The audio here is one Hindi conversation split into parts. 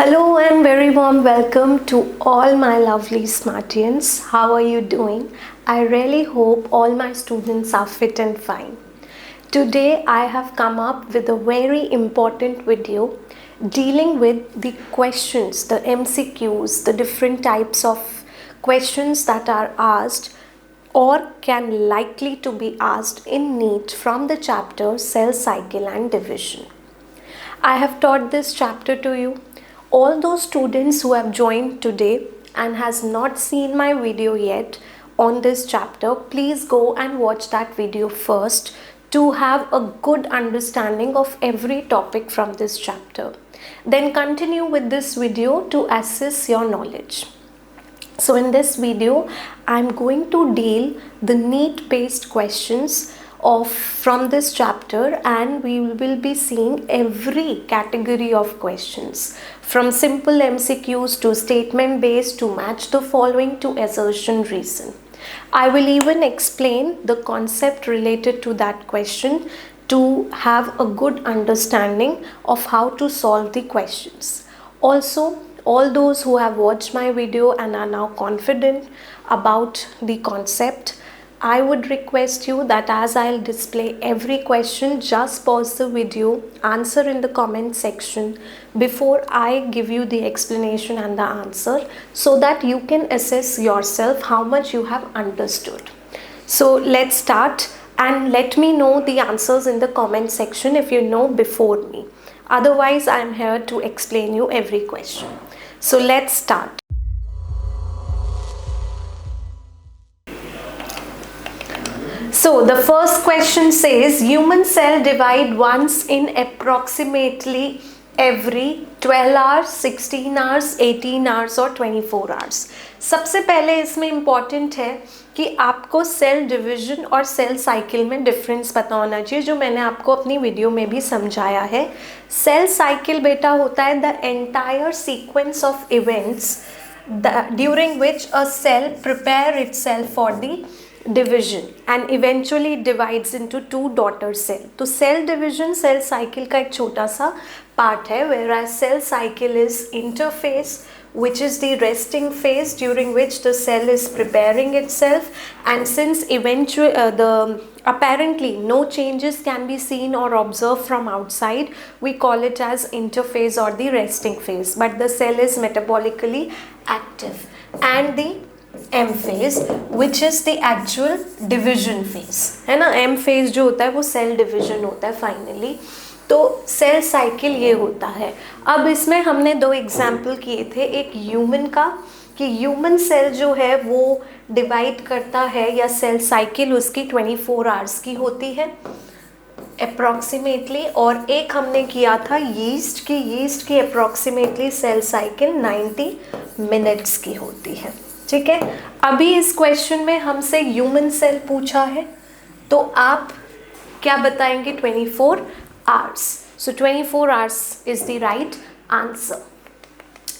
Hello and very warm welcome to all my lovely Smartians. How are you doing? I really hope all my students are fit and fine. Today I have come up with a very important video dealing with the questions, the MCQs, the different types of questions that are asked or can likely to be asked in NEET from the chapter Cell Cycle and Division. I have taught this chapter to you. All those students who have joined today and has not seen my video yet on this chapter, please go and watch that video first to have a good understanding of every topic from this chapter. Then continue with this video to assess your knowledge. So in this video, I am going to deal the NEET based questions from this chapter, and we will be seeing every category of questions from simple MCQs to statement based to match the following to assertion reason. I will even explain the concept related to that question to have a good understanding of how to solve the questions. Also, all those who have watched my video and are now confident about the concept, I would request you that as I'll display every question, just pause the video, answer in the comment section before I give you the explanation and the answer, so that you can assess yourself how much you have understood. So let's start, and let me know the answers in the comment section if you know before me. Otherwise, I am here to explain you every question. So let's start. So the first question says human cell divide once in approximately every 12 hours, 16 hours, 18 hours और 24 hours. सबसे पहले इसमें इम्पॉर्टेंट है कि आपको सेल डिवीजन और सेल साइकिल में डिफरेंस पता होना चाहिए, जो मैंने आपको अपनी वीडियो में भी समझाया है. सेल साइकिल बेटा होता है the entire sequence of events during which a cell prepare itself for the division and eventually divides into two daughter cell. तो cell division cell cycle का एक छोटा सा part है, whereas cell cycle is interphase, which is the resting phase during which the cell is preparing itself, and since apparently no changes can be seen or observed from outside, we call it as interphase or the resting phase, but the cell is metabolically active. And the M phase, which is the actual division phase, है ना. M phase जो होता है वो सेल डिविजन होता है फाइनली. तो सेल साइकिल ये होता है. अब इसमें हमने दो एग्जाम्पल किए थे, एक ह्यूमन का कि ह्यूमन सेल जो है वो डिवाइड करता है या सेल साइकिल उसकी 24 आवर्स की होती है अप्रॉक्सीमेटली, और एक हमने किया था यीस्ट की अप्रॉक्सीमेटली सेल साइकिल 90 मिनट्स की होती है. ठीक है. अभी इस क्वेश्चन में हमसे ह्यूमन सेल पूछा है, तो आप क्या बताएंगे? 24 hours. So 24 hours is the right answer.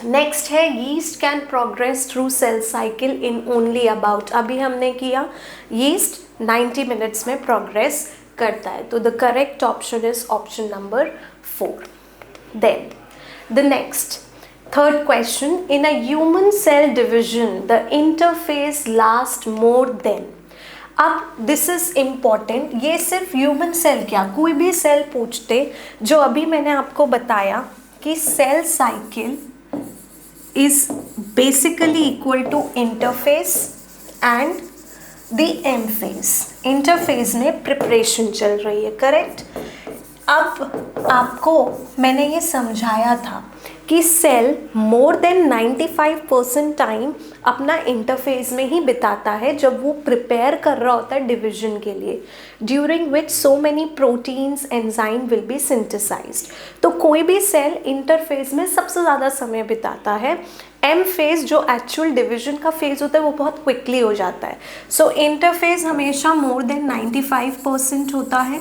Next है yeast can progress through cell cycle in only about. अभी हमने किया यीस्ट 90 मिनट्स में प्रोग्रेस करता है, तो the correct option is option number 4. Then the next third question, in a human cell division the interphase lasts more than. अब दिस इज इम्पॉर्टेंट. ये सिर्फ ह्यूमन सेल क्या, कोई भी सेल पूछते, जो अभी मैंने आपको बताया कि cell cycle is basically equal to interphase and the M phase. Interphase में प्रिपरेशन चल रही है, करेक्ट. अब आपको मैंने ये समझाया था कि सेल मोर देन 95% टाइम अपना इंटरफेज में ही बिताता है जब वो प्रिपेयर कर रहा होता है डिवीजन के लिए, during which so many proteins enzyme will be synthesized. तो कोई भी सेल इंटरफेज में सबसे ज़्यादा समय बिताता है. एम फेज जो एक्चुअल डिवीजन का फेज होता है वो बहुत क्विकली हो जाता है. सो इंटरफेज हमेशा मोर देन 95% होता है.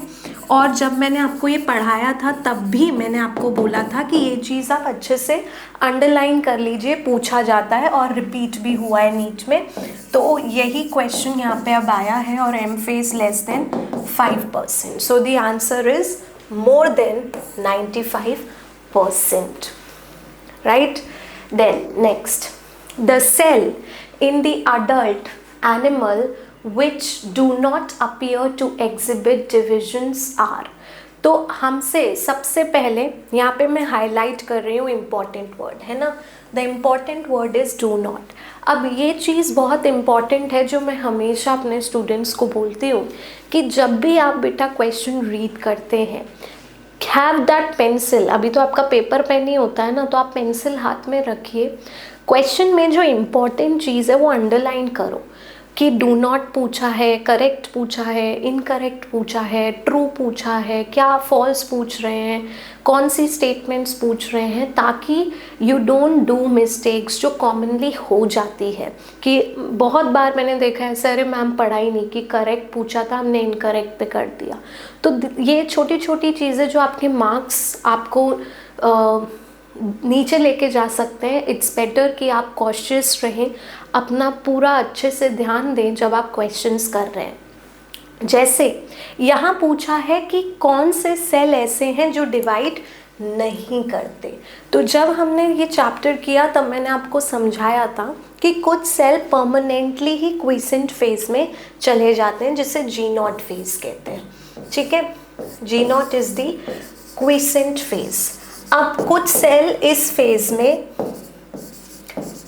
और जब मैंने आपको ये पढ़ाया था तब भी मैंने आपको बोला था कि ये चीज़ आप अच्छे से अंडरलाइन कर लीजिए, पूछा जाता है और रिपीट भी हुआ है नीट में. तो यही क्वेश्चन यहाँ पे अब आया है, और M phase less than 5%. So the answer is more than 95%. right? Then next, the cell in the adult animal which do not appear to exhibit divisions are. तो हमसे सबसे पहले यहाँ पे मैं हाईलाइट कर रही हूँ इम्पॉर्टेंट वर्ड है ना, the important word is do not. अब ये चीज़ बहुत इम्पॉर्टेंट है जो मैं हमेशा अपने स्टूडेंट्स को बोलती हूँ कि जब भी आप बेटा क्वेश्चन रीड करते हैं, हैव दैट पेंसिल, अभी तो आपका पेपर पेन ही होता है ना, तो आप पेंसिल हाथ में रखिए, क्वेश्चन में जो इम्पॉर्टेंट चीज़ है वो अंडरलाइन करो कि डू नॉट पूछा है, करेक्ट पूछा है, इनकरेक्ट पूछा है, ट्रू पूछा है, क्या फॉल्स पूछ रहे हैं, कौन सी स्टेटमेंट्स पूछ रहे हैं, ताकि यू डोंट डू मिस्टेक्स जो कॉमनली हो जाती है। कि बहुत बार मैंने देखा है, अरे मैम पढ़ा ही नहीं, कि करेक्ट पूछा था हमने इनकरेक्ट पे कर दिया। तो ये छोटी छोटी चीज़ें जो आपके मार्क्स आपको नीचे लेके जा सकते हैं, इट्स बेटर कि आप कॉशियस रहें, अपना पूरा अच्छे से ध्यान दें जब आप क्वेश्चंस कर रहे हैं। जैसे यहाँ पूछा है कि कौन से सेल ऐसे हैं जो डिवाइड नहीं करते। तो जब हमने ये चैप्टर किया तब मैंने आपको समझाया था कि कुछ सेल परमानेंटली ही क्विसेंट फेज में चले जाते हैं, जिसे G0 फेज कहते हैं। ठीक है, G0 is the quiescent phase. अब कुछ सेल इस फेज में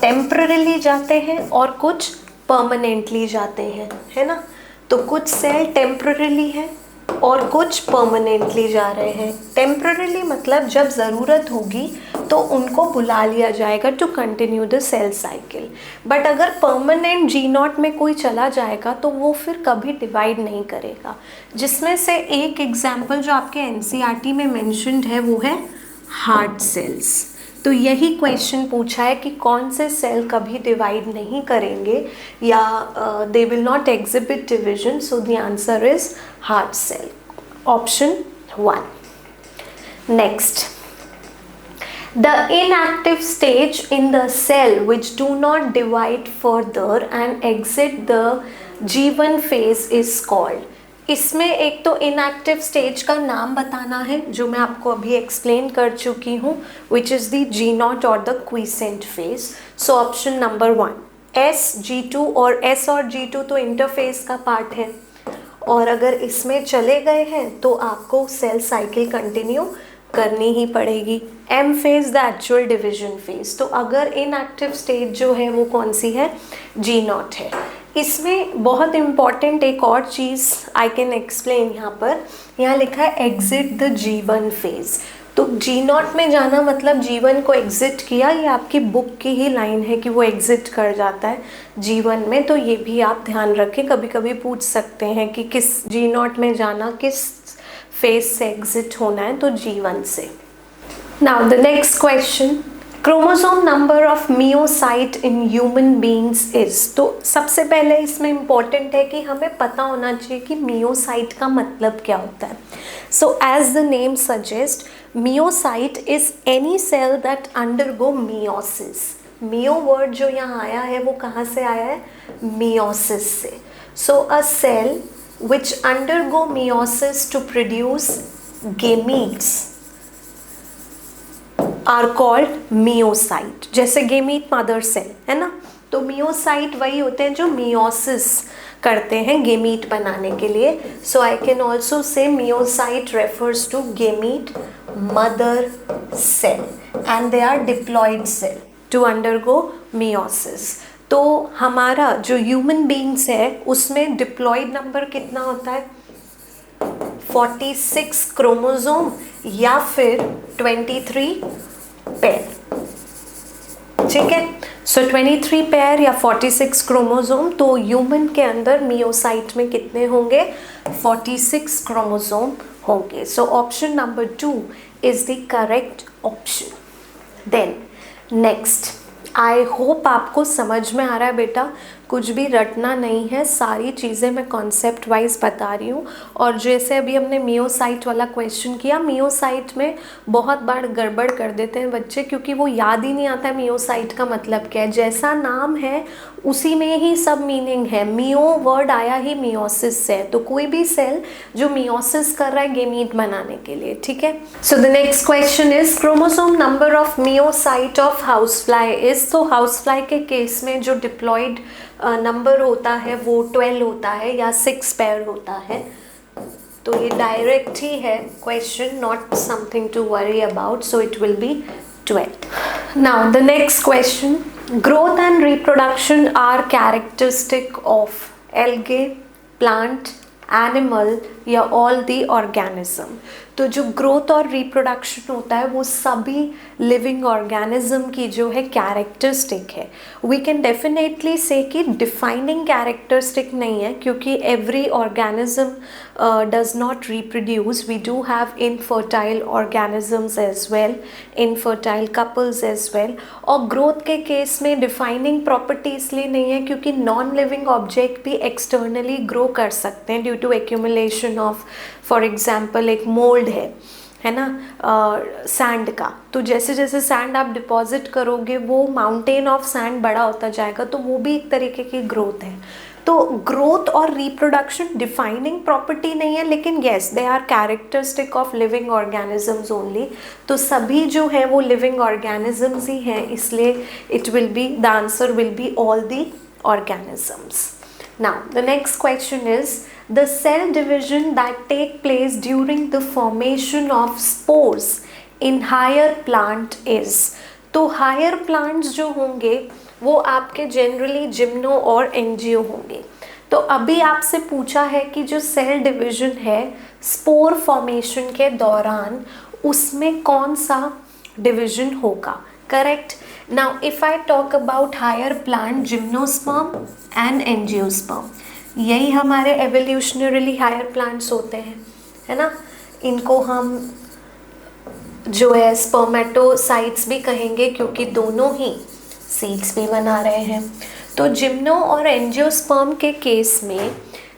टेम्पररीली जाते हैं और कुछ परमानेंटली जाते हैं, है ना। तो कुछ सेल टेम्पररीली हैं और कुछ परमानेंटली जा रहे हैं। टेम्पररीली मतलब जब ज़रूरत होगी तो उनको बुला लिया जाएगा to continue the cell cycle. But अगर परमानेंट G0 में कोई चला जाएगा तो वो फिर कभी डिवाइड नहीं करेगा। जिसमें से एक एग्जाम्पल जो आपके NCERT में मेंशन्ड है वो है हार्ट सेल्स। तो यही क्वेश्चन पूछा है कि कौन से सेल कभी डिवाइड नहीं करेंगे या they will not exhibit division. So the answer is heart cell, option 1। Next, the inactive stage in the cell which do not divide further and exit the G1 phase is called। इसमें एक तो इनएक्टिव स्टेज का नाम बताना है जो मैं आपको अभी एक्सप्लेन कर चुकी हूँ, विच इज़ द G0 और the quiescent phase. So option number 1 S, G2 और S और G2 तो इंटरफेस का पार्ट है, और अगर इसमें चले गए हैं तो आपको सेल साइकिल कंटिन्यू करनी ही पड़ेगी। M phase the actual division phase. तो अगर इनएक्टिव स्टेज जो है वो कौन सी है, G0 है। इसमें बहुत इम्पॉर्टेंट एक और चीज़ आई कैन एक्सप्लेन यहाँ पर, यहाँ लिखा है एग्जिट द G1 फेज। तो G0 में जाना मतलब G1 को एग्जिट किया, ये आपकी बुक की ही लाइन है कि वो एग्जिट कर जाता है G1 में। तो ये भी आप ध्यान रखें, कभी कभी पूछ सकते हैं कि किस G0 में जाना किस फेज से एग्जिट होना है, तो G1 से। Now the next question, chromosome number of meiocyte in human beings is. तो सबसे पहले इसमें इम्पॉर्टेंट है कि हमें पता होना चाहिए कि मियोसाइट का मतलब क्या होता है। So as the name suggest, meiocyte is any cell that undergo meiosis. Meio word जो यहाँ आया है वो कहाँ से आया है, मियोसिस से। सो अ cell which undergo meiosis to produce gametes are called myocyte। जैसे गेमीट मदर सेल है ना, तो मियोसाइट वही होते हैं जो मियोसिस करते हैं गेमीट बनाने के लिए। So I can also say meiocyte refers to gamete mother cell and they are diploid cell to undergo meiosis. तो हमारा जो ह्यूमन बींग्स है उसमें डिप्लॉयड नंबर कितना होता है, 46 क्रोमोसोम या फिर 23 पेयर। ठीक है, सो 23 पेयर या 46 क्रोमोसोम। तो ह्यूमन के अंदर मियोसाइट में कितने होंगे, 46 क्रोमोसोम होंगे। So option number 2 is the correct option. Then next, I hope आपको समझ में आ रहा है बेटा। कुछ भी रटना नहीं है, सारी चीज़ें मैं कॉन्सेप्ट वाइज बता रही हूँ। और जैसे अभी हमने मियोसाइट वाला क्वेश्चन किया, मियोसाइट में बहुत बार गड़बड़ कर देते हैं बच्चे, क्योंकि वो याद ही नहीं आता है मियोसाइट का मतलब क्या है। जैसा नाम है उसी में ही सब मीनिंग है। मियो वर्ड आया ही मियोसिस से, तो कोई भी सेल जो मियोसिस कर रहा है गेमीट बनाने के लिए, ठीक है। So the next question is chromosome number of meiocyte of housefly is. तो हाउसफ्लाई के केस में जो डिप्लॉयड नंबर होता है वो 12 होता है या 6 पेयर होता है। तो ये डायरेक्ट ही है question, not something to worry about, so it will be 12. Now the next question, growth and reproduction are characteristic of algae, plant, animal या all the organism। तो जो ग्रोथ और रिप्रोडक्शन होता है वो सभी लिविंग ऑर्गेनिज्म की जो है कैरेक्टरिस्टिक है। वी कैन डेफिनेटली से कि डिफाइनिंग कैरेक्टरिस्टिक नहीं है, क्योंकि every organism does not reproduce. We do have infertile organisms as well, infertile couples as well. और ग्रोथ के केस में डिफाइनिंग प्रॉपर्टी इसलिए नहीं है क्योंकि नॉन लिविंग ऑब्जेक्ट भी एक्सटर्नली ग्रो कर सकते हैं due to accumulation of, for example एक मोल्ड है ना सैंड का। तो जैसे जैसे सैंड आप डिपॉजिट करोगे वो माउंटेन ऑफ सैंड बड़ा होता जाएगा, तो वो भी एक तरीके की ग्रोथ है। तो ग्रोथ और रिप्रोडक्शन डिफाइनिंग प्रॉपर्टी नहीं है, लेकिन yes they are characteristic of living organisms only. तो सभी जो है वो लिविंग ऑर्गेनिजम्स ही हैं, इसलिए it will B, the answer will be all the organisms. Now the next question is the cell division that take place during the formation of spores in higher plant is। तो higher plants जो होंगे वो आपके जनरली जिम्नो और एंजियो होंगे। तो अभी आपसे पूछा है कि जो सेल डिवीजन है स्पोर फॉर्मेशन के दौरान उसमें कौन सा डिवीजन होगा, correct. Now if I talk about higher plant, gymnosperm and angiosperm, यही हमारे evolutionarily higher plants होते हैं, है ना। इनको हम जो है spermatocytes भी कहेंगे क्योंकि दोनों ही seeds भी बना रहे हैं। तो जिम्नो और एंजियोस्पर्म के केस में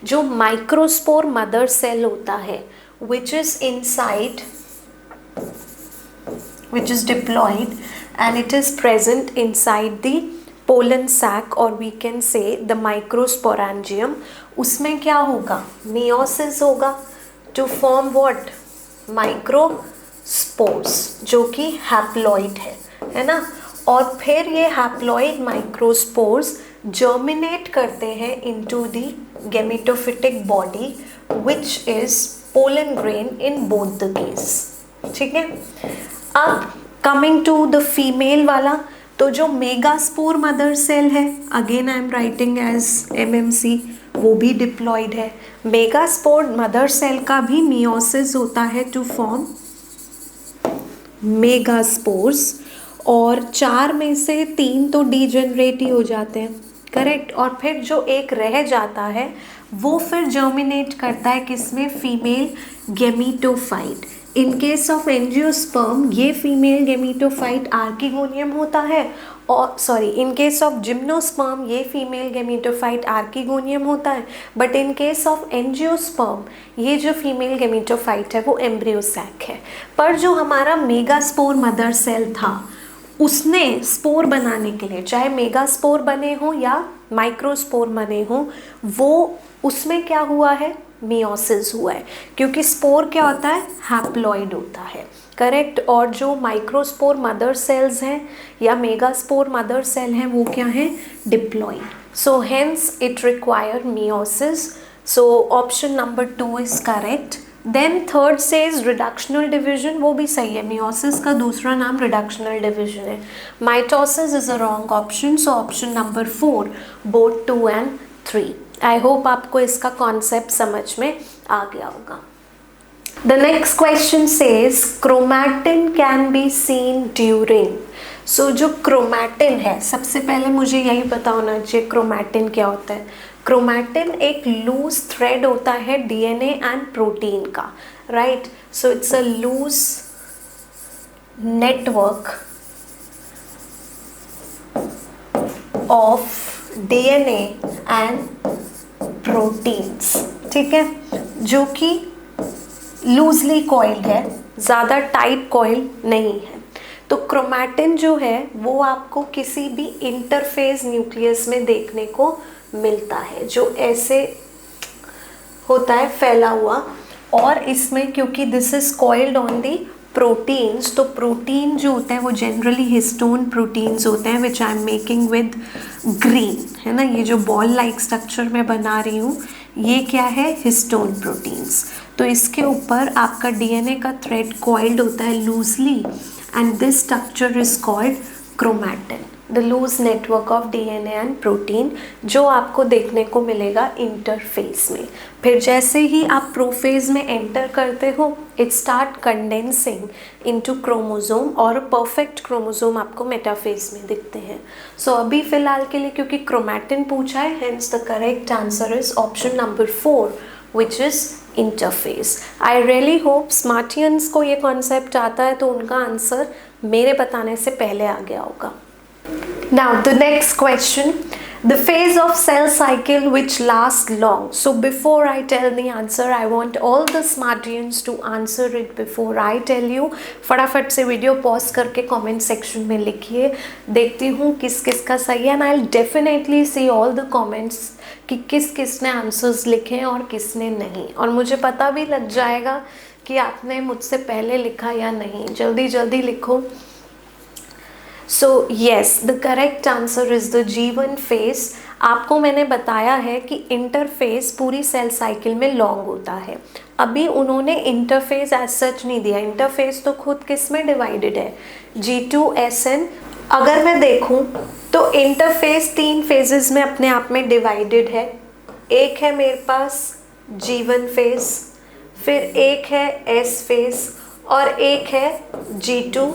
जो माइक्रोस्पोर मदर सेल होता है which is diploid and it is present inside the pollen sac or we can say the microsporangium, उसमें क्या होगा, meiosis होगा to form what, microspores जो कि haploid है ना। और फिर ये haploid microspores germinate करते हैं into the gametophytic body which is pollen grain in both the case, ठीक है। अब कमिंग टू द फीमेल वाला, तो जो मेगास्पोर मदर सेल है, again I am writing as MMC, वो भी डिप्लॉयड है। मेगास्पोर मदर सेल का भी मियोसिस होता है टू फॉर्म मेगास्पोर्स, और 4 में से 3 तो डीजेनरेट ही हो जाते हैं, करेक्ट। और फिर जो एक रह जाता है वो फिर जर्मिनेट करता है किसमें, female gametophyte. In case of angiosperm ये फीमेल गेमीटोफाइट आर्किगोनियम होता है, और sorry in case of gymnosperm ये फीमेल गेमीटोफाइट आर्किगोनियम होता है, but in case of angiosperm ये जो फीमेल गेमीटोफाइट है वो एम्ब्रियोसैक है। पर जो हमारा मेगास्पोर मदर सेल था उसने स्पोर बनाने के लिए, चाहे मेगास्पोर बने हो या माइक्रोस्पोर बने हो, वो उसमें क्या हुआ है, मियोसिस हुआ है, क्योंकि स्पोर क्या होता है, हैप्लॉइड होता है, करेक्ट। और जो माइक्रोस्पोर मदर सेल्स हैं या मेगास्पोर मदर सेल हैं वो क्या है, diploid. So hence it require meiosis. So option number 2 is correct. Then third says reductional division, वो भी सही है, मियोसिस का दूसरा नाम रिडक्शनल डिविजन है। Mitosis is a wrong option, so option number 4 both 2 and 3। I hope आपको इसका कॉन्सेप्ट समझ में आ गया होगा। The next question says chromatin can be seen during. So जो क्रोमैटिन है, सबसे पहले मुझे यही पता होना चाहिए क्रोमैटिन क्या होता है। क्रोमैटिन एक लूज थ्रेड होता है DNA एंड प्रोटीन का, right. So it's a loose network of DNA and proteins, ठीक है, जो कि लूजली कॉइल्ड है, ज़्यादा टाइट कॉइल नहीं है। तो क्रोमैटिन जो है वो आपको किसी भी इंटरफेज न्यूक्लियस में देखने को मिलता है, जो ऐसे होता है फैला हुआ। और इसमें क्योंकि this is coiled on the proteins, तो प्रोटीन जो होते हैं वो जनरली हिस्टोन प्रोटीन्स होते हैं, which I am making with green, है ना। ये जो बॉल लाइक स्ट्रक्चर मैं बना रही हूँ ये क्या है, हिस्टोन प्रोटीन्स। तो इसके ऊपर आपका डीएनए का थ्रेड कॉइल्ड होता है loosely, and this structure is called chromatin, the loose network of DNA and protein, जो आपको देखने को मिलेगा इंटरफेस में। फिर जैसे ही आप प्रोफेज में एंटर करते हो, it start condensing into chromosome, और परफेक्ट क्रोमोसोम आपको मेटाफेज में दिखते हैं। सो अभी फिलहाल के लिए क्योंकि क्रोमैटिन पूछा है, hence the correct answer is option number 4 which is interphase. I really hope smartians को ये कॉन्सेप्ट आता है तो उनका आंसर मेरे बताने से पहले आ गया होगा। Now the next question, the phase of cell cycle which lasts long. So before I tell the answer, I want all the smartians to answer it before I tell you. फटाफट से वीडियो पॉज करके कमेंट सेक्शन में लिखिए, देखती हूँ किस किस का सही है, and I'll definitely see all the comments कि किस किसने आंसर्स लिखे हैं और किसने नहीं, और मुझे पता भी लग जाएगा कि आपने मुझसे पहले लिखा या नहीं। जल्दी जल्दी लिखो। So yes, the correct answer is the G1 phase. आपको मैंने बताया है कि इंटरफेस पूरी सेल साइकिल में लॉन्ग होता है। अभी उन्होंने इंटरफेस एज सच नहीं दिया, इंटरफेस तो खुद किस में डिवाइडेड है, G2SN। अगर मैं देखूं तो इंटरफेस 3 फेजेस में अपने आप में डिवाइडेड है। एक है मेरे पास G1 फेज, फिर एक है S फेज, और एक है G2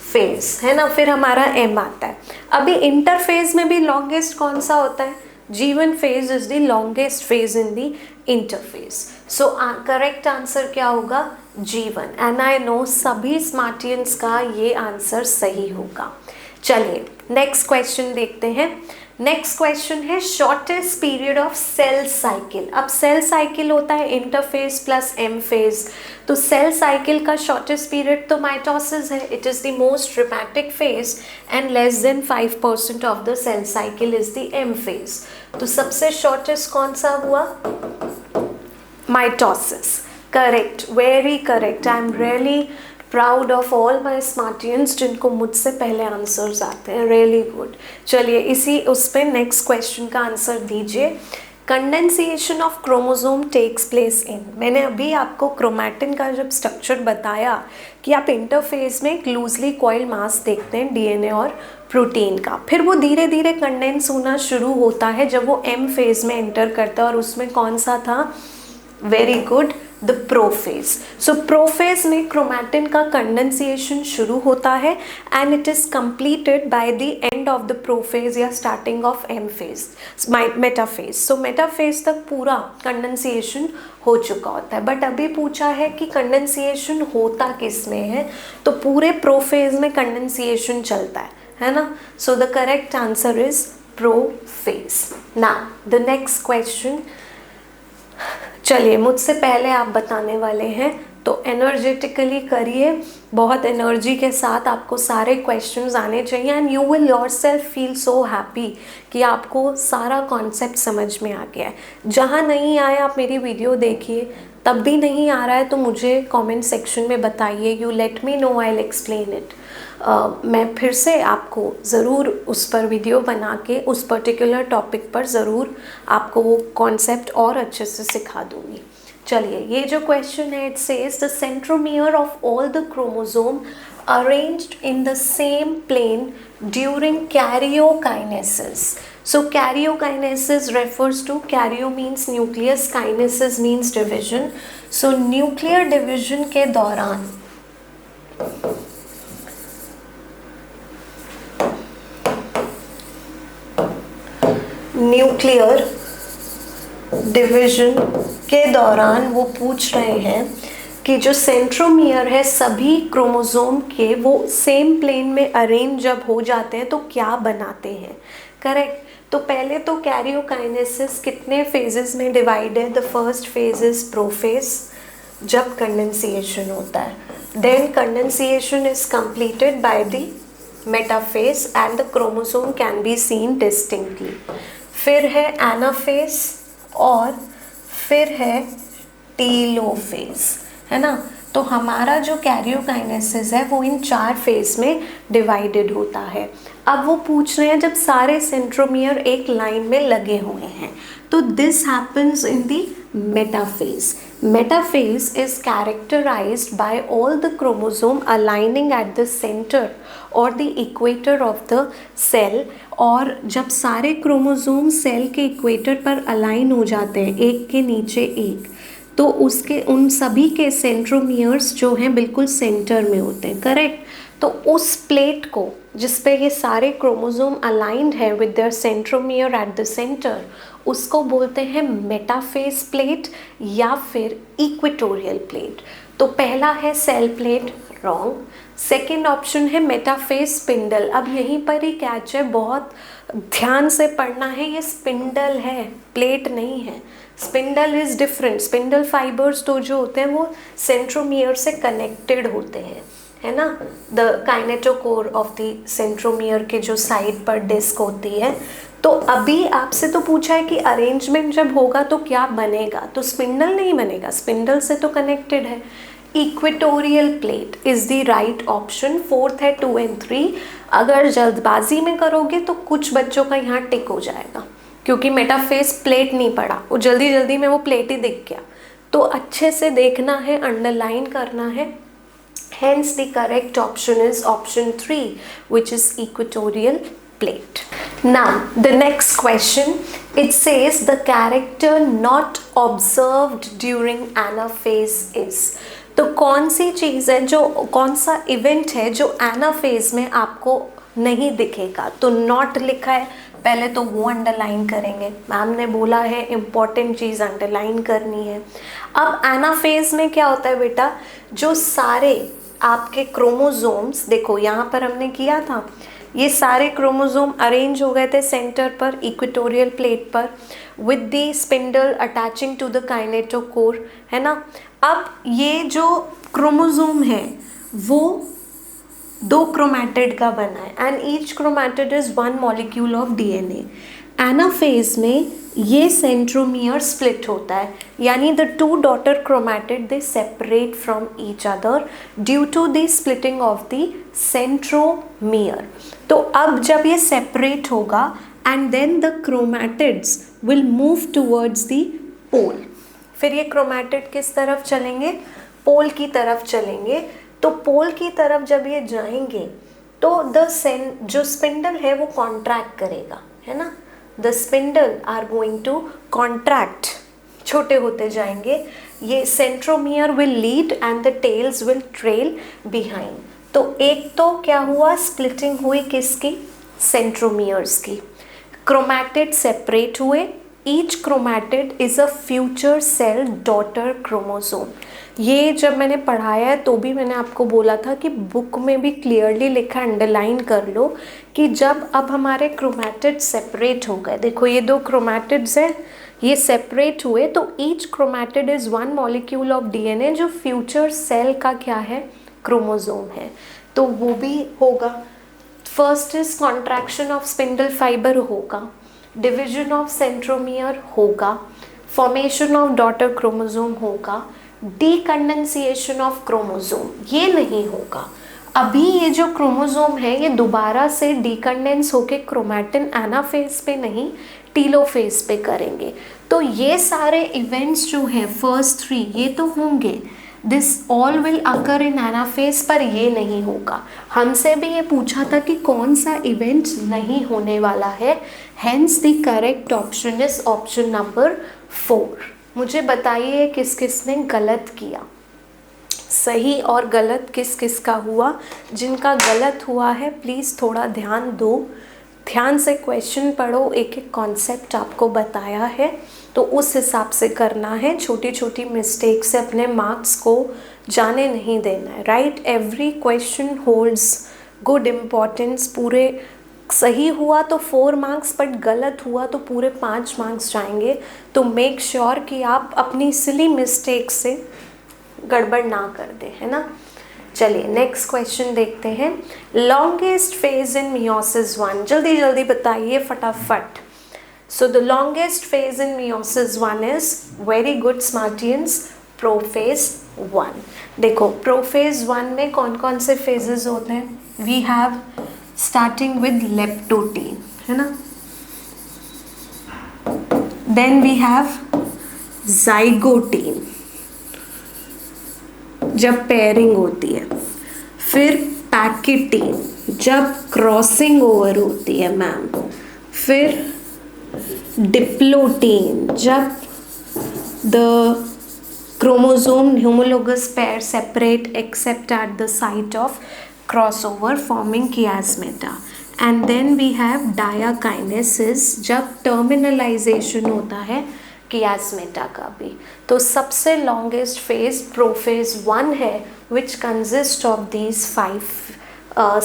फेज, है ना। फिर हमारा M आता है। अभी इंटरफेज में भी लॉन्गेस्ट कौन सा होता है, G1 phase is the longest phase in the interphase. So correct answer क्या होगा, G1, एंड आई नो सभी स्मार्टियंस का ये आंसर सही होगा। चलिए नेक्स्ट क्वेश्चन देखते हैं। नेक्स्ट क्वेश्चन है shortest period of cell cycle. अब सेल साइकिल होता है इंटरफेज प्लस एम फेज, तो सेल साइकिल का शॉर्टेस्ट पीरियड तो माइटोसिस है, it is the most dramatic phase, and less than 5% of the cell cycle is the M phase. तो सबसे शॉर्टेस्ट कौन सा हुआ, mitosis. Correct, very correct. I am really proud of all my smartians जिनको मुझसे पहले आंसर्स आते हैं, रियली गुड। चलिए इसी उस पर नेक्स्ट क्वेश्चन का आंसर दीजिए। Condensation of chromosome takes place in. मैंने अभी आपको क्रोमैटिन का जब स्ट्रक्चर बताया कि आप इंटरफेस में एक लूजली कॉइल मास देखते हैं डीएनए और प्रोटीन का, फिर वो धीरे धीरे कंडेंस होना शुरू होता है जब वो एम फेज में एंटर करता है, और उसमें कौन सा था, very good, the prophase. So prophase में क्रोमैटिन का कंडेंसिएशन शुरू होता है and it is completed by the end of the prophase या starting of M phase, metaphase. So metaphase तक पूरा कंडेंसिएशन हो चुका होता है। बट अभी पूछा है कि कंडेंसिएशन होता किस में है, तो पूरे प्रोफेज में कंडेंसिएशन चलता है ना। सो the correct answer is prophase. Now the next question. चलिए मुझसे पहले आप बताने वाले हैं तो एनर्जेटिकली करिए, बहुत एनर्जी के साथ आपको सारे क्वेश्चंस आने चाहिए, and you will yourself feel so happy कि आपको सारा कॉन्सेप्ट समझ में आ गया है। जहाँ नहीं आया आप मेरी वीडियो देखिए, तब भी नहीं आ रहा है तो मुझे कमेंट सेक्शन में बताइए, you let me know, I will explain it. मैं फिर से आपको ज़रूर उस पर वीडियो बना के उस पर्टिकुलर टॉपिक पर ज़रूर आपको वो कॉन्सेप्ट और अच्छे से सिखा दूँगी। चलिए ये जो क्वेश्चन है, it says the centromere of all the chromosome arranged in the same plane during karyokinesis. So karyokinesis refers to, karyo means nucleus, kinesis means division. So nuclear division के दौरान न्यूक्लियर डिवीजन के दौरान वो पूछ रहे हैं कि जो सेंट्रोमियर है सभी क्रोमोसोम के, वो सेम प्लेन में अरेंज जब हो जाते हैं तो क्या बनाते हैं। करेक्ट। तो पहले तो कैरियोकाइनेसिस कितने फेजेस में डिवाइड है? The first phase is prophase, जब कंडेंसिएशन होता है, then condensation is completed by the metaphase and the chromosome can be seen distinctly. फिर है एनाफेज और फिर है टीलोफेज, है ना। तो हमारा जो कैरियोकाइनेसिस है वो इन 4 फेज में डिवाइडेड होता है। अब वो पूछ रहे हैं जब सारे सेंट्रोमियर एक लाइन में लगे हुए हैं, तो this happens in the metaphase. Metaphase is characterised by all the chromosome aligning at the centre और the equator of the cell. और जब सारे क्रोमोसोम सेल के इक्वेटर पर अलाइन हो जाते हैं, एक के नीचे एक, तो उसके उन सभी के सेंट्रोमियर्स जो हैं बिल्कुल सेंटर में होते हैं, करेक्ट। तो उस प्लेट को जिस पे ये सारे क्रोमोसोम अलाइंड है with their centromere eight the centre, उसको बोलते हैं मेटाफेज प्लेट या फिर इक्वेटोरियल प्लेट। तो पहला है cell plate, wrong. Second option है मेटाफेज स्पिंडल। अब यहीं पर ही कैच है, बहुत ध्यान से पढ़ना है, ये स्पिंडल है, प्लेट नहीं है। Spindle is different. Spindle fibres तो जो होते हैं वो सेंट्रोमियर से कनेक्टेड होते हैं, है ना। The kinetochore of the centromere के जो साइड पर डिस्क होती है। तो अभी आपसे तो पूछा है कि अरेंजमेंट जब होगा तो क्या बनेगा, तो स्पिंडल नहीं बनेगा, स्पिंडल से तो कनेक्टेड है। Equatorial plate is the right option. Fourth है 2 और 3। अगर जल्दबाजी में करोगे तो कुछ बच्चों का यहाँ टिक हो जाएगा, क्योंकि मेटाफेज प्लेट नहीं पढ़ा, वो जल्दी जल्दी में वो प्लेट ही दिख गया। तो अच्छे से देखना है, अंडरलाइन करना है। Hence the correct option is option 3, which is equatorial plate. Now the next question, it says the character not observed during anaphase is। तो कौन सी चीज़ है, जो कौन सा इवेंट है जो एनाफेज में आपको नहीं दिखेगा? तो नॉट लिखा है, पहले तो वो अंडरलाइन करेंगे, मैम ने बोला है इम्पॉर्टेंट चीज़ अंडरलाइन करनी है। अब एनाफेज में क्या होता है बेटा, जो सारे आपके क्रोमोसोम्स, देखो यहाँ पर हमने किया था, ये सारे क्रोमोसोम अरेंज हो गए थे सेंटर पर, इक्वेटोरियल प्लेट पर, with the spindle attaching to the kinetochore, है ना। अब ये जो क्रोमोसोम है वो 2 क्रोमैटिड का बना है and each chromatid is 1 molecule of DNA. Anaphase में ये सेंट्रोमियर स्प्लिट होता है, यानी the 2 daughter chromatid they separate from each other due to the splitting of the centromere. तो अब जब ये सेपरेट होगा and then the chromatids will move towards the pole. फिर ये क्रोमैटिड किस तरफ चलेंगे? पोल की तरफ चलेंगे। तो पोल की तरफ जब ये जाएंगे तो जो स्पिंडल है वो कॉन्ट्रैक्ट करेगा, है ना। The spindle are going to contract, छोटे होते जाएंगे। ये centromere will lead and the tails will trail behind. तो एक तो क्या हुआ, स्प्लिटिंग हुई किसकी? सेंट्रोमियर्स की। क्रोमैटिड सेपरेट हुए। Each chromatid is a future cell daughter chromosome. ये जब मैंने पढ़ाया है तो भी मैंने आपको बोला था कि बुक में भी क्लियरली लिखा, अंडरलाइन कर लो कि जब अब हमारे क्रोमैटिड सेपरेट हो गए, देखो ये 2 क्रोमैटिड्स हैं, ये सेपरेट हुए, तो each chromatid is 1 molecule of DNA जो फ्यूचर सेल का क्या है? क्रोमोसोम है। तो वो भी होगा। First is contraction of spindle fibre होगा, डिविजन ऑफ सेंट्रोमियर होगा, फॉर्मेशन ऑफ डॉटर क्रोमोसोम होगा, डीकंडेंसिएशन ऑफ क्रोमोसोम ये नहीं होगा। अभी ये जो क्रोमोसोम है ये दोबारा से डीकंडेंस होके क्रोमैटिन एनाफेज पे नहीं टीलोफेज पे करेंगे। तो ये सारे इवेंट्स जो हैं फर्स्ट 3 ये तो होंगे, this all will occur in anaphase, पर ये नहीं होगा। हमसे भी ये पूछा था कि कौन सा इवेंट नहीं होने वाला है। Hence the correct option is option number 4। मुझे बताइए किस किस ने गलत किया, सही और गलत किस किस का हुआ। जिनका गलत हुआ है प्लीज़ थोड़ा ध्यान दो, ध्यान से क्वेश्चन पढ़ो, एक एक कॉन्सेप्ट आपको बताया है तो उस हिसाब से करना है। छोटी छोटी मिस्टेक से अपने मार्क्स को जाने नहीं देना है, right. Every question holds good importance. पूरे सही हुआ तो 4 मार्क्स, बट गलत हुआ तो पूरे 5 मार्क्स जाएंगे। तो मेक श्योर कि आप अपनी सिली मिस्टेक से गड़बड़ ना कर दें, है ना। चलिए नेक्स्ट क्वेश्चन देखते हैं। लॉन्गेस्ट फेज इन मियोसिस 1, जल्दी जल्दी बताइए फटाफट। So the longest phase in meiosis 1 is, very good smartians, prophase 1। देखो प्रोफेज 1 में कौन कौन से फेजेस होते हैं? We have starting with leptotene, है ना, देन वी हैव जाइगोटीन जब पेयरिंग होती है, फिर पैकेटीन जब क्रॉसिंग ओवर होती है मैम, फिर डिप्लोटीन जब the chromosome homologous pair separate except at the site of crossover forming chiasmata, and then we have diakinesis जब terminalization होता है chiasmata का भी। तो सबसे longest phase प्रोफेज 1 है which consists of these 5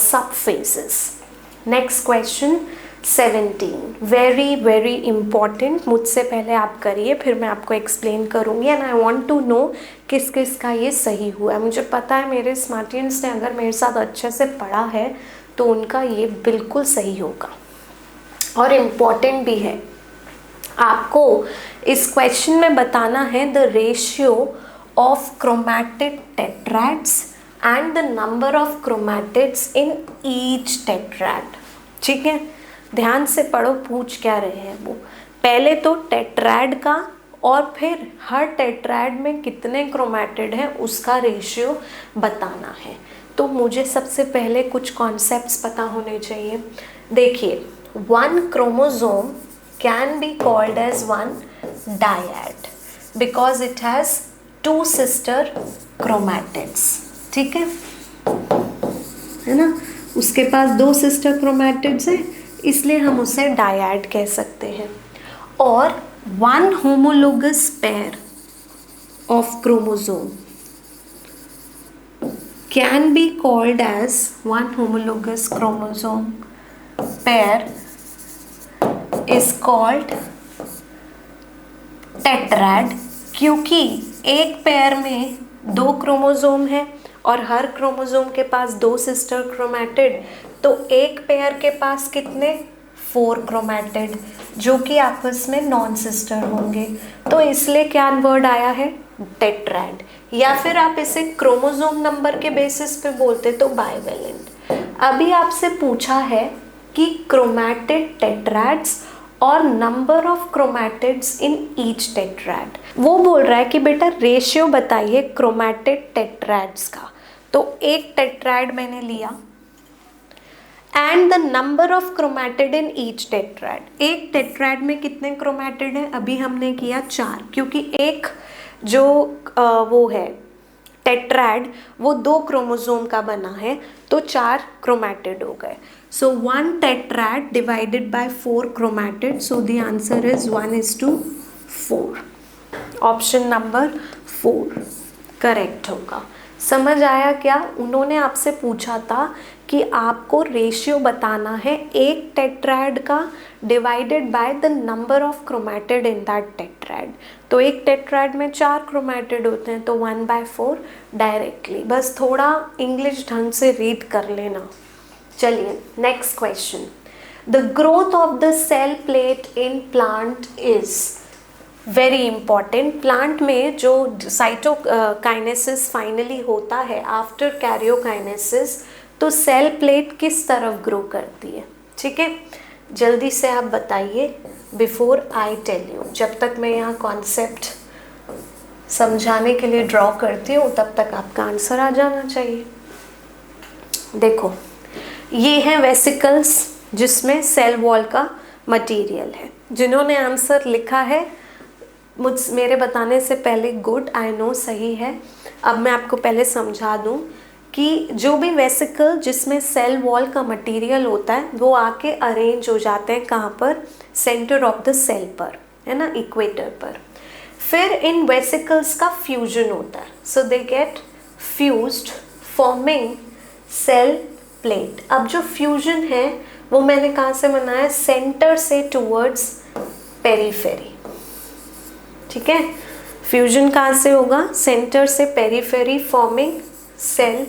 sub phases। Next question 17, very very important. मुझसे पहले आप करिए, फिर मैं आपको एक्सप्लेन करूँगी, and I want to know किस किस का ये सही हुआ है। मुझे पता है मेरे स्मार्टियंस ने अगर मेरे साथ अच्छे से पढ़ा है तो उनका ये बिल्कुल सही होगा, और इम्पॉर्टेंट भी है। आपको इस क्वेश्चन में बताना है the ratio of chromatid tetrads and the number of chromatids in each tetrad. ठीक है, ध्यान से पढ़ो, पूछ क्या रहे हैं वो। पहले तो टेट्रैड का, और फिर हर टेट्रैड में कितने क्रोमैटिड हैं उसका रेशियो बताना है। तो मुझे सबसे पहले कुछ कॉन्सेप्ट्स पता होने चाहिए। देखिए, 1 chromosome can be called as 1 dyad because it has 2 sister chromatids. ठीक है ना, उसके पास 2 सिस्टर क्रोमैटिड्स हैं, इसलिए हम उसे डायड कह सकते हैं। और 1 homologous pair of chromosome can be called as 1 homologous chromosome pair is called tetrad, क्योंकि एक पेयर में 2 क्रोमोसोम है और हर क्रोमोसोम के पास 2 सिस्टर क्रोमैटिड, तो एक पेयर के पास कितने 4 क्रोमैटिड जो कि आपस में नॉन सिस्टर होंगे। तो इसलिए क्या वर्ड आया है? टेट्रैड, या फिर आप इसे क्रोमोसोम नंबर के बेसिस पे बोलते तो बाइवेलेंट। अभी आपसे पूछा है कि क्रोमैटिड टेट्रैड्स और number of chromatids in each tetrad. वो बोल रहा है कि बेटा रेशियो बताइए क्रोमैटिड टेट्रैड्स का। तो एक टेट्रैड मैंने लिया and the number of chromatid in each tetrad. एक टेट्रैड में कितने क्रोमैटिड हैं? अभी हमने किया 4, क्योंकि एक जो वो है टेट्रैड वो 2 क्रोमोसोम का बना है, तो 4 क्रोमैटिड हो गए। So 1 tetrad divided by 4 chromatid, so the answer is 1:4। Option number 4 correct होगा। समझ आया क्या? उन्होंने आपसे पूछा था कि आपको रेशियो बताना है एक टेट्रैड का divided by the number of chromatid in that tetrad. तो एक टेट्रैड में 4 क्रोमैटिड होते हैं, तो 1/4 डायरेक्टली। बस थोड़ा इंग्लिश ढंग से रीड कर लेना। चलिए next question, the growth of the cell plate in plant is very important. Plant में जो साइटोकाइनेसिस फाइनली होता है आफ्टर कैरियोकाइनेसिस, तो सेल प्लेट किस तरफ ग्रो करती है? ठीक है, जल्दी से आप बताइए बिफोर आई टेल यू। जब तक मैं यहाँ कॉन्सेप्ट समझाने के लिए ड्रॉ करती हूँ तब तक आपका आंसर आ जाना चाहिए। देखो, ये हैं वेसिकल्स जिसमें सेल वॉल का मटेरियल है। जिन्होंने आंसर लिखा है मेरे बताने से पहले, गुड, आई नो सही है। अब मैं आपको पहले समझा दूं कि जो भी वेसिकल जिसमें सेल वॉल का मटेरियल होता है वो आके अरेंज हो जाते हैं कहाँ पर? सेंटर ऑफ द सेल पर, है ना, इक्वेटर पर। फिर इन वेसिकल्स का फ्यूजन होता है, so they get fused forming cell plate. अब जो फ्यूजन है वो मैंने कहाँ से बनाया, सेंटर से टुवर्ड्स पेरीफेरी, ठीक है। फ्यूजन कहाँ से होगा, सेंटर से पेरीफेरी फॉर्मिंग सेल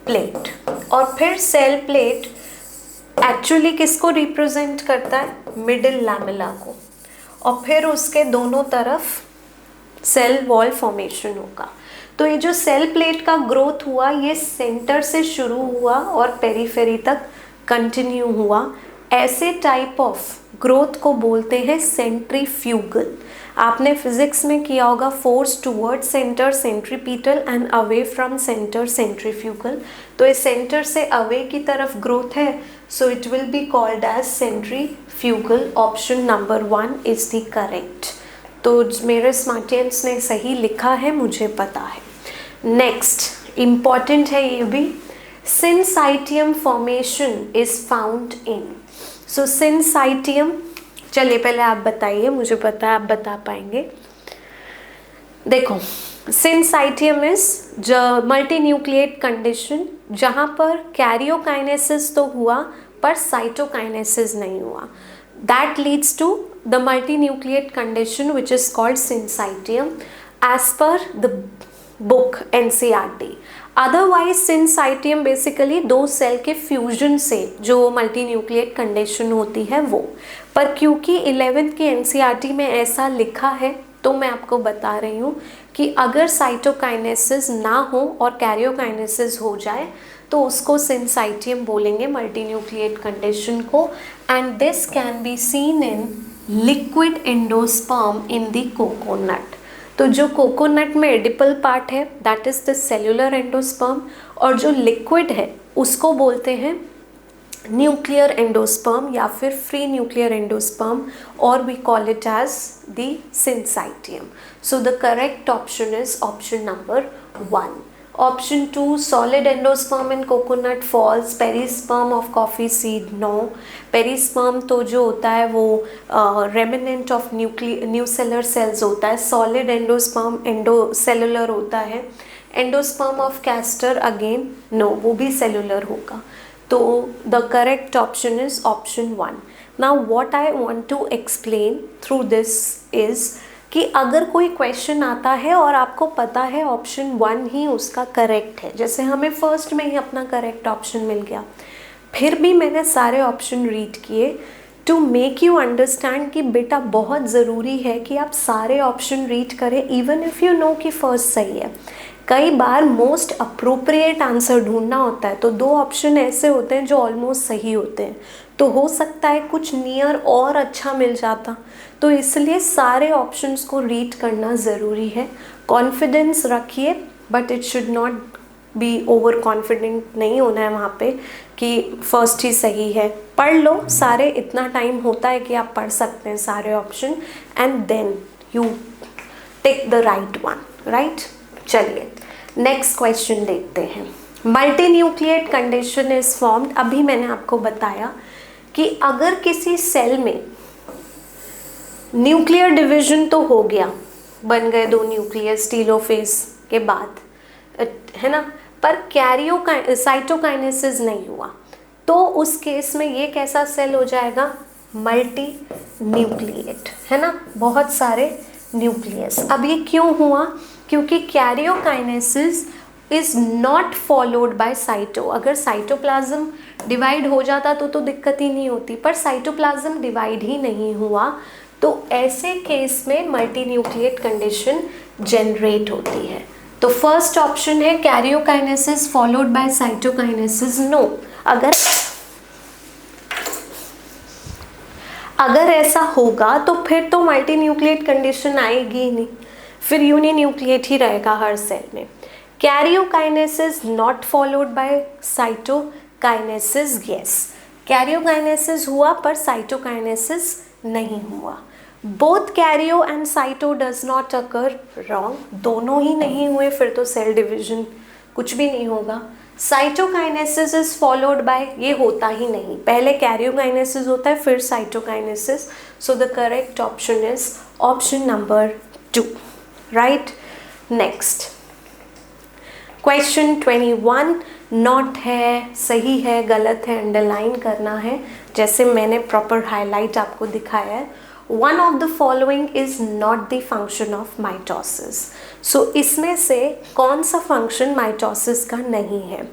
प्लेट, और फिर सेल प्लेट एक्चुअली किसको रिप्रेजेंट करता है, मिडिल लैमेला को, और फिर उसके दोनों तरफ सेल वॉल फॉर्मेशन होगा। तो ये जो सेल प्लेट का ग्रोथ हुआ ये सेंटर से शुरू हुआ और पेरीफेरी तक कंटिन्यू हुआ। ऐसे टाइप ऑफ ग्रोथ को बोलते हैं सेंट्रीफ्यूगल। आपने फिजिक्स में किया होगा, force toward centre centripetal and away from centre centrifugal. तो ये सेंटर से अवे की तरफ ग्रोथ है, so it will be called as centrifugal. Option number 1 is the correct. तो मेरे स्मार्टियंस ने सही लिखा है, मुझे पता है। नेक्स्ट इम्पॉर्टेंट है ये भी, सिंसाइटियम फॉर्मेशन इज फाउंड इन। सो सिंसाइटियम, चलिए पहले आप बताइए, मुझे पता है आप बता पाएंगे। देखो, syncytium is multi nucleate condition जहाँ पर कैरियोकाइनेसिस तो हुआ पर साइटोकाइनेसिस नहीं हुआ। That leads to the multi nucleate condition which is called syncytium as per the book NCERT। Otherwise syncytium basically दो सेल के फ्यूजन से जो मल्टी न्यूक्लिएट कंडीशन होती है वो, पर क्योंकि 11th की NCERT में ऐसा लिखा है तो मैं आपको बता रही हूँ कि अगर साइटोकाइनेसिस ना हो और कैरियोकाइनेसिस हो जाए तो उसको सिंसाइटियम बोलेंगे, मल्टी न्यूक्लिएट कंडीशन को। And this can be seen in liquid endosperm in the coconut. तो जो कोकोनट में एडिपल पार्ट है that is the cellular endosperm, और जो लिक्विड है उसको बोलते हैं न्यूक्लियर एंडोस्पर्म या फिर फ्री न्यूक्लियर एंडोस्पर्म, और we call it as the syncytium. So the correct option is option number 1। Option 2, solid endosperm in coconut false, perisperm of coffee seed no. Perisperm तो जो होता है वो रेमिनेंट ऑफ न्यूसेलर सेल्स होता है, सॉलिड एंडोस्पर्म एंडोसेलुलर होता है। Endosperm of castor again no, वो भी सेलुलर होगा। तो the correct option is option 1। Now what I want to explain through this is कि अगर कोई क्वेश्चन आता है और आपको पता है ऑप्शन 1 ही उसका करेक्ट है, जैसे हमें फर्स्ट में ही अपना करेक्ट ऑप्शन मिल गया, फिर भी मैंने सारे ऑप्शन रीड किए टू मेक यू अंडरस्टैंड कि बेटा बहुत ज़रूरी है कि आप सारे ऑप्शन रीड करें इवन इफ़ यू नो कि फर्स्ट सही है। कई बार मोस्ट अप्रोप्रिएट आंसर ढूंढना होता है तो 2 ऑप्शन ऐसे होते हैं जो ऑलमोस्ट सही होते हैं, तो हो सकता है कुछ नियर और अच्छा मिल जाता, तो इसलिए सारे ऑप्शंस को रीड करना ज़रूरी है। कॉन्फिडेंस रखिए but it should not be over confident नहीं होना है वहाँ पे कि फर्स्ट ही सही है। पढ़ लो सारे, इतना टाइम होता है कि आप पढ़ सकते हैं सारे option and then you take the right one, right. चलिए नेक्स्ट क्वेश्चन देखते हैं। Multi nucleate condition is formed, अभी मैंने आपको बताया कि अगर किसी सेल में न्यूक्लियर डिवीजन तो हो गया, बन गए 2 न्यूक्लियस टेलोफेज के बाद, है ना, पर साइटोकाइनेसिस नहीं हुआ, तो उस केस में ये कैसा सेल हो जाएगा, मल्टी न्यूक्लिएट, है ना, बहुत सारे न्यूक्लियस। अब ये क्यों हुआ, क्योंकि karyokinesis is not followed by cyto. अगर साइटोप्लाज्म डिवाइड हो जाता तो दिक्कत ही नहीं होती, पर साइटोप्लाज्म डिवाइड ही नहीं हुआ, तो ऐसे केस में मल्टी न्यूक्लिएट कंडीशन जनरेट होती है। तो फर्स्ट ऑप्शन है karyokinesis followed by cytokinesis, no. अगर ऐसा होगा तो फिर तो मल्टी न्यूक्लिएट कंडीशन आएगी ही नहीं, फिर यूनिन्यूक्लिएट ही रहेगा हर सेल में। Karyokinesis not followed by cytokinesis, yes, karyokinesis हुआ पर साइटोकाइनेसिस नहीं हुआ। Both karyo and cyto does not occur, wrong, दोनों ही नहीं हुए, फिर तो सेल डिवीजन कुछ भी नहीं होगा। साइटोकाइनेसिस इज फॉलोड बाय, ये होता ही नहीं, पहले कैरियोकाइनेसिस होता है फिर cytokinesis. So the correct option is option number 2, right. Next question 21, not है, सही है, गलत है, अंडरलाइन करना है, जैसे मैंने प्रॉपर हाईलाइट आपको दिखाया है। One of the following is not the function of mitosis. So इसमें से कौन सा फंक्शन माइटोसिस का नहीं है?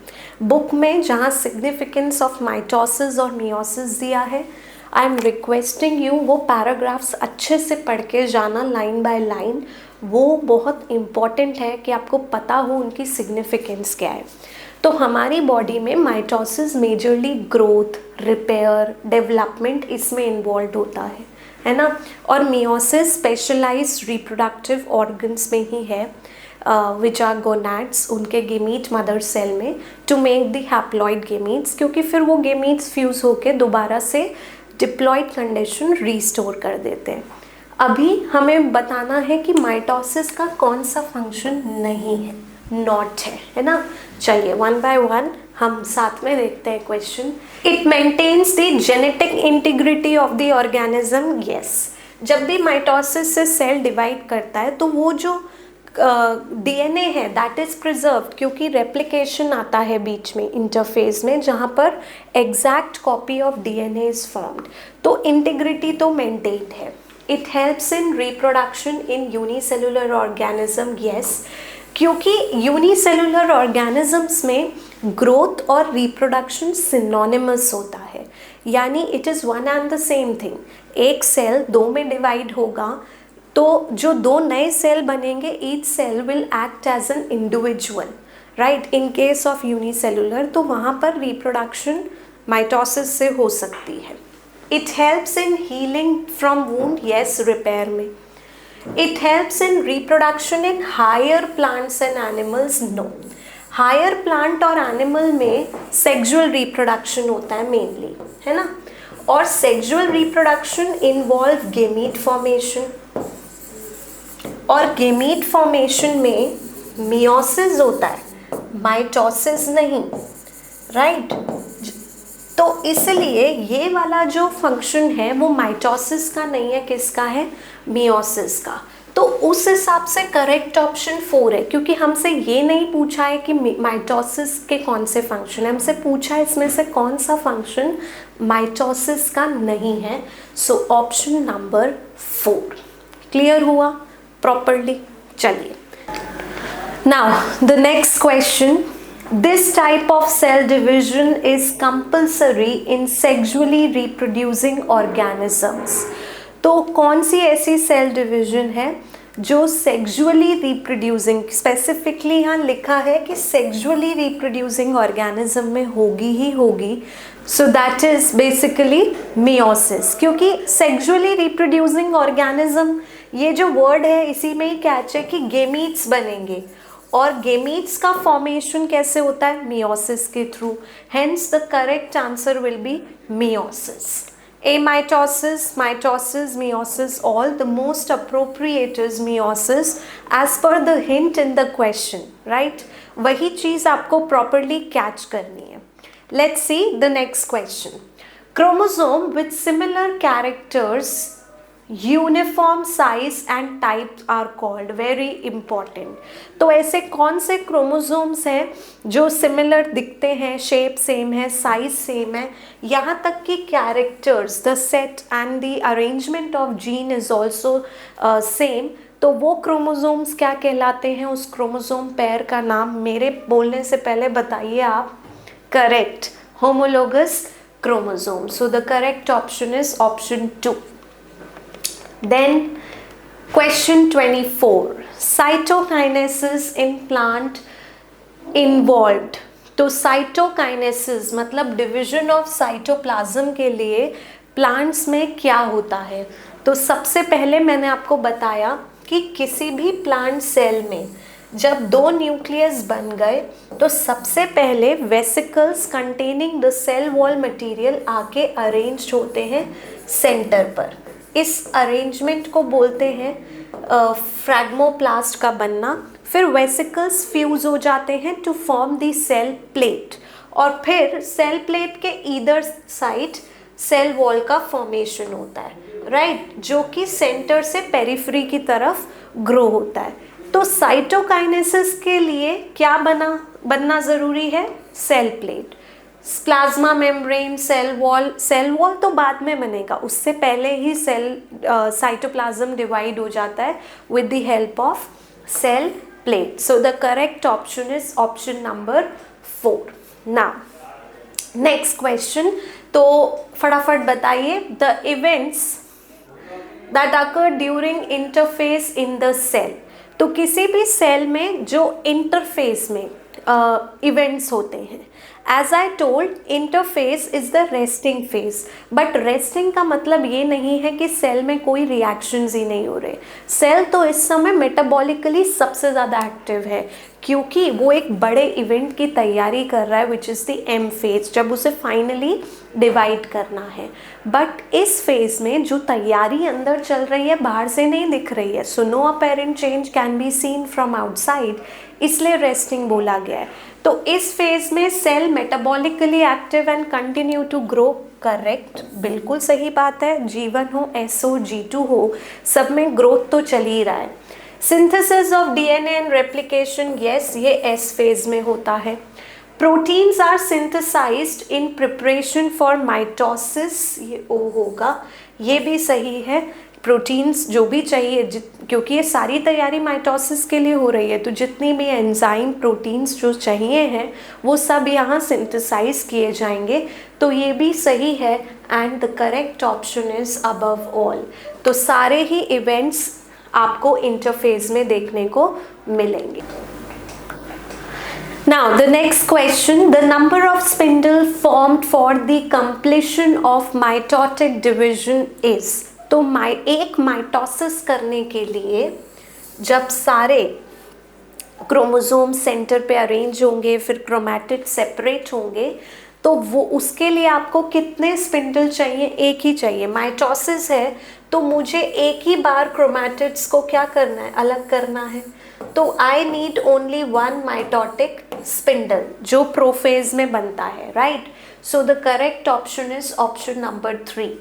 बुक में जहाँ सिग्निफिकेंस ऑफ माइटोसिस और मियोसिस दिया है, आई एम रिक्वेस्टिंग यू वो पैराग्राफ्स अच्छे से पढ़ के जाना लाइन बाय लाइन। वो बहुत इम्पॉर्टेंट है कि आपको पता हो उनकी सिग्निफिकेंस क्या है। तो हमारी बॉडी में mitosis majorly growth, repair, development इसमें इन्वॉल्व होता है ना। और मियोसिस स्पेशलाइज्ड रिप्रोडक्टिव ऑर्गन्स में ही है, विच आर गोनैड्स, उनके गेमीट मदर सेल में, to make the haploid gametes, क्योंकि फिर वो गेमीट्स फ्यूज़ होके दोबारा से डिप्लॉइड कंडीशन रीस्टोर कर देते हैं। अभी हमें बताना है कि माइटोसिस का कौन सा फंक्शन नहीं है, नॉट है ना। चलिए वन बाय वन हम साथ में देखते हैं question. It maintains the genetic integrity of the organism. Yes, जब भी माइटोसिस से सेल डिवाइड करता है तो वो जो डीएनए है दैट इज प्रिजर्व्ड, क्योंकि रेप्लिकेशन आता है बीच में इंटरफेस में जहाँ पर exact copy of DNA is formed, तो इंटीग्रिटी तो मेंटेन्ड है। It helps in reproduction in unicellular organism. Yes, क्योंकि यूनिसेलुलर ऑर्गेनिजम्स में ग्रोथ और रिप्रोडक्शन सिनोनिमस होता है, यानी it is one and the same thing. एक सेल दो में डिवाइड होगा तो जो दो नए सेल बनेंगे, each cell will act as an individual, right. In case of unicellular तो वहाँ पर रिप्रोडक्शन माइटोसिस से हो सकती है। It helps in healing from wound. Yes, repair में। It helps in reproduction in higher plants and animals. No. Higher plant और animal में sexual reproduction होता है mainly, है ना। और sexual reproduction involve gamete formation, और gamete formation में meiosis होता है, mitosis नहीं, right? तो इसलिए ये वाला जो फंक्शन है वो माइटोसिस का नहीं है, किसका है? मियोसिस का। तो उस हिसाब से करेक्ट ऑप्शन 4 है, क्योंकि हमसे ये नहीं पूछा है कि माइटोसिस के कौन से फंक्शन है, हमसे पूछा है इसमें से कौन सा फंक्शन माइटोसिस का नहीं है। सो ऑप्शन नंबर 4 क्लियर हुआ प्रॉपरली। चलिए now the next question. This type of cell division is compulsory in sexually reproducing organisms. तो कौन सी ऐसी सेल डिवीजन है जो सेक्सुअली रिप्रोड्यूसिंग, स्पेसिफिकली यहाँ लिखा है कि सेक्सुअली रिप्रोड्यूसिंग ऑर्गेनिज्म में होगी ही होगी। So that is basically meiosis, क्योंकि सेक्सुअली रिप्रोड्यूसिंग ऑर्गेनिज्म ये जो वर्ड है इसी में ही कैच है कि गेमीट्स बनेंगे, और गेमीट्स का फॉर्मेशन कैसे होता है? मियोसिस के through. Hence the correct answer will be meiosis. Amitosis, mitosis, meiosis, all the most appropriate is meiosis as per the hint in the question, right? वही चीज़ आपको properly catch करनी है। Let's see the next question. Chromosome with similar characters, uniform size and type are called, very important. तो ऐसे कौन से क्रोमोसोम्स हैं जो सिमिलर दिखते हैं, शेप सेम है, साइज सेम है, यहाँ तक कि characters, the set and the arrangement of gene is also same, तो वो क्रोमोसोम्स क्या कहलाते हैं? उस क्रोमोसोम पेयर का नाम मेरे बोलने से पहले बताइए आप। Correct, homologous chromosome. So the correct option is option 2। Then question 24, cytokinesis in plant involved। तो साइटोकाइनेसिस मतलब डिवीजन ऑफ साइटोप्लाज्म के लिए प्लांट्स में क्या होता है? तो सबसे पहले मैंने आपको बताया कि किसी भी प्लांट सेल में जब 2 न्यूक्लियस बन गए तो सबसे पहले vesicles containing the cell wall material आके अरेंज होते हैं सेंटर पर। इस अरेंजमेंट को बोलते हैं फ्रैग्मोप्लास्ट का बनना। फिर वेसिकल्स फ्यूज हो जाते हैं to form the cell plate, और फिर सेल प्लेट के ईदर साइड सेल वॉल का फॉर्मेशन होता है, राइट, जो कि सेंटर से पेरिफेरी की तरफ ग्रो होता है। तो साइटोकाइनेसिस के लिए क्या बनना ज़रूरी है? Cell plate. Plasma membrane, cell wall तो बाद में बनेगा, उससे पहले ही सेल साइटोप्लाज्म डिवाइड हो जाता है with the help of cell plate. So the correct option is option number 4। Now next question, तो फटाफट बताइए, the events that occur during interphase in the cell. तो किसी भी सेल में जो इंटरफेस में इवेंट्स होते हैं, as I told interphase is the resting phase, but resting का मतलब ये नहीं है कि सेल में कोई रिएक्शंस ही नहीं हो रहे। सेल तो इस समय मेटाबॉलिकली सबसे ज़्यादा एक्टिव है, क्योंकि वो एक बड़े इवेंट की तैयारी कर रहा है which is the M phase, जब उसे फाइनली डिवाइड करना है। बट इस फेज में जो तैयारी अंदर चल रही है बाहर से नहीं दिख रही है, so no apparent change can be seen from outside, इसलिए रेस्टिंग बोला गया है। तो इस फेज में cell metabolically active and continue to grow, correct, बिल्कुल सही बात है। G1 हो, S हो, G2 हो, सब में ग्रोथ तो चल ही रहा है। Synthesis of DNA and replication, yes, ये S फेज में होता है। Proteins are synthesised in preparation for mitosis, ये O होगा, ये भी सही है। प्रोटीन्स जो भी चाहिए, क्योंकि ये सारी तैयारी माइटोसिस के लिए हो रही है, तो जितनी भी एंजाइम प्रोटीन्स जो चाहिए हैं वो सब यहाँ सिंथेसाइज किए जाएंगे, तो ये भी सही है। And the correct option is above all. तो सारे ही इवेंट्स आपको इंटरफेज में देखने को मिलेंगे। Now the next question, the number of spindle formed for the completion of mitotic division is। तो एक माइटोसिस करने के लिए जब सारे क्रोमोसोम सेंटर पे अरेंज होंगे, फिर क्रोमैटिड सेपरेट होंगे, तो वो उसके लिए आपको कितने स्पिंडल चाहिए? एक ही चाहिए। माइटोसिस है तो मुझे एक ही बार क्रोमैटिड्स को क्या करना है? अलग करना है। तो I need only one mitotic spindle जो प्रोफेज में बनता है, right. So the correct option is option number 3,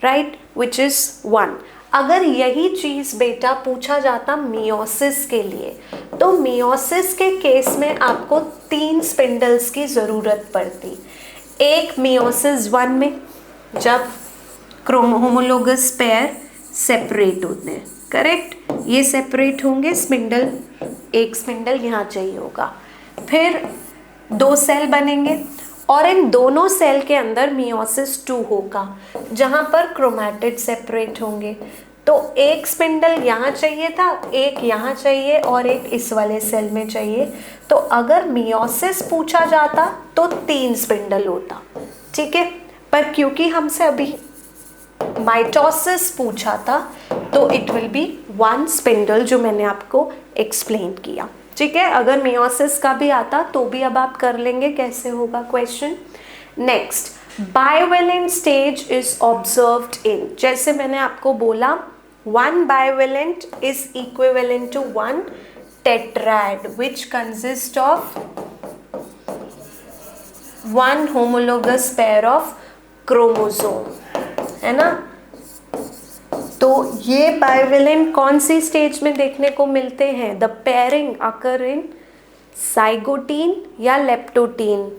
right, which is 1। अगर यही चीज़ बेटा पूछा जाता मियोसिस के लिए, तो मियोसिस के केस में आपको 3 स्पिंडल्स की ज़रूरत पड़ती। एक मियोसिस 1 में जब होमोलोगस पेयर सेपरेट होते हैं, करेक्ट, ये सेपरेट होंगे, स्पिंडल, एक स्पिंडल यहाँ चाहिए होगा। फिर 2 सेल बनेंगे और इन दोनों सेल के अंदर मियोसिस 2 होगा जहाँ पर क्रोमैटिड सेपरेट होंगे। तो एक स्पिंडल यहाँ चाहिए था, एक यहाँ चाहिए और एक इस वाले सेल में चाहिए। तो अगर मियोसिस पूछा जाता तो 3 स्पिंडल होता, ठीक है। पर क्योंकि हमसे अभी माइटोसिस पूछा था तो इट विल बी 1 स्पिंडल, जो मैंने आपको एक्सप्लेन किया, ठीक है। अगर मियोसिस का भी आता तो भी अब आप कर लेंगे कैसे होगा question. Next, bivalent stage is observed in, जैसे मैंने आपको बोला 1 bivalent is equivalent to 1 tetrad which consists of 1 homologous pair of chromosome, है ना। तो ये बाइवेलेंट कौन सी स्टेज में देखने को मिलते हैं? द पेयरिंग अकर इन ज़ाइगोटीन या लेप्टोटीन?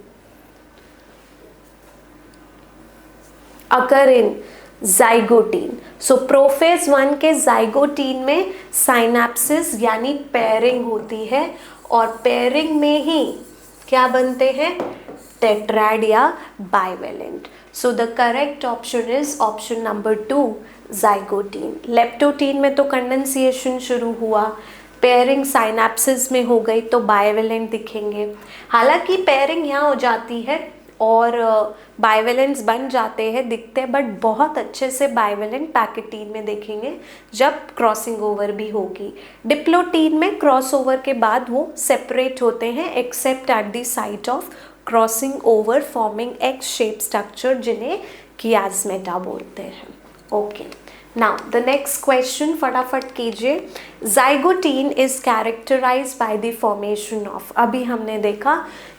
अकर इन ज़ाइगोटीन। सो प्रोफेज 1 के ज़ाइगोटीन में साइनेप्सिस यानी पेयरिंग होती है और पेयरिंग में ही क्या बनते हैं? टेट्राड या bivalent. So the correct option is option number 2, zygotene. Leptotene में तो कंडेंसिएशन शुरू हुआ, पेयरिंग साइनेप्सिस में हो गई तो बाइवेलेंट दिखेंगे। हालांकि पेयरिंग यहाँ हो जाती है और बाइवेलेंट्स बन जाते हैं, दिखते हैं, बट बहुत अच्छे से बाइवेलेंट पैकेटीन में देखेंगे जब क्रॉसिंग ओवर भी होगी। डिप्लोटीन में क्रॉस ओवर के बाद वो सेपरेट होते हैं except at the site of crossing over forming X shape structure, जिन्हें कियास्मेटा बोलते हैं। Okay, now the next question फटाफट कीजिए। Zygotene is characterised by the formation of, अभी हमने देखा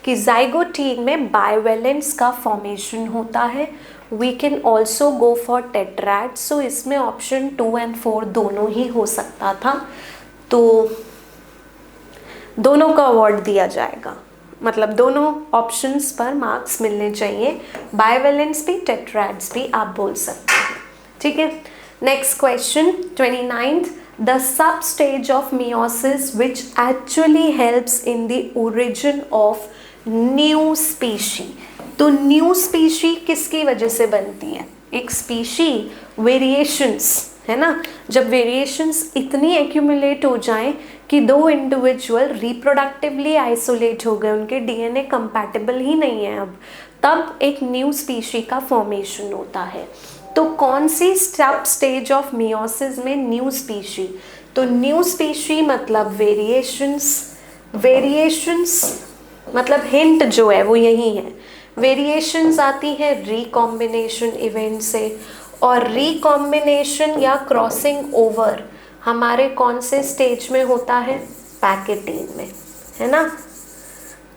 कि ज़ाइगोटीन में बाइवेलेंट्स का फॉर्मेशन होता है। We can also go for tetrad, so इसमें ऑप्शन 2 and 4 दोनों ही हो सकता था, तो दोनों का अवार्ड दिया जाएगा। मतलब दोनों ऑप्शंस पर मार्क्स मिलने चाहिए, बाइवेलेंस भी टेट्राड्स भी आप बोल सकते हैं, ठीक है। Next question 29th, the sub stage of meiosis which actually helps in the origin of new species. तो न्यू स्पीशी किसकी वजह से बनती है? एक स्पीशी वेरिएशंस, है ना, जब वेरिएशंस इतनी एक्यूमुलेट हो जाएं कि दो इंडिविजुअल रिप्रोडक्टिवली आइसोलेट हो गए, उनके डीएनए कंपैटिबल ही नहीं है अब, तब एक न्यू स्पीशी का फॉर्मेशन होता है। तो कौन सी सब स्टेज ऑफ मियोसिस में न्यू स्पीशी? तो न्यू स्पीशी मतलब वेरिएशंस मतलब हिंट जो है वो यही है, वेरिएशंस आती है रिकॉम्बिनेशन इवेंट से, और रिकॉम्बिनेशन या क्रॉसिंग ओवर हमारे कौन से स्टेज में होता है? पैकेटीन में, है ना।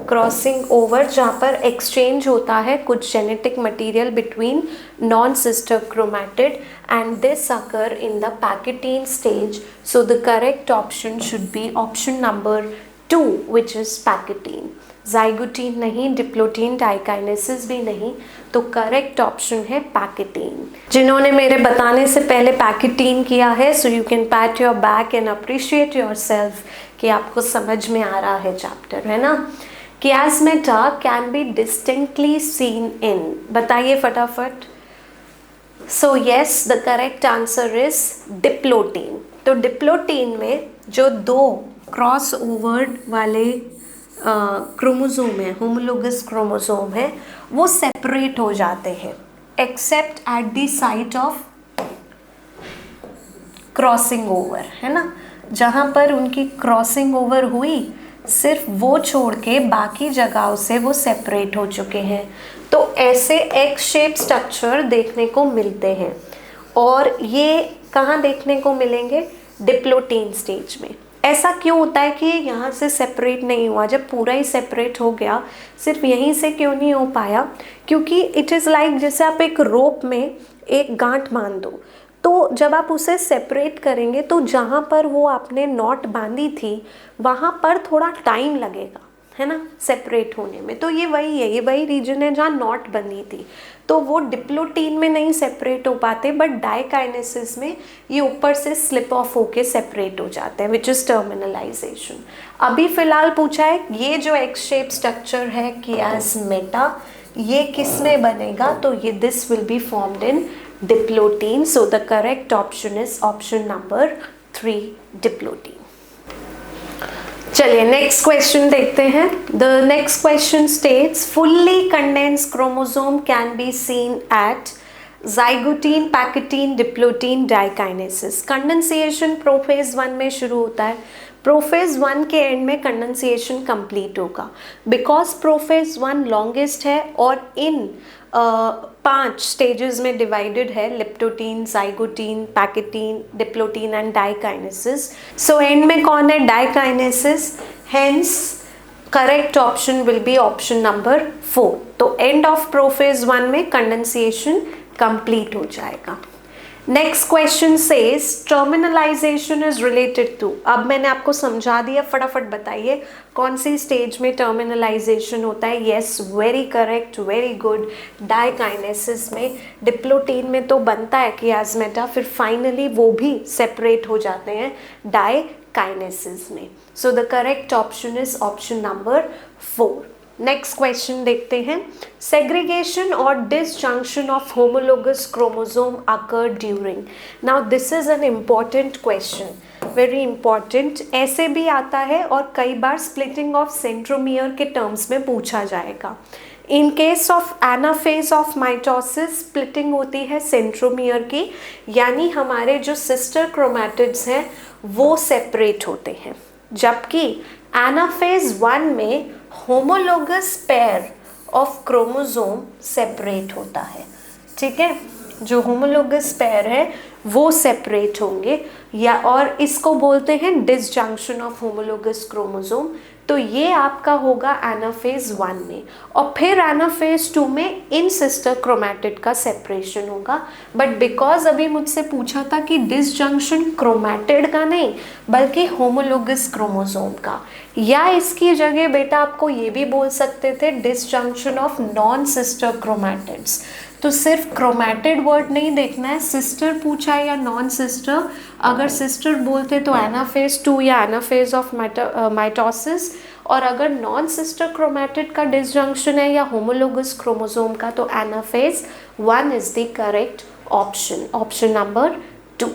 क्रॉसिंग ओवर जहाँ पर एक्सचेंज होता है कुछ genetic material between non sister chromatid and this occur in the pachytene stage. So the correct option should be option number 2 which is pachytene. Zygotene नहीं, डिप्लोटीन, डाइकाइनेसिस भी नहीं, तो करेक्ट ऑप्शन है पैकेटीन। जिन्होंने मेरे बताने से पहले पैकेटीन किया है, so you can PAT your back and appreciate yourself कि आपको समझ में आ रहा है चैप्टर, है ना। Chiasmata can be distinctly seen in, बताइए फटाफट। So yes, the correct answer is diplotene. तो डिप्लोटीन में जो दो क्रॉस ओवर वाले क्रोमोसोम है, होमोलोगस क्रोमोसोम है, वो सेपरेट हो जाते हैं except at the site of crossing over, है ना। जहाँ पर उनकी क्रॉसिंग ओवर हुई सिर्फ वो छोड़ के बाकी जगहों से वो सेपरेट हो चुके हैं। तो ऐसे एक्स शेप स्ट्रक्चर देखने को मिलते हैं, और ये कहाँ देखने को मिलेंगे? डिप्लोटीन स्टेज में। ऐसा क्यों होता है कि यहाँ से सेपरेट नहीं हुआ? जब पूरा ही सेपरेट हो गया, सिर्फ यहीं से क्यों नहीं हो पाया? क्योंकि इट इज़ लाइक जैसे आप एक रोप में एक गांठ बांध दो, तो जब आप उसे सेपरेट करेंगे तो जहाँ पर वो आपने नॉट बांधी थी वहाँ पर थोड़ा टाइम लगेगा, है ना, सेपरेट होने में। तो ये वही है, ये वही रीजन है जहाँ नॉट बनी थी। तो वो डिप्लोटीन में नहीं सेपरेट हो पाते, बट डाइकाइनेसिस में ये ऊपर से स्लिप ऑफ होके सेपरेट हो जाते हैं, विच इज़ टर्मिनलाइजेशन। अभी फिलहाल पूछा है ये जो एक्स शेप स्ट्रक्चर है कियास्मेटा, ये किस में बनेगा? तो ये this will be formed in diplotene. So the correct option is option number 3, diplotene. चलिए नेक्स्ट क्वेश्चन देखते हैं। The next question states fully condensed chromosome can be seen at zygotene, pachytene, diplotene, diakinesis. Condensation prophase 1 में शुरू होता है, प्रोफेज 1 के एंड में कंडेंसिएशन कंप्लीट होगा, बिकॉज प्रोफेज 1 लॉन्गेस्ट है और इन 5 स्टेजेस में डिवाइडेड है, leptotene, zygotene, pachytene, diplotene and diakinesis. So and में कौन है? Diakinesis. Hence correct option will be option number 4। तो एंड ऑफ प्रोफेज 1 में कंडेंसिएशन कंप्लीट हो जाएगा। Next question says terminalisation is related to. अब मैंने आपको समझा दिया, फटाफट बताइए कौन सी स्टेज में टर्मिनलाइजेशन होता है? Yes, very correct, very good, diakinesis में। डिप्लोटीन में तो बनता है कियास्मेटा, फिर फाइनली वो भी सेपरेट हो जाते हैं डाइकाइनेसिस में। सो the correct option is option number 4। Next question देखते हैं। सेग्रीगेशन और disjunction of homologous chromosome occur during. Now this is an important question, very important. ऐसे भी आता है और कई बार स्प्लिटिंग ऑफ सेंट्रोमियर के टर्म्स में पूछा जाएगा। इन case of anaphase of mitosis splitting होती है सेंट्रोमियर की, यानी हमारे जो सिस्टर क्रोमैटिड्स हैं वो सेपरेट होते हैं, जबकि एनाफेज 1 में homologous pair of chromosome separate होता है, ठीक है। जो होमोलोगस पेयर है वो सेपरेट होंगे, या और इसको बोलते हैं डिसजंक्शन ऑफ होमोलोगस क्रोमोसोम। तो ये आपका होगा एनाफेज 1 में। और फिर एनाफेज 2 में इन सिस्टर क्रोमैटिड का सेपरेशन होगा। बट बिकॉज अभी मुझसे पूछा था कि डिसजंक्शन क्रोमैटिड का नहीं बल्कि होमोलोगस क्रोमोसोम का, या इसकी जगह बेटा आपको ये भी बोल सकते थे disjunction of non sister chromatids. तो सिर्फ क्रोमैटिड वर्ड नहीं देखना है, सिस्टर पूछा है या नॉन सिस्टर। अगर सिस्टर बोलते तो एनाफेज 2 या एनाफेज ऑफ माइटोसिस, और अगर नॉन सिस्टर क्रोमैटिड का डिसजंक्शन है या होमोलोगस क्रोमोसोम का तो anaphase 1 is the correct option, option number 2।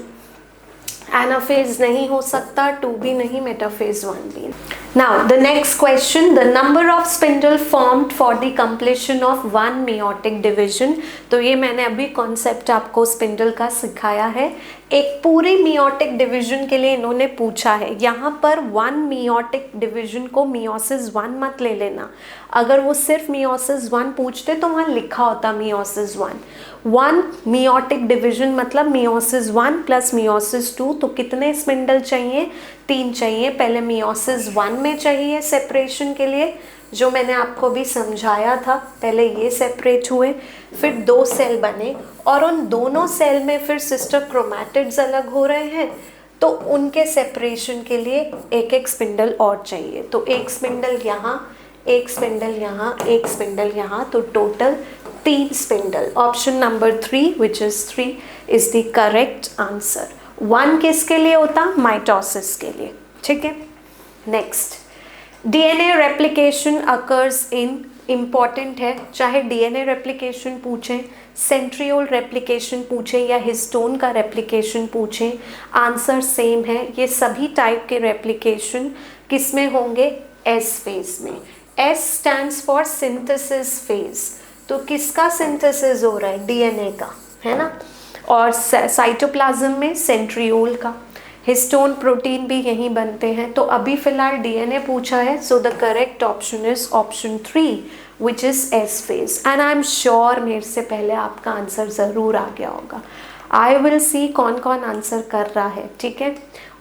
Anaphase नहीं हो सकता, 2 भी नहीं, मेटाफेज 1 भी। Now the next question, the number of spindle formed for the completion of one meiotic division। तो ये मैंने अभी कॉन्सेप्ट आपको स्पिंडल का सिखाया है। एक पूरी मियोटिक डिवीजन के लिए इन्होंने पूछा है। यहाँ पर 1 मियोटिक डिवीजन को मियोसिस 1 मत ले लेना, अगर वो सिर्फ मियोसिस 1 पूछते तो वहाँ लिखा होता मियोसिस 1 मियोटिक डिवीजन मतलब मियोसिस 1 प्लस मियोसिस 2। तो कितने स्पिंडल चाहिए? 3 चाहिए। पहले मियोसिस 1 में चाहिए सेपरेशन के लिए, जो मैंने आपको भी समझाया था। पहले ये सेपरेट हुए, फिर 2 सेल बने, और उन दोनों सेल में फिर सिस्टर क्रोमैटिड्स अलग हो रहे हैं, तो उनके सेपरेशन के लिए एक एक स्पिंडल और चाहिए। तो एक स्पिंडल यहाँ, एक स्पिंडल यहाँ, एक स्पिंडल यहाँ, तो total 3 spindle. Option number 3 which is 3 is the correct answer. 1 किसके लिए होता? माइटोसिस के लिए। ठीक है, next, DNA replication occurs in, important है, चाहे डीएनए रेप्लिकेशन पूछें, सेंट्रियोल रेप्लिकेशन पूछें या हिस्टोन का रेप्लिकेशन पूछें, आंसर सेम है। ये सभी टाइप के रेप्लिकेशन किस में होंगे? एस फेज में। S stands for synthesis phase. तो किसका सिंथेसिस हो रहा है? डीएनए का, है ना। और साइटोप्लाज्म में सेंट्रियोल का। हिस्टोन प्रोटीन भी यहीं बनते हैं। तो अभी फिलहाल डीएनए पूछा है, so the correct option is option 3 which is S phase. And I am sure मेरे से पहले आपका आंसर ज़रूर आ गया होगा। आई विल सी कौन कौन आंसर कर रहा है। ठीक है,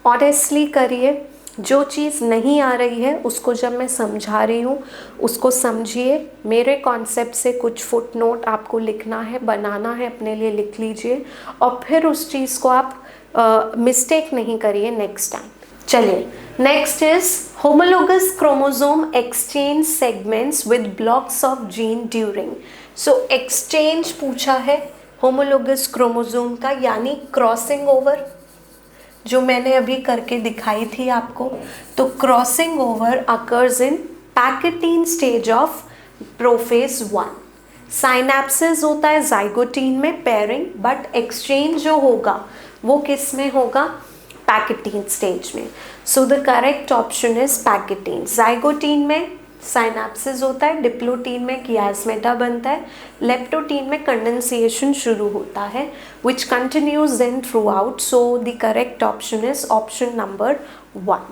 ऑनेस्टली करिए। जो चीज़ नहीं आ रही है उसको जब मैं समझा रही हूँ उसको समझिए। मेरे कॉन्सेप्ट से कुछ फुट नोट आपको लिखना है, बनाना है, अपने लिए लिख लीजिए, और फिर उस चीज़ को आप मिस्टेक नहीं करिए नेक्स्ट टाइम। चलिए, next is homologous chromosome exchange segments with blocks of gene during. So exchange पूछा है होमोलोगस क्रोमोसोम का, यानी क्रॉसिंग ओवर, जो मैंने अभी करके दिखाई थी आपको। तो crossing over occurs in pachytene stage of prophase 1। Synapsis होता है जाइगोटीन में, पेयरिंग, बट एक्सचेंज जो होगा वो किस में होगा? पैकेटीन स्टेज में। सो the correct option is pachytene. Zygotene में साइनेप्सिस होता है, डिप्लोटीन में कियास्मेटा बनता है, लेप्टोटीन में कंडेंसिएशन शुरू होता है, which continues then throughout. So the correct option is option number 1।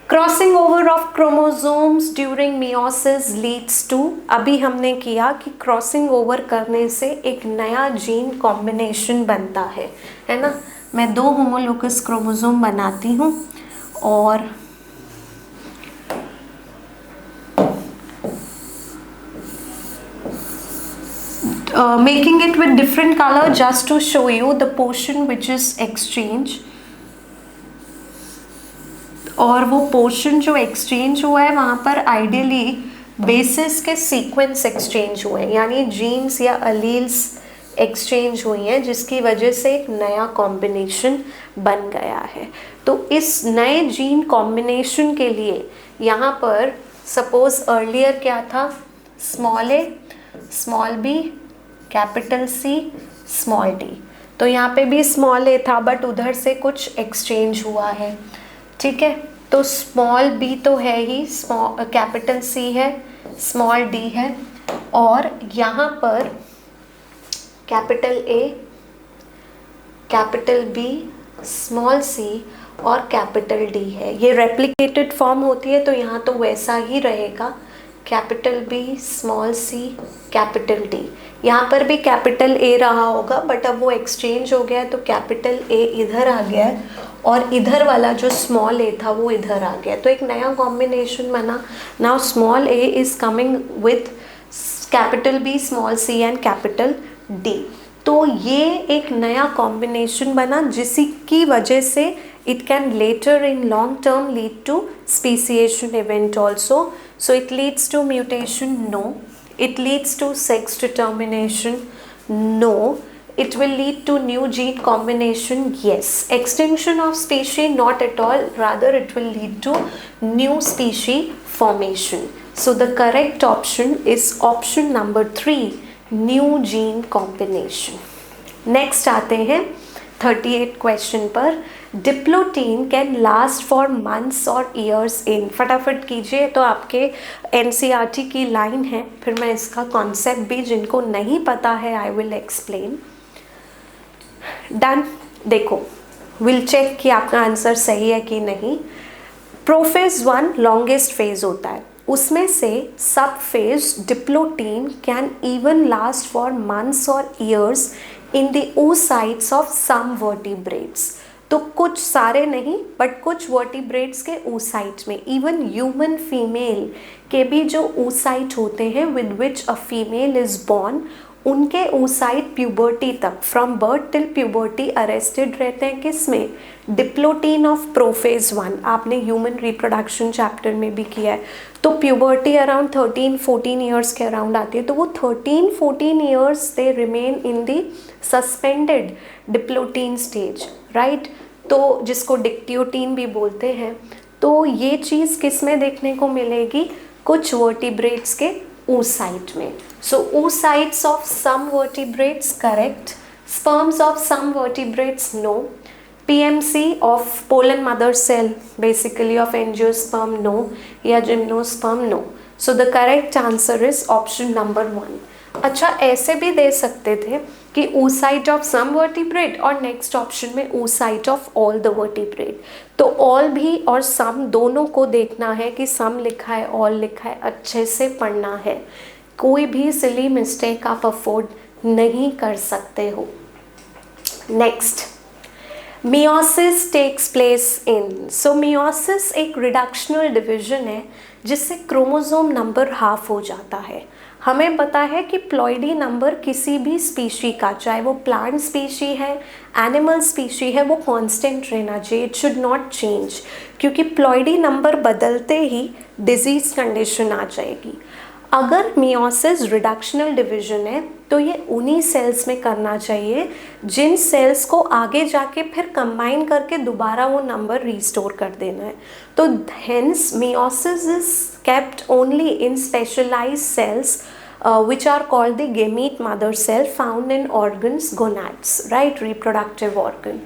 Crossing over of chromosomes during meiosis leads to, अभी हमने किया कि क्रॉसिंग ओवर करने से एक नया जीन कॉम्बिनेशन बनता है ना। मैं 2 होमोलोगस क्रोमोसोम बनाती हूँ और making it with different color just to show you the portion which is exchange। और वो पोर्शन जो एक्सचेंज हुआ है वहाँ पर आइडियली बेसिस के सीक्वेंस एक्सचेंज हुए हैं, यानी जीन्स या अलील्स एक्सचेंज हुई हैं, जिसकी वजह से एक नया कॉम्बिनेशन बन गया है। तो इस नए जीन कॉम्बिनेशन के लिए यहाँ पर सपोज अर्लियर क्या था? Small a, small b, capital C, small d. तो यहाँ पे भी स्मॉल ए था बट उधर से कुछ एक्सचेंज हुआ है। ठीक है, तो स्मॉल बी तो है ही, स्मॉल कैपिटल सी है, स्मॉल डी है, और यहाँ पर capital A, capital B, small c और कैपिटल डी है। ये रेप्लिकेटेड फॉर्म होती है तो यहाँ तो वैसा ही रहेगा, कैपिटल बी, स्मॉल सी, कैपिटल डी। यहाँ पर भी कैपिटल ए रहा होगा बट अब वो एक्सचेंज हो गया है तो कैपिटल ए इधर आ गया है और इधर वाला जो स्मॉल ए था वो इधर आ गया, तो एक नया कॉम्बिनेशन बना. Now small a is coming with capital B, small c and capital D. तो ये एक नया कॉम्बिनेशन बना जिसकी वजह से it can later in long term lead to speciation event also. So it leads to mutation, no. It leads to sex determination, no. It will lead to new gene combination, yes. Extinction of species, not at all, rather it will lead to new species formation. So the correct option is option number 3, new gene combination. Next आते हैं 38 क्वेश्चन पर. Diplotene can last for months और ईयर्स इन. फटाफट कीजिए, तो आपके एनसीईआरटी की लाइन है, फिर मैं इसका कॉन्सेप्ट भी जिनको नहीं पता है आई विल एक्सप्लेन. डन. देखो, विल चेक कि आपका आंसर सही है कि नहीं. प्रोफेज 1 लॉन्गेस्ट फेज होता है, उसमें से सब phase diplotene can even last for months और years in the oocytes of some vertebrates. तो कुछ, सारे नहीं बट कुछ वर्टिब्रेट्स के oocyte में, इवन ह्यूमन फीमेल के भी जो oocyte होते हैं with which a female is born, उनके oocyte प्यूबर्टी तक, from birth till puberty arrested रहते हैं किस में, डिप्लोटीन ऑफ प्रोफेज 1. आपने ह्यूमन रिप्रोडक्शन चैप्टर में भी किया है. तो प्यूबर्टी अराउंड 13-14 ईयर्स के अराउंड आती है, तो वो 13-14 years they remain in the suspended diplotene stage, right. तो जिसको डिक्टियोटीन भी बोलते हैं. तो ये चीज़ किस में देखने को मिलेगी, कुछ वर्टिब्रेट्स के oocyte में. So oocytes of some vertebrates, correct. Sperms of some vertebrates, no. PMC of pollen mother cell, basically of angiosperm, no. या gymnosperm, no. So the correct answer is option number 1. अच्छा, ऐसे भी दे सकते थे कि oocyte of some vertebrate और नेक्स्ट ऑप्शन में oocyte of all the vertebrate. तो all भी और some दोनों को देखना है कि some लिखा है, all लिखा है, अच्छे से पढ़ना है. कोई भी सिली मिस्टेक आप अफोर्ड नहीं कर सकते हो. Next, meiosis takes place in. So meiosis एक रिडक्शनल डिवीजन है जिससे क्रोमोसोम नंबर हाफ हो जाता है. हमें पता है कि प्लॉइडी नंबर किसी भी स्पीशी का, चाहे वो प्लांट स्पीशी है, एनिमल स्पीशी है, वो कांस्टेंट रहना चाहिए. इट शुड नॉट चेंज, क्योंकि प्लॉइडी नंबर बदलते ही डिजीज कंडीशन आ जाएगी. अगर मियोसिस रिडक्शनल डिवीजन है तो ये उन्हीं सेल्स में करना चाहिए जिन सेल्स को आगे जाके फिर कंबाइन करके दोबारा वो नंबर रिस्टोर कर देना है. तो hence meiosis is kept only in specialized cells which are called the gamete mother cell found in organs, gonads, right, reproductive organ.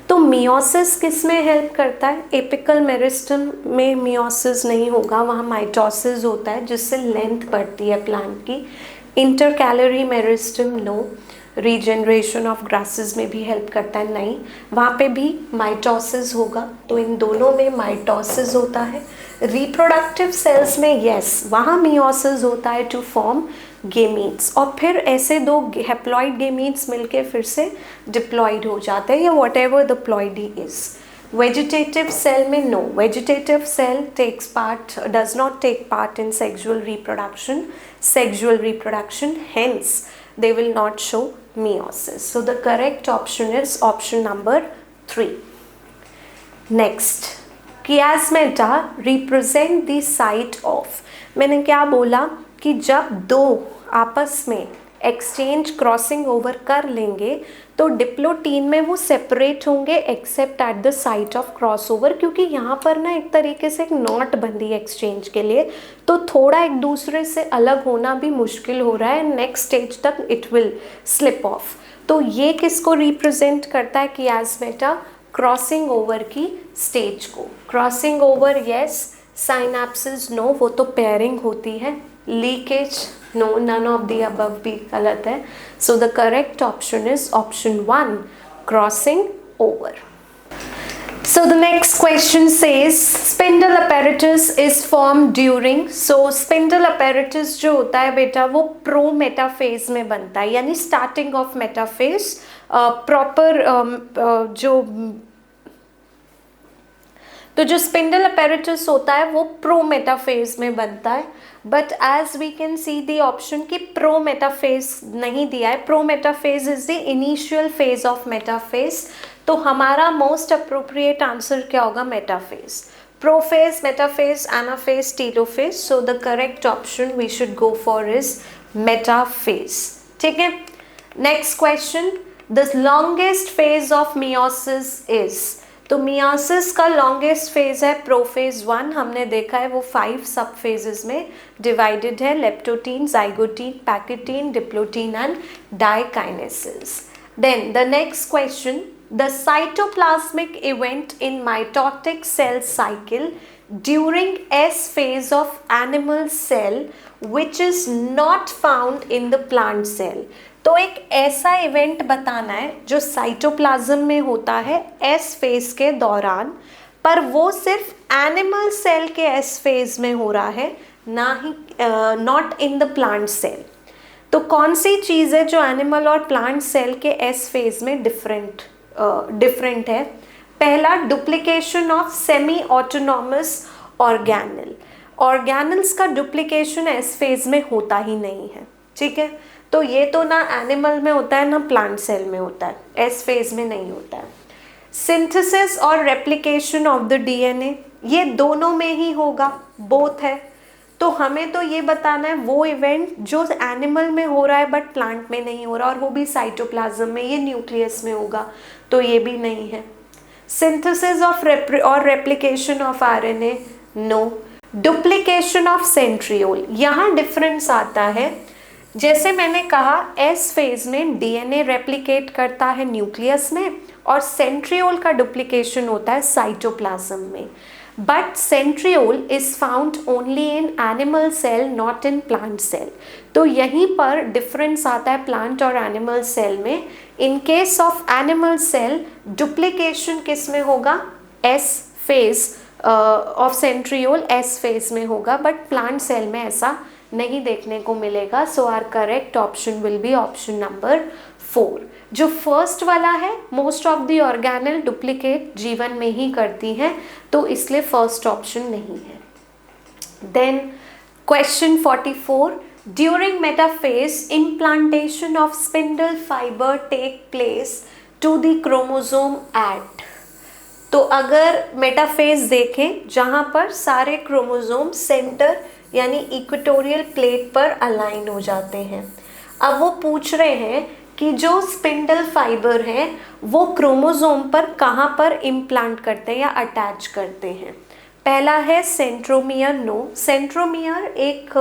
तो मियोसिस किस में हेल्प करता है, एपिकल मेरिस्टम में मियोसिस नहीं होगा, वहाँ माइटोसिस होता है जिससे लेंथ बढ़ती है प्लांट की. Intercalary meristem, no. Regeneration of grasses में भी हेल्प करता है, नहीं, वहाँ पे भी माइटोसिस होगा. तो इन दोनों में माइटोसिस होता है. रिप्रोडक्टिव सेल्स में यस, वहाँ मियोसिस होता है टू फॉर्म गेमीट्स, और फिर ऐसे दो हैप्लॉइड गेमीट्स मिलके फिर से डिप्लॉइड हो जाते हैं, या whatever the ploidy is. Vegetative cell में no, vegetative cell takes part, does not take part in sexual reproduction, hence they will not show meiosis. So the correct option is option number 3. Next, chiasmata represent the site of. मैंने क्या बोला कि जब दो आपस में एक्सचेंज क्रॉसिंग ओवर कर लेंगे तो डिप्लोटीन में वो सेपरेट होंगे accept at the site of cross over, क्योंकि यहाँ पर ना एक तरीके से एक नॉट बन रही है एक्सचेंज के लिए, तो थोड़ा एक दूसरे से अलग होना भी मुश्किल हो रहा है. नेक्स्ट स्टेज तक इट विल स्लिप ऑफ. तो ये किसको रिप्रेजेंट करता है, कियास्मेटा क्रॉसिंग ओवर की स्टेज को. Crossing over yes, synapsis no, वो तो पेयरिंग होती है. Leakage no, none of the above भी गलत है. So the correct option is option 1, crossing over. So the next question says spindle apparatus is formed during. So spindle apparatus जो होता है बेटा वो प्रो मेटाफेज में बनता है, यानी स्टार्टिंग ऑफ मेटाफेज. प्रॉपर जो तो जो स्पिंडल अपैरेटस होता है वो प्रो मेटाफेज में बनता है, but as we can see the option कि प्रो मेटाफेज नहीं दिया है. Prometaphase is the initial phase of metaphase. तो हमारा मोस्ट अप्रोप्रिएट आंसर क्या होगा? Metaphase. Prophase, metaphase, anaphase, telophase. So the correct option we should go for is metaphase. ठीक है. Next question, the longest phase of meiosis is. तो मियोसिस का लॉन्गेस्ट फेज है प्रोफेज 1. हमने देखा है वो 5 सब फेजेस में डिवाइडेड है, leptotene, zygotene, pachytene, diplotene and diakinesis. Then the next question, the cytoplasmic event in mitotic cell cycle during S phase of animal cell which is not found in the plant cell. तो एक ऐसा इवेंट बताना है जो साइटोप्लाज्म में होता है एस फेज के दौरान, पर वो सिर्फ एनिमल सेल के एस फेज में हो रहा है, ना ही not in the plant cell. तो कौन सी चीज़ है जो एनिमल और प्लांट सेल के एस फेज में डिफरेंट है? पहला, duplication of semi autonomous organelle. Organelles का डुप्लीकेशन एस फेज में होता ही नहीं है. ठीक है. तो ये तो ना एनिमल में होता है ना प्लांट सेल में होता है, एस फेज में नहीं होता है. सिंथेसिस और रेप्लिकेशन ऑफ द डीएनए, ये दोनों में ही होगा, बोथ है. तो हमें तो ये बताना है वो इवेंट जो एनिमल में हो रहा है बट प्लांट में नहीं हो रहा, और वो भी साइटोप्लाज्म में, ये न्यूक्लियस में होगा, तो ये भी नहीं है. सिंथेसिस ऑफ और replication of RNA, no. Duplication of centriole, यहाँ डिफरेंस आता है. जैसे मैंने कहा एस फेज में डीएनए रेप्लिकेट करता है न्यूक्लियस में, और सेंट्रियोल का डुप्लीकेशन होता है साइटोप्लाज्म में. But centriole is found only in animal cell, not in plant cell. तो यहीं पर डिफरेंस आता है प्लांट और एनिमल सेल में. In case of animal cell duplication किस में होगा? S phase of centriole S phase में होगा, बट प्लांट सेल में ऐसा नहीं देखने को मिलेगा. So our correct option will be option number 4. जो फर्स्ट वाला है, most of the organelle duplicate G one में ही करती हैं, तो इसलिए फर्स्ट ऑप्शन नहीं है. Then question 44, during metaphase implantation of spindle fibre take place to the chromosome at. तो अगर मेटाफेज देखें जहाँ पर सारे क्रोमोसोम सेंटर यानी इक्वेटोरियल प्लेट पर अलाइन हो जाते हैं. अब वो पूछ रहे हैं कि जो स्पिंडल फाइबर हैं वो क्रोमोसोम पर कहाँ पर इम्प्लांट करते हैं या अटैच करते हैं. पहला है सेंट्रोमियर. नो, सेंट्रोमियर एक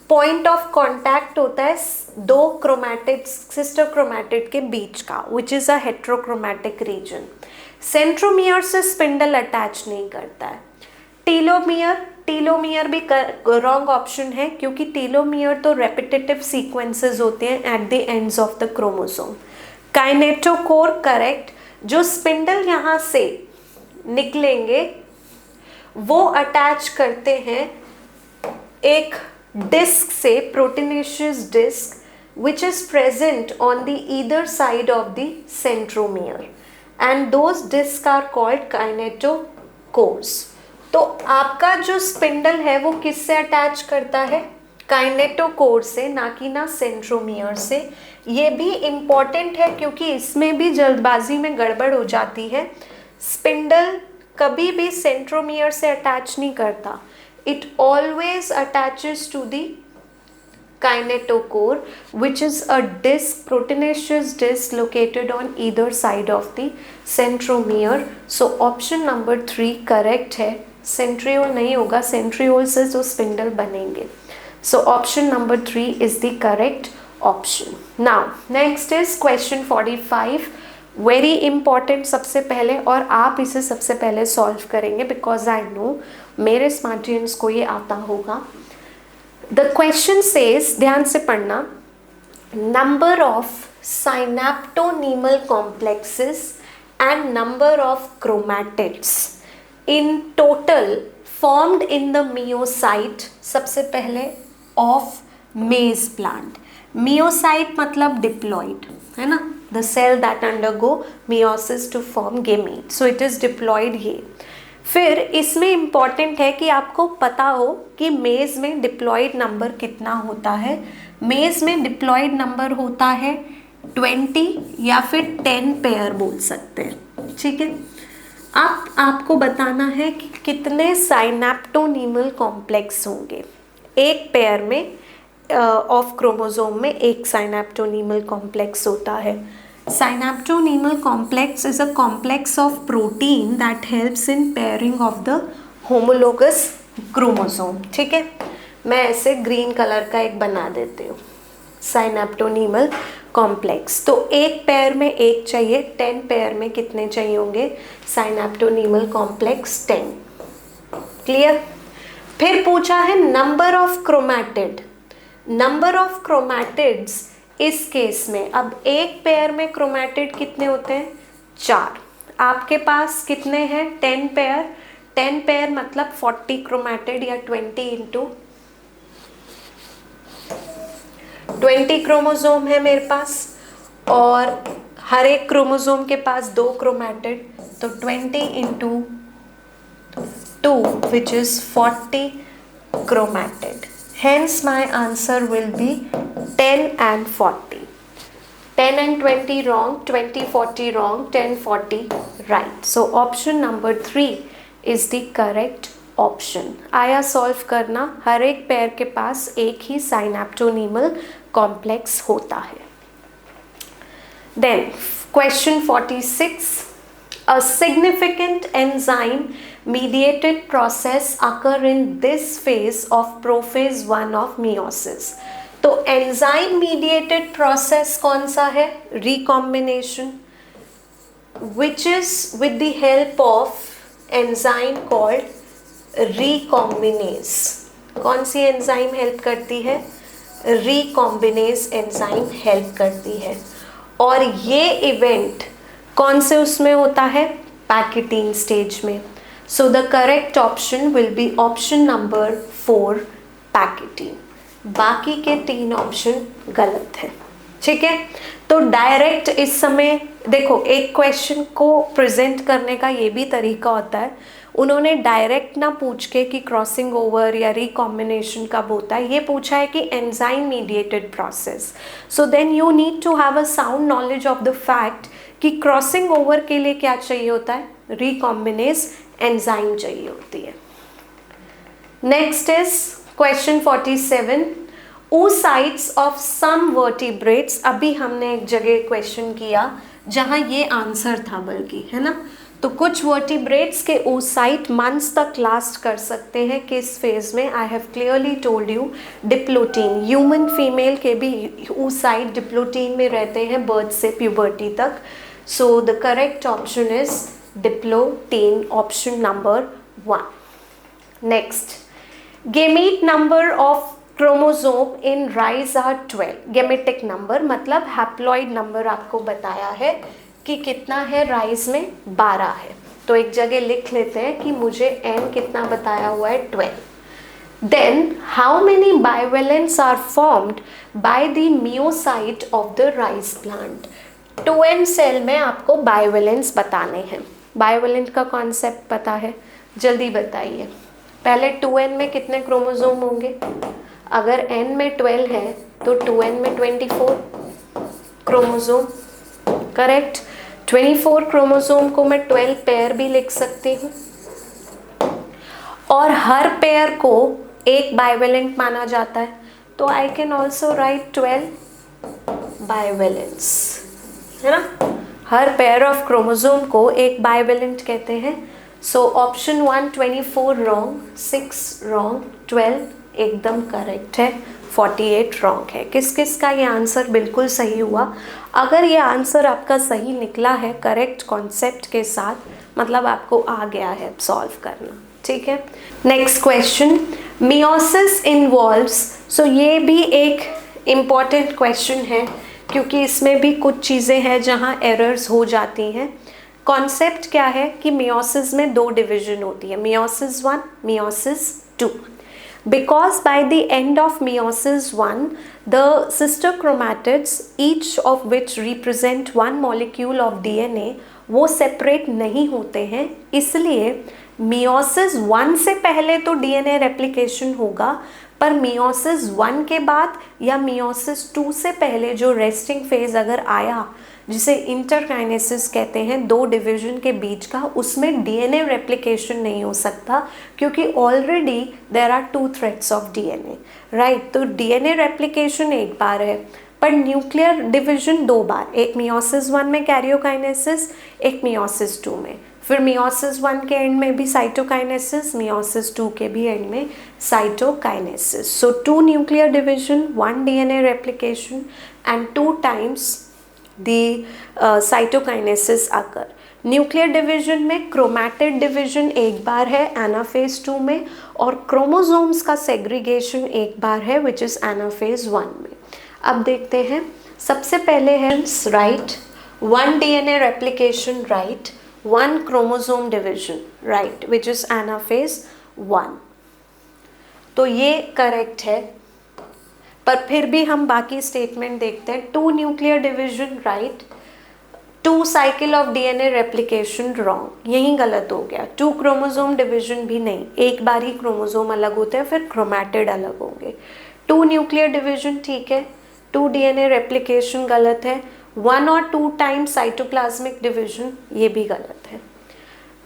पॉइंट ऑफ कांटेक्ट होता है दो क्रोमैटिड, सिस्टर क्रोमैटिड के बीच का, which is a heterochromatic region. Centromere से स्पिंडल अटैच नहीं करता है. टीलोमियर, टीलोमियर भी रॉन्ग ऑप्शन है, क्योंकि टीलोमियर तो रेपिटेटिव सीक्वेंसेस होते हैं at the ends of the chromosome. Kinetochore correct. जो स्पिंडल यहाँ से निकलेंगे वो अटैच करते हैं एक डिस्क से, proteinaceous disc which is present on the either side of the centromere, and those disc are called kinetochores. तो आपका जो स्पिंडल है वो किससे अटैच करता है? काइनेटोकोर से, ना कि ना सेंट्रोमियर से. ये भी इम्पॉर्टेंट है क्योंकि इसमें भी जल्दबाजी में गड़बड़ हो जाती है. स्पिंडल कभी भी सेंट्रोमियर से अटैच नहीं करता. It always attaches to the kinetochore, which is a disc, proteinaceous disc located on either side of the centromere. So option number 3 correct है. centriole नहीं होगा, centriole से जो स्पिंडल बनेंगे. So option number 3 is the correct option. Now next is question 45. Very important सबसे पहले, और आप इसे सबसे पहले सॉल्व करेंगे because I know मेरे स्मार्टियंस को ये आता होगा. The question says, ध्यान से पढ़ना, number of synaptonemal complexes and number of chromatids in total formed in the myocyte, सबसे पहले of maize plant. Myocyte मतलब diploid है ना, the cell that undergo meiosis to form gamete. So it is diploid here. फिर इसमें इम्पॉर्टेंट है कि आपको पता हो कि मेज में डिप्लॉयड नंबर कितना होता है। मेज में डिप्लॉयड नंबर होता है 20 या फिर 10 पेयर बोल सकते हैं, ठीक है। अब आपको बताना है कि कितने साइनेप्टोनीमल कॉम्प्लेक्स होंगे। एक पेयर में ऑफ क्रोमोसोम में एक साइनेप्टोनीमल कॉम्प्लेक्स होता है। Synaptonemal complex is a complex of protein that helps in pairing of the homologous chromosome, ठीक है। मैं ऐसे ग्रीन कलर का एक बना देती हूँ, साइनेप्टोनीमल कॉम्प्लेक्स। तो एक पेयर में एक चाहिए, 10 पेयर में कितने चाहिए होंगे? साइनेप्टोनीमल कॉम्प्लेक्स 10। क्लियर? फिर पूछा है number of chromatid. Number of chromatids इस केस में, अब एक पेयर में क्रोमैटिड कितने होते हैं? 4। आपके पास कितने हैं? 10 पेयर। 10 पेयर मतलब 40 क्रोमैटिड या 20 क्रोमोसोम है मेरे पास, और हर एक क्रोमोसोम के पास 2 क्रोमैटिड, तो 20 × 2 which is 40 chromatid. Hence my answer will be 10 and 40. 10 and 20 wrong, 20 40 wrong, 10 40 right. So option number 3 is the correct option. आया सॉल्व करना। हर एक पेयर के पास एक ही साइनेप्टोनीमल कॉम्प्लेक्स होता है। Then question 46. A significant enzyme mediated process occur in this phase of prophase 1 of meiosis. तो enzyme mediated process कौन सा है? Recombination, which is with the help of enzyme called recombinase. कौन सी एंजाइम हेल्प करती है? recombinase एंजाइम हेल्प करती है। और ये इवेंट कौन से उसमें होता है? पैकेटीन स्टेज में। सो the correct option will be option number 4, pachytene. बाकी के 3 ऑप्शन गलत हैं, ठीक है। तो डायरेक्ट इस समय देखो, एक क्वेश्चन को प्रेजेंट करने का ये भी तरीका होता है। उन्होंने डायरेक्ट ना पूछ के कि क्रॉसिंग ओवर या रिकॉम्बिनेशन कब होता है, ये पूछा है कि enzyme mediated process. So then you need to have a sound knowledge of the fact कि क्रॉसिंग ओवर के लिए क्या चाहिए होता है? रिकॉम्बिनेज एंजाइम चाहिए होती है। Next is question 47. oocytes of some vertebrates. अभी हमने एक जगह क्वेश्चन किया जहां ये आंसर था, बल्कि है ना। तो कुछ वर्टिब्रेट्स के oocyte मंथ्स तक लास्ट कर सकते हैं किस फेज में? I have clearly told you, diplotene. Human female के भी oocyte डिप्लोटीन में रहते हैं बर्थ से प्यूबर्टी तक। So the correct option is diplotene, option number 1. Next, gamete number of chromosome in rice are 12. Gametic number मतलब haploid number आपको बताया है कि कितना है राइस में? 12 है। तो एक जगह लिख लेते हैं कि मुझे n कितना बताया हुआ है? 12. Then how many bivalents are formed by the myocyte of the rice plant? 2n cell में आपको बायोवेलेंस बताने हैं। बायोवेलेंट का कॉन्सेप्ट पता है? जल्दी बताइए। पहले 2n में कितने क्रोमोसोम होंगे? अगर n में 12 है तो 2n में 24 क्रोमोसोम, करेक्ट। 24 क्रोमोसोम को मैं 12 पेयर भी लिख सकती हूँ, और हर पेयर को एक बायोवेलेंट माना जाता है, तो आई कैन ऑल्सो राइट 12 बायोवेलेंट्स, है ना। हर पेयर ऑफ क्रोमोसोम को एक बायोवेलेंट कहते हैं। सो ऑप्शन 1 24 रॉन्ग, 6 रॉन्ग, 12 एकदम करेक्ट है, 48 रॉन्ग है। किस किस का ये आंसर बिल्कुल सही हुआ? अगर ये आंसर आपका सही निकला है करेक्ट कॉन्सेप्ट के साथ, मतलब आपको आ गया है सॉल्व करना, ठीक है। Next question, meiosis involves. So ये भी एक इम्पॉर्टेंट क्वेश्चन है क्योंकि इसमें भी कुछ चीज़ें हैं जहाँ एरर्स हो जाती हैं। कॉन्सेप्ट क्या है कि मियोसिस में 2 डिवीजन होती है, meiosis 1, meiosis 2। Because by the end of meiosis 1, the sister chromatids, each of which represent one molecule of DNA, वो separate नहीं होते हैं, इसलिए मियोसिस 1 से पहले तो डीएनए रेप्लिकेशन होगा, पर मियोसिस 1 के बाद या मियोसिस 2 से पहले जो रेस्टिंग फेज अगर आया, जिसे इंटरकाइनेसिस कहते हैं, 2 डिवीजन के बीच का, उसमें डीएनए रेप्लिकेशन नहीं हो सकता, क्योंकि already there are 2 threads of DNA, right. तो डीएनए रेप्लिकेशन एक बार है, पर न्यूक्लियर डिवीजन 2 बार, एक मियोसिस 1 में कैरियोकाइनेसिस, एक मियोसिस 2 में, फिर मियोसिस 1 के एंड में भी साइटोकाइनेसिस, मियोसिस 2 के भी एंड में cytokinesis. So 2 nuclear division, 1 DNA replication and 2 times the cytokinesis occur. Nuclear division में क्रोमैटिड डिवीजन एक बार है एनाफेज 2 में, और क्रोमोसोम्स का सेग्रीगेशन एक बार है विच इज एनाफेज 1 में। अब देखते हैं, सबसे पहले है right 1 DNA replication, right 1 chromosome division, right, which is anaphase 1। तो ये करेक्ट है, पर फिर भी हम बाकी स्टेटमेंट देखते हैं। 2 nuclear division, right, 2 cycle of DNA replication, wrong, यही गलत हो गया। 2 क्रोमोसोम डिवीजन भी नहीं, एक बार ही क्रोमोसोम अलग होते हैं, फिर क्रोमैटिड अलग होंगे। 2 न्यूक्लियर डिवीजन ठीक है, 2 डीएनए रेप्लिकेशन गलत है, 1 और 2 टाइम्स साइटोप्लाज्मिक डिवीजन ये भी गलत है।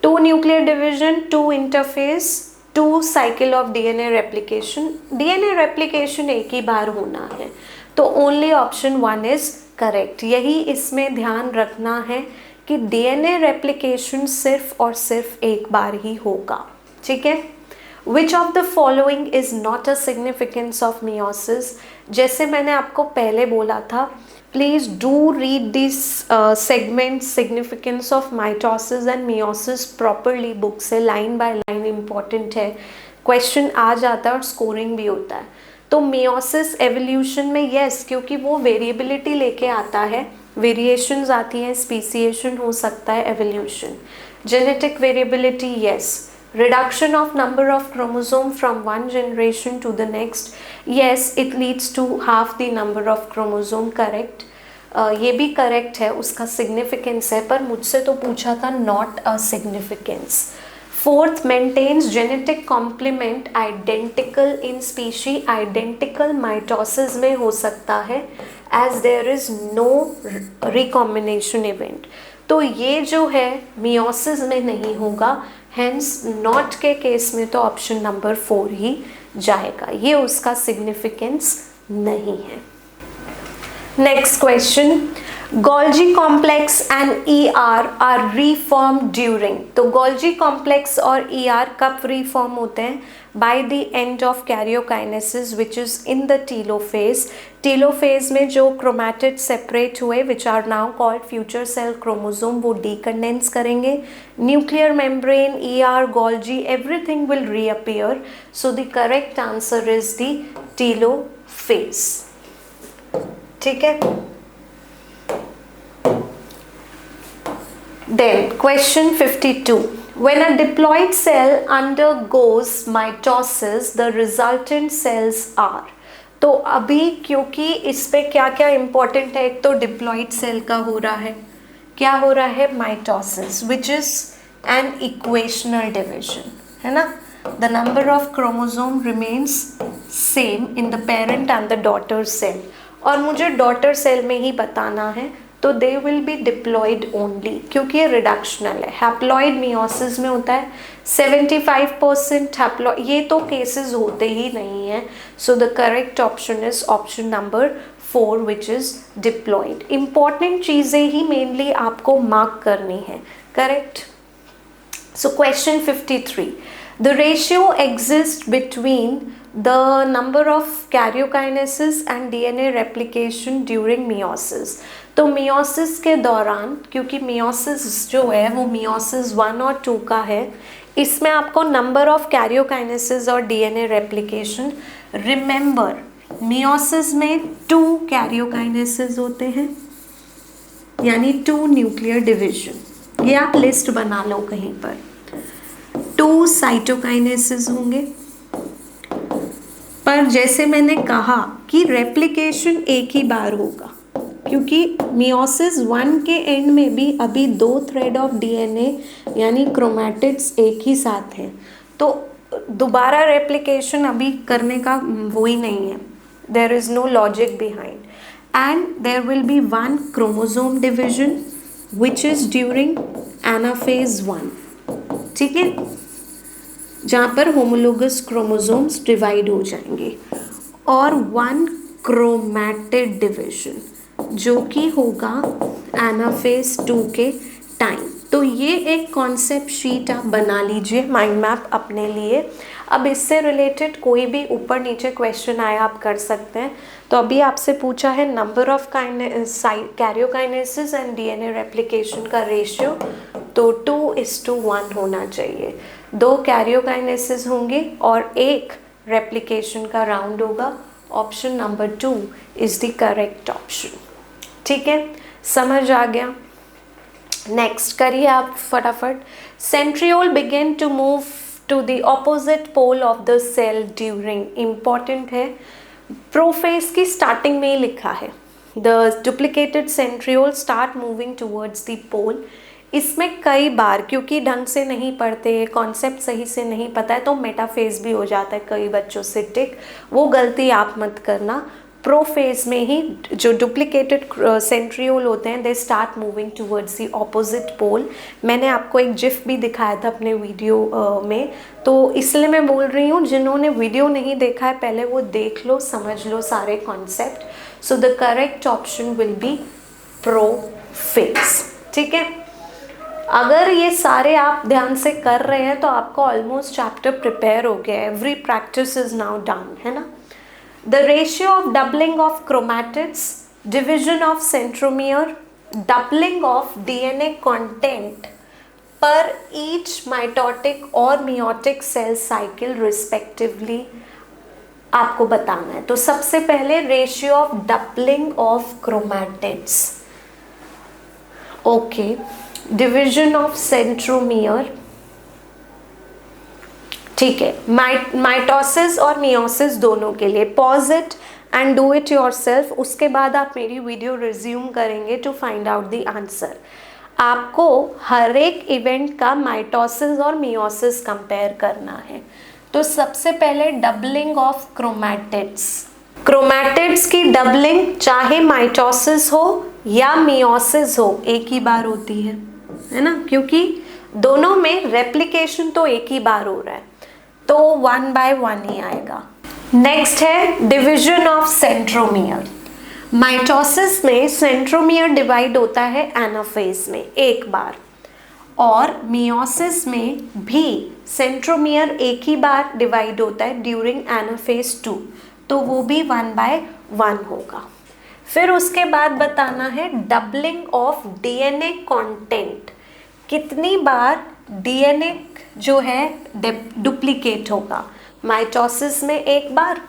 2 nuclear division, 2 interface, 2 cycle of DNA replication. DNA replication एक ही बार होना है, तो ओनली ऑप्शन 1 इज करेक्ट। यही इसमें ध्यान रखना है कि डीएनए रेप्लिकेशन सिर्फ और सिर्फ एक बार ही होगा, ठीक है। Which of the following is not a significance of meiosis? जैसे मैंने आपको पहले बोला था, please do read this segment significance of mitosis and meiosis properly, book से लाइन बाय लाइन इम्पॉर्टेंट है, क्वेश्चन आ जाता है और स्कोरिंग भी होता है। तो मियोसिस एवोल्यूशन में यस, क्योंकि वो वेरिएबिलिटी लेके आता है, वेरिएशंस आती हैं, स्पीसिएशन हो सकता है, evolution, genetic variability yes, reduction of number of chromosome from one generation to the next, yes it leads to half the number of chromosome, correct, ये भी करेक्ट है, उसका सिग्निफिकेंस है, पर मुझसे तो पूछा था not a significance. 4th maintains genetic complement identical in species, identical mitosis में हो सकता है as there is no recombination event, तो ये जो है मियोसिस में नहीं होगा, हेंस नॉट के केस में तो ऑप्शन नंबर 4 ही जाएगा, ये उसका सिग्निफिकेंस नहीं है। Next question, Golgi complex and ER are reform during, तो गोल्जी कॉम्प्लेक्स और ईआर कब रीफॉर्म होते हैं? By the end of karyokinesis which is in the telophase. Telophase में जो क्रोमैटिड सेपरेट हुए which are now called future cell chromosome, वो डीकंडेंस करेंगे, nuclear membrane, ER, Golgi, everything will reappear, so the correct answer is the telophase, ठीक है। Then question 52, when a diploid cell undergoes mitosis the resultant cells are, तो अभी क्योंकि इस पे क्या क्या इम्पोर्टेंट है, एक तो डिप्लॉइड सेल का हो रहा है, क्या हो रहा है, mitosis which is an equational division, है ना, the number of chromosome remains same in the parent and the daughter cell, और मुझे डॉटर सेल में ही बताना है, तो they will be diploid only, क्योंकि ये रिडक्शनल है। हैप्लॉइड मियोसिस में होता है 75% हैप्लॉइड, ये तो केसेस होते ही नहीं हैं, सो the correct option is option number 4 which is diploid. Important चीज़ें ही मेनली आपको मार्क करनी है, correct. So question 53, the ratio exist between the number of karyokinesis and DNA replication during meiosis। तो मियोसिस के दौरान, क्योंकि मियोसिस जो है वो मियोसिस 1 और 2 का है, इसमें आपको नंबर ऑफ कैरियोकाइनेसिस और डीएनए रेप्लिकेशन, रिमेंबर मियोसिस में 2 कैरियोकाइनेसिस होते हैं, यानी 2 न्यूक्लियर डिवीजन, ये आप लिस्ट बना लो कहीं पर, 2 साइटोकाइनेसिस होंगे, पर जैसे मैंने कहा कि रेप्लिकेशन एक ही बार होगा, क्योंकि मियोसिस 1 के एंड में भी अभी 2 थ्रेड ऑफ डीएनए यानी क्रोमैटिड्स एक ही साथ हैं, तो दोबारा रेप्लिकेशन अभी करने का वो ही नहीं है, there is no logic behind, and there will be 1 chromosome division which is during anaphase 1, ठीक है, जहाँ पर होमोलोगस क्रोमोसोम्स डिवाइड हो जाएंगे, और 1 क्रोमैटिड डिविजन जो कि होगा एनाफेज 2 के टाइम। तो ये एक कॉन्सेप्ट शीट आप बना लीजिए, माइंड मैप अपने लिए। अब इससे रिलेटेड कोई भी ऊपर नीचे क्वेश्चन आया आप कर सकते हैं। तो अभी आपसे पूछा है number of karyokinesis and DNA replication का रेशियो, तो 2:1 होना चाहिए। 2 कैरियोकाइनेसिस होंगे और 1 रेप्लिकेशन का राउंड होगा। Option number 2 is the correct option. ठीक है, समझ आ गया। नेक्स्ट करिए आप फटाफट। Centriole begin to move to the opposite pole of the cell during, important है, प्रोफेज की स्टार्टिंग में ही लिखा है, the duplicated centriole start moving towards the pole. इसमें कई बार क्योंकि ढंग से नहीं पढ़ते, कॉन्सेप्ट सही से नहीं पता है, तो मेटाफेज भी हो जाता है कई बच्चों से टिक, वो गलती आप मत करना। प्रोफेज में ही जो डुप्लीकेटेड सेंट्रियोल होते हैं they start moving towards the opposite pole. मैंने आपको एक जिफ भी दिखाया था अपने वीडियो में, तो इसलिए मैं बोल रही हूँ जिन्होंने वीडियो नहीं देखा है पहले वो देख लो, समझ लो सारे concept. So the correct option will B prophase. ठीक है, अगर ये सारे आप ध्यान से कर रहे हैं तो आपको ऑलमोस्ट चैप्टर प्रिपेयर हो गया, every practice is now done, है ना। The ratio of doubling of chromatids, division of centromere, doubling of DNA content per each mitotic और meiotic cell cycle respectively आपको बताना है। तो सबसे पहले ratio of doubling of chromatids, okay, division of centromere, ठीक है, माइटोसिस और मियोसिस दोनों के लिए। Pause it and do it yourself, उसके बाद आप मेरी वीडियो रिज्यूम करेंगे to find out the answer. आपको हर एक इवेंट का माइटोसिस और मियोसिस कंपेयर करना है। तो सबसे पहले डबलिंग ऑफ क्रोमैटिड्स, क्रोमैटिड्स की डबलिंग चाहे माइटोसिस हो या मियोसिस हो एक ही बार होती है ना, क्योंकि दोनों में रेप्लिकेशन तो एक ही बार हो रहा है, तो 1 by 1 ही आएगा। नेक्स्ट है डिविजन ऑफ सेंट्रोमियर। माइटोसिस में सेंट्रोमियर डिवाइड होता है एनाफेज में एक बार, और मियोसिस में भी सेंट्रोमियर एक ही बार डिवाइड होता है ड्यूरिंग एनाफेज 2, तो वो भी 1 by 1 होगा। फिर उसके बाद बताना है डबलिंग ऑफ डीएनए कंटेंट, कितनी बार डीएनए जो है डुप्लीकेट होगा। माइटोसिस में एक बार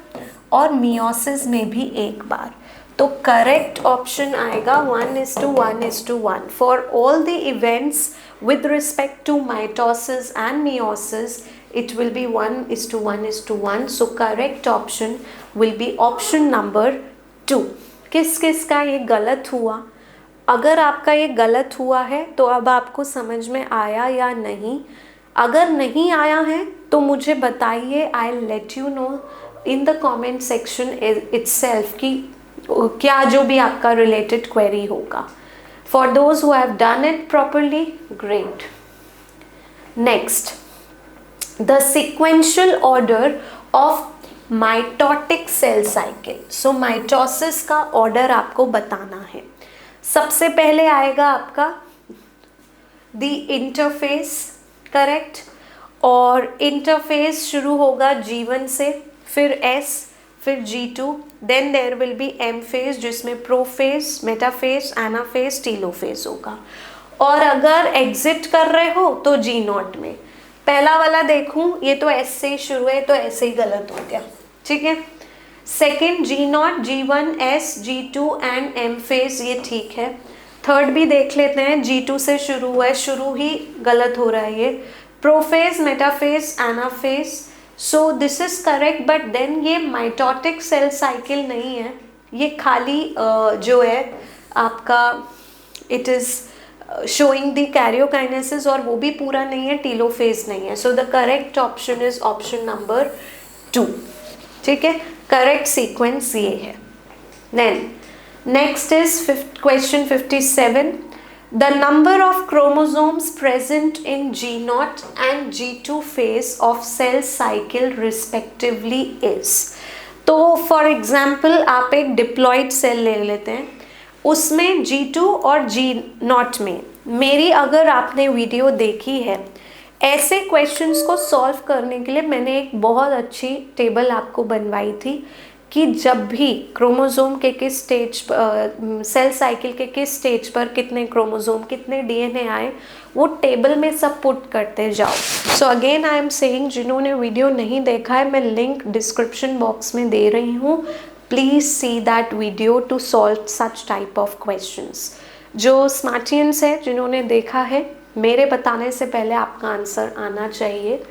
और मियोसिस में भी एक बार, तो करेक्ट ऑप्शन आएगा 1:1:1 for all the events with respect to mitosis and meiosis. It will be 1:1:1, so correct option will be option number 2. किस किस का ये गलत हुआ? अगर आपका ये गलत हुआ है तो अब आपको समझ में आया या नहीं? अगर नहीं आया है तो मुझे बताइए, I let you know in the comment section itself कि क्या जो भी आपका रिलेटेड क्वेरी होगा। For those who have done it properly, great. Next, the sequential order of mitotic cell cycle. So mitosis का order आपको बताना है। सबसे पहले आएगा आपका the interphase, correct? और interphase शुरू होगा G1 से, फिर S, फिर G2, then there will be M phase जिसमें प्रोफेज, मेटाफेज, एनाफेज, टीलोफेज होगा। और अगर एग्जिट कर रहे हो तो G0 में। पहला वाला देखूं, ये तो S से ही शुरू है, तो ऐसे ही गलत हो गया, ठीक है। Second G0, G1, S, G2 and M phase, ये ठीक है। थर्ड भी देख लेते हैं, G2 से शुरू हुआ है, शुरू ही गलत हो रहा है ये, prophase, metaphase, anaphase, so this is correct, but then ये माइटोटिक सेल साइकिल नहीं है, ये खाली जो है आपका it is showing the karyokinesis, और वो भी पूरा नहीं है, टीलोफेज नहीं है. So the correct option is option number 2. ठीक है, करेक्ट सीक्वेंस ये है. Then next is question 57. The number of chromosomes present in G0 and G2 phase of cell cycle respectively is. तो फॉर एग्जाम्पल आप एक डिप्लॉयड सेल ले लेते हैं, उसमें G2 और G0 में, मेरी अगर आपने वीडियो देखी है, ऐसे क्वेश्चंस को सॉल्व करने के लिए मैंने एक बहुत अच्छी टेबल आपको बनवाई थी कि जब भी क्रोमोसोम के किस स्टेज, सेल साइकिल के किस स्टेज पर कितने क्रोमोसोम, कितने डीएनए आए, वो टेबल में सब पुट करते जाओ. सो अगेन आई एम सेइंग, जिन्होंने वीडियो नहीं देखा है, मैं लिंक डिस्क्रिप्शन बॉक्स में दे रही हूँ. Please see that video to solve such type of questions. जो स्मार्टियंस है, जिन्होंने देखा है, मेरे बताने से पहले आपका आंसर आना चाहिए.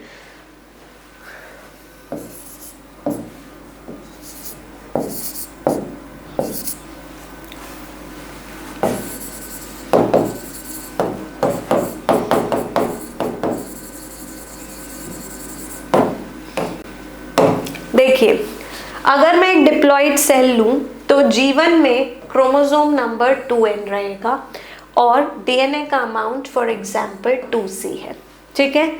देखिए, अगर मैं एक डिप्लॉयड सेल लूँ तो G1 में क्रोमोसोम नंबर 2n रहेगा और डीएनए का अमाउंट फॉर एग्जांपल 2C है. ठीक है,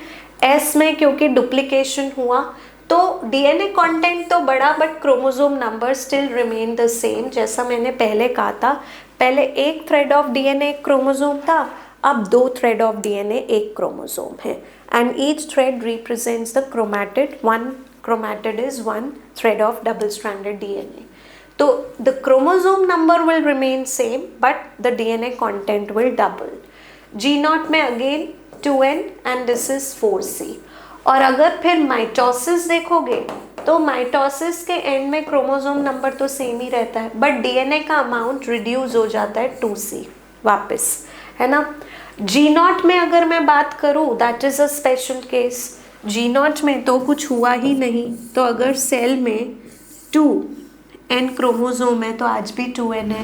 S में क्योंकि डुप्लीकेशन हुआ तो डीएनए कंटेंट तो बढ़ा, but chromosome number still remain the same. जैसा मैंने पहले कहा था, पहले एक थ्रेड ऑफ डीएनए एक क्रोमोसोम था, अब 2 थ्रेड ऑफ डीएनए एक क्रोमोसोम है, and each thread represents the chromatid. One chromatid is one thread of double stranded DNA. So the chromosome number will remain same, but the DNA content will double. G0 में again 2n and this is 4C. और अगर फिर माइटोसिस देखोगे तो माइटोसिस के एंड में क्रोमोसोम नंबर तो सेम ही रहता है, बट डीएनए का अमाउंट रिड्यूस हो जाता है 2C वापस, है ना. G0 में अगर मैं बात करूँ, that is a special case. G0 में तो कुछ हुआ ही नहीं, तो अगर सेल में 2n क्रोमोसोम है तो आज भी 2n है,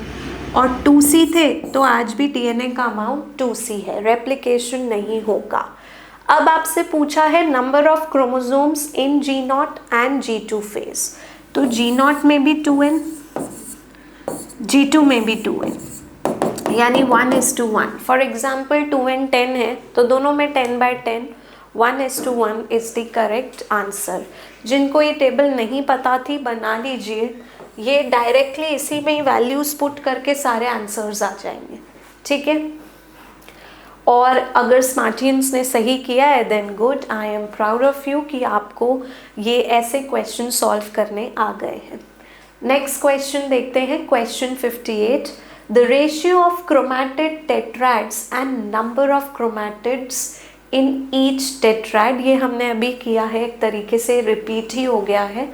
और 2C थे तो आज भी डीएनए का अमाउंट 2C है, रेप्लिकेशन नहीं होगा. अब आपसे पूछा है number of chromosomes in G0 and G2 phase, तो G0 में भी 2n, G2 में भी 2n, यानी 1:1. फॉर एग्जाम्पल 2n 10 है तो दोनों में 10/10, 1:1 इज द करेक्ट आंसर. जिनको ये टेबल नहीं पता थी, बना लीजिए, ये डायरेक्टली इसी में ही वैल्यूज पुट करके सारे आंसर्स आ जाएंगे. ठीक है, और अगर स्मार्टियंस ने सही किया है then good, I am proud of you कि आपको ये ऐसे क्वेश्चन सॉल्व करने आ गए हैं. नेक्स्ट क्वेश्चन देखते हैं, question 58. The ratio of chromatid टेट्राड्स and number of chromatids in each tetrad. ये हमने अभी किया है, एक तरीके से रिपीट ही हो गया है.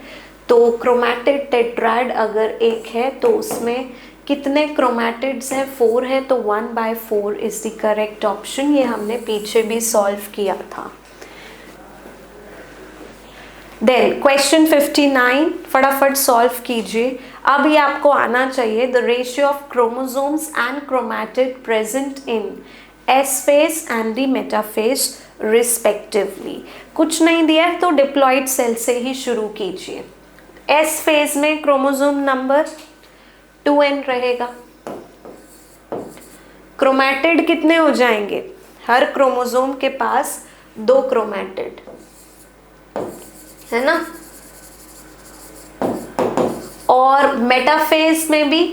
तो क्रोमैटिड टेट्राड अगर एक है तो उसमें कितने क्रोमैटिड्स हैं, 4 है, तो 1/4 इज द करेक्ट ऑप्शन. ये हमने पीछे भी सॉल्व किया था. देन क्वेश्चन 59, फटाफट सॉल्व कीजिए. अब ये आपको आना चाहिए. The ratio of chromosomes and chromatid present in S phase and the metaphase respectively. कुछ नहीं दिया है तो डिप्लॉयड सेल से ही शुरू कीजिए. S phase में क्रोमोसोम नंबर 2n रहेगा. क्रोमैटिड कितने हो जाएंगे, हर क्रोमोसोम के पास 2 क्रोमैटिड है ना. और मेटाफेज में भी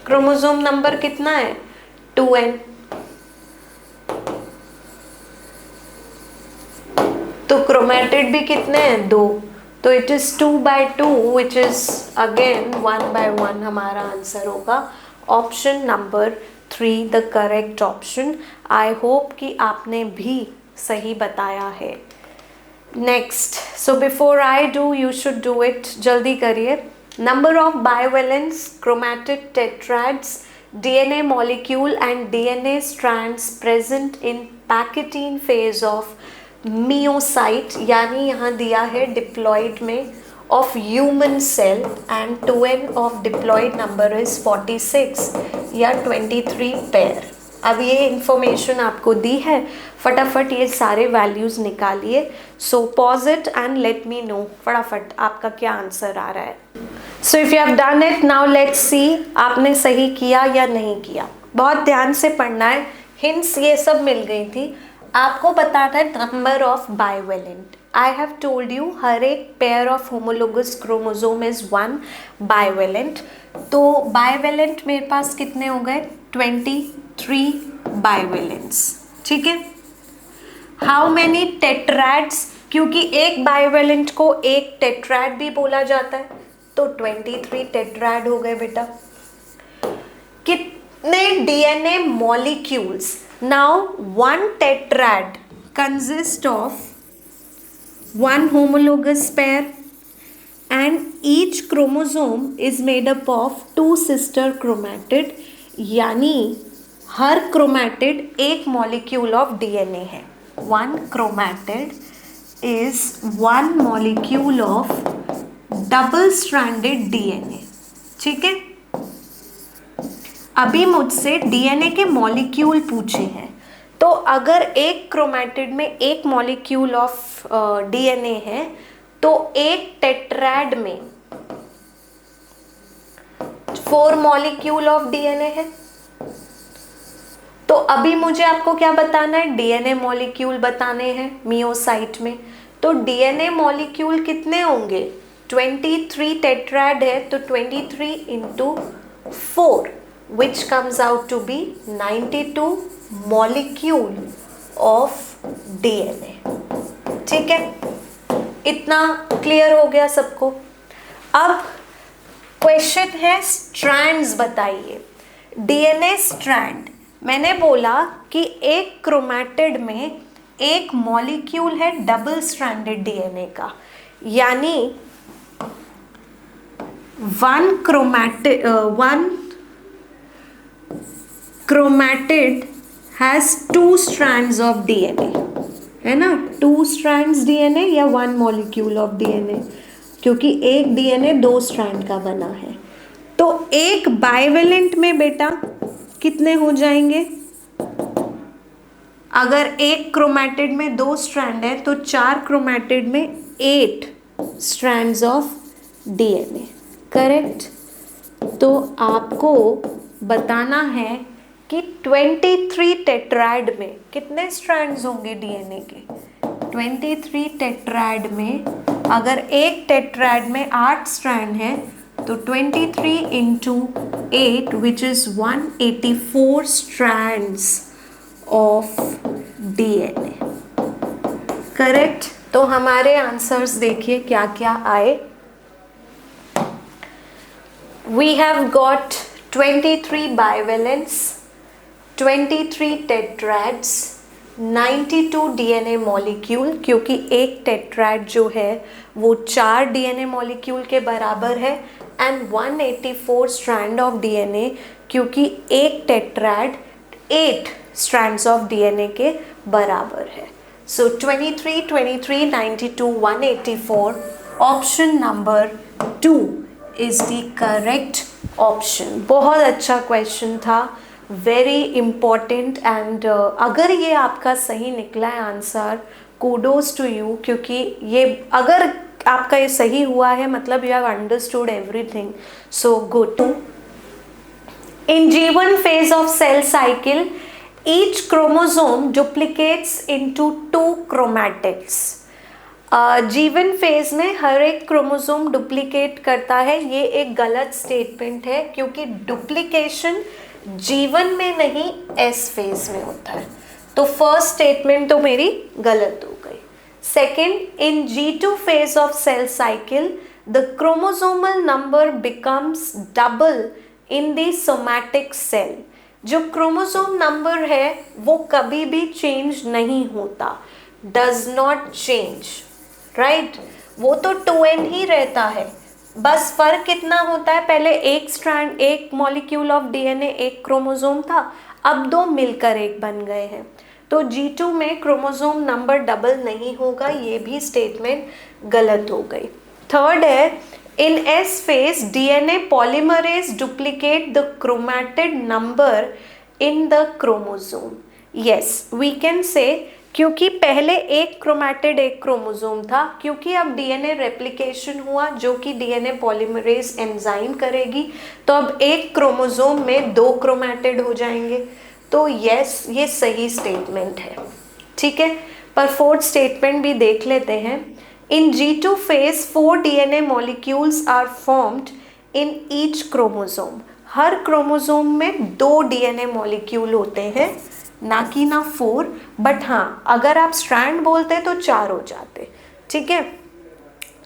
क्रोमोसोम नंबर कितना है, 2n. तो क्रोमैटिड भी कितने हैं, 2. तो it is 2/2 which is again 1/1 हमारा आंसर होगा. Option number 3 the correct option. I hope कि आपने भी सही बताया है. Next, so before I do you should do it, जल्दी करिए. Number of bivalents chromatid tetrads, DNA molecule and DNA strands present in pachytene phase of meiocyte, यानी यहाँ दिया है डिप्लॉयड में, of human cell and 2n of diploid number is 46 या 23 पेयर। अब ये इंफॉर्मेशन आपको दी है, फटाफट ये सारे वैल्यूज़ निकालिए। So pause it and let me know फटाफट आपका क्या आंसर आ रहा है। So if you have done it, now let's see आपने सही किया या नहीं किया। बहुत ध्यान से पढ़ना है, हिंट्स ये सब मिल गई थी। आपको बताना है number of bivalent. I have told you हर एक pair of homologous chromosome is 1 bivalent. तो बाइवेलेंट मेरे पास कितने हो गए? 23 बाइवेलेंट्स। ठीक है। हाउ मैनी टेट्रैड्स, क्योंकि एक बाइवेलेंट को एक टेट्रैड भी बोला जाता है, तो 23 टेट्रैड हो गए बेटा। कितने DNA molecules? Now 1 tetrad consists of 1 homologous pair and each chromosome is made up of 2 sister chromatid, यानी हर क्रोमैटिड एक मॉलिक्यूल ऑफ डीएनए है। 1 chromatid is 1 molecule of double stranded DNA. ठीक है। अभी मुझसे डीएनए के मॉलिक्यूल पूछे हैं, तो अगर एक क्रोमैटिड में एक मॉलिक्यूल ऑफ डीएनए है तो एक टेट्रैड में 4 मॉलिक्यूल ऑफ डीएनए है। तो अभी मुझे आपको क्या बताना है? डीएनए मॉलिक्यूल बताने हैं मियोसाइट में। तो डीएनए मॉलिक्यूल कितने होंगे? 23 टेट्रैड है, तो 23 into 4 which comes out to be 92 molecule of DNA। ठीक है, इतना क्लियर हो गया सबको। अब क्वेश्चन है स्ट्रैंड्स बताइए। डीएनए स्ट्रैंड, मैंने बोला कि एक क्रोमैटिड में एक मॉलिक्यूल है डबल स्ट्रैंडेड डीएनए का, यानी one chromatid has 2 strands of DNA, है ना? 2 strands डीएनए या 1 मॉलिक्यूल ऑफ डीएनए, क्योंकि एक डीएनए 2 स्ट्रैंड का बना है। तो एक बाइवेलेंट में बेटा कितने हो जाएंगे? अगर एक क्रोमैटिड में 2 स्ट्रैंड है तो 4 क्रोमैटिड में 8 strands ऑफ डीएनए। करेक्ट। तो आपको बताना है कि 23 टेट्राइड में कितने स्ट्रैंड्स होंगे डीएनए के? 23 टेट्राइड में अगर एक टेट्राइड में 8 स्ट्रैंड है तो 23 into 8 which is 184 strands of DNA. Correct. तो हमारे आंसर्स देखिए क्या क्या आए। We have got 23 bivalents, 23 tetrads, 92 DNA molecule, क्योंकि एक टेट्राड जो है वो 4 डीएनए मॉलिक्यूल के बराबर है, एंड 184 स्ट्रैंड ऑफ डीएनए, क्योंकि एक टेट्राड 8 स्ट्रैंड्स ऑफ डीएनए के बराबर है। सो 23, 23, 92, 184, option number 2 is the correct option. बहुत अच्छा क्वेश्चन था, वेरी इम्पॉर्टेंट, एंड अगर ये आपका सही निकला है आंसर, कूडोज टू यू, क्योंकि ये अगर आपका ये सही हुआ है मतलब you have understood everything, so good. In G1 phase of cell cycle, each chromosome duplicates into 2 chromatids। G1 phase में हर एक क्रोमोसोम डुप्लीकेट करता है, ये एक गलत स्टेटमेंट है, क्योंकि डुप्लीकेशन G1 में नहीं S फेज में होता है। तो फर्स्ट स्टेटमेंट तो मेरी गलत हो गई। Second, in G2 phase of cell cycle the chromosomal number becomes double in the somatic cell. जो क्रोमोसोम नंबर है वो कभी भी चेंज नहीं होता, डज नॉट चेंज, राइट। वो तो 2n ही रहता है, बस फर्क कितना होता है, पहले एक स्ट्रैंड, एक मॉलिक्यूल ऑफ डीएनए, एक क्रोमोसोम था, अब 2 मिलकर एक बन गए हैं। तो G2 में क्रोमोसोम नंबर डबल नहीं होगा, ये भी स्टेटमेंट गलत हो गई। थर्ड है in S phase DNA polymerase duplicate the chromatid number in the chromosome. Yes we can say, क्योंकि पहले एक क्रोमैटिड एक क्रोमोसोम था, क्योंकि अब डीएनए रेप्लिकेशन हुआ जो कि डीएनए पॉलीमरेज एंजाइम करेगी, तो अब एक क्रोमोसोम में 2 क्रोमैटिड हो जाएंगे। तो यस ये सही स्टेटमेंट है, ठीक है। पर फोर्थ स्टेटमेंट भी देख लेते हैं। इन G2 phase 4 DNA molecules are formed in each chromosome। Her chromosome में 2 DNA मॉलिक्यूल होते हैं, ना कि ना 4, बट हाँ अगर आप स्ट्रैंड बोलते तो 4 हो जाते, ठीक है।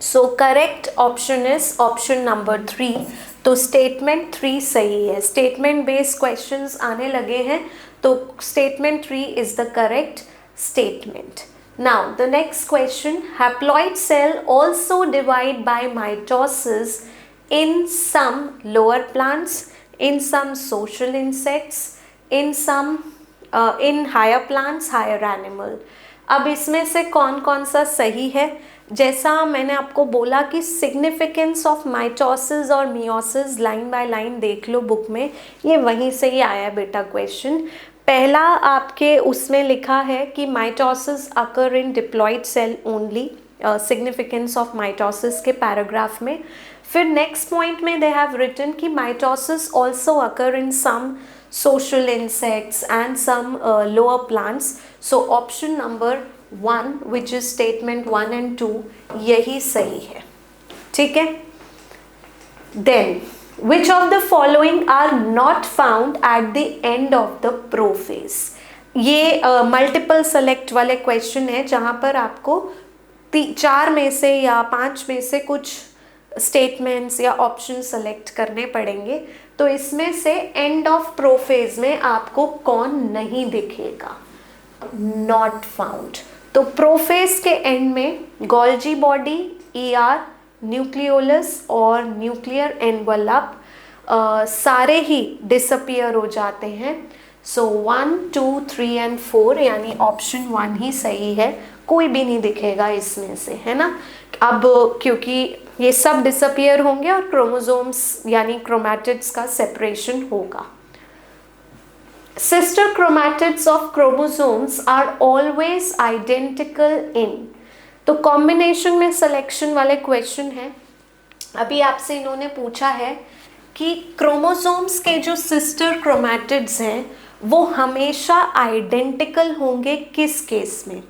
So correct option is option number 3। तो स्टेटमेंट 3 सही है। स्टेटमेंट बेस्ड क्वेश्चंस आने लगे हैं, तो statement 3 is the correct statement. Now the next question, haploid cell also divide by mitosis in some lower plants, in some social insects, in some in higher plants, higher animal। अब इसमें से कौन कौन सा सही है? जैसा मैंने आपको बोला कि सिग्निफिकेंस ऑफ माइटोसिस और मियोसिस लाइन बाय लाइन देख लो बुक में, ये वहीं से ही आया बेटा क्वेश्चन। पहला आपके उसमें लिखा है कि mitosis occur in diploid cell only, significance of mitosis के पैराग्राफ में। फिर नेक्स्ट पॉइंट में दे हैव रिटन कि mitosis also occur in some social insects and some lower plants. So option number 1 which is statement 1 and 2 यही सही है, ठीक है। Then which of the following are not found at the end of the prophase? ये मल्टीपल सेलेक्ट वाले क्वेश्चन है जहाँ पर आपको 4 में से या 5 में से कुछ स्टेटमेंट्स या ऑप्शन सेलेक्ट करने पड़ेंगे। तो इसमें से एंड ऑफ प्रोफेज में आपको कौन नहीं दिखेगा? Not found. तो प्रोफेज के एंड में गोल्जी बॉडी, ईआर, न्यूक्लियोलस और न्यूक्लियर एनवलप सारे ही डिसअपियर हो जाते हैं। सो 1, 2, 3 and 4 यानी ऑप्शन 1 ही सही है, कोई भी नहीं दिखेगा इसमें से, है ना। अब क्योंकि ये सब डिसअपियर होंगे और क्रोमोसोम्स यानी क्रोमैटिड्स का सेपरेशन होगा। Sister chromatids of chromosomes are always identical in. तो कॉम्बिनेशन में सिलेक्शन वाले क्वेश्चन है। अभी आपसे इन्होंने पूछा है कि क्रोमोसोम्स के जो सिस्टर क्रोमैटिड्स हैं वो हमेशा आइडेंटिकल होंगे किस केस में?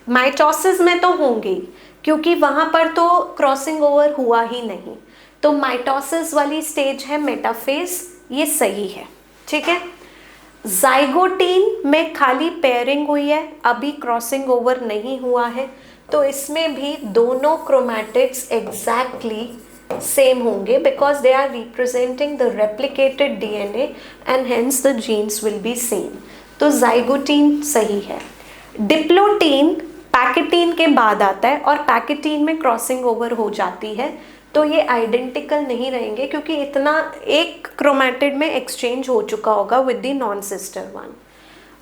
माइटोसिस में तो होंगे ही, क्योंकि वहाँ पर तो क्रॉसिंग ओवर हुआ ही नहीं। तो माइटोसिस वाली स्टेज है मेटाफेज, ये सही है, ठीक है। जाइगोटीन में खाली पेयरिंग हुई है, अभी क्रॉसिंग ओवर नहीं हुआ है, तो इसमें भी दोनों क्रोमैटिड्स एग्जैक्टली सेम होंगे because they are representing the replicated DNA and hence the genes will be same. तो जाइगोटीन सही है। डिप्लोटीन पैकेटीन के बाद आता है और पैकेटीन में क्रॉसिंग ओवर हो जाती है, तो ये आइडेंटिकल नहीं रहेंगे क्योंकि इतना एक क्रोमैटिड में एक्सचेंज हो चुका होगा with the non sister one.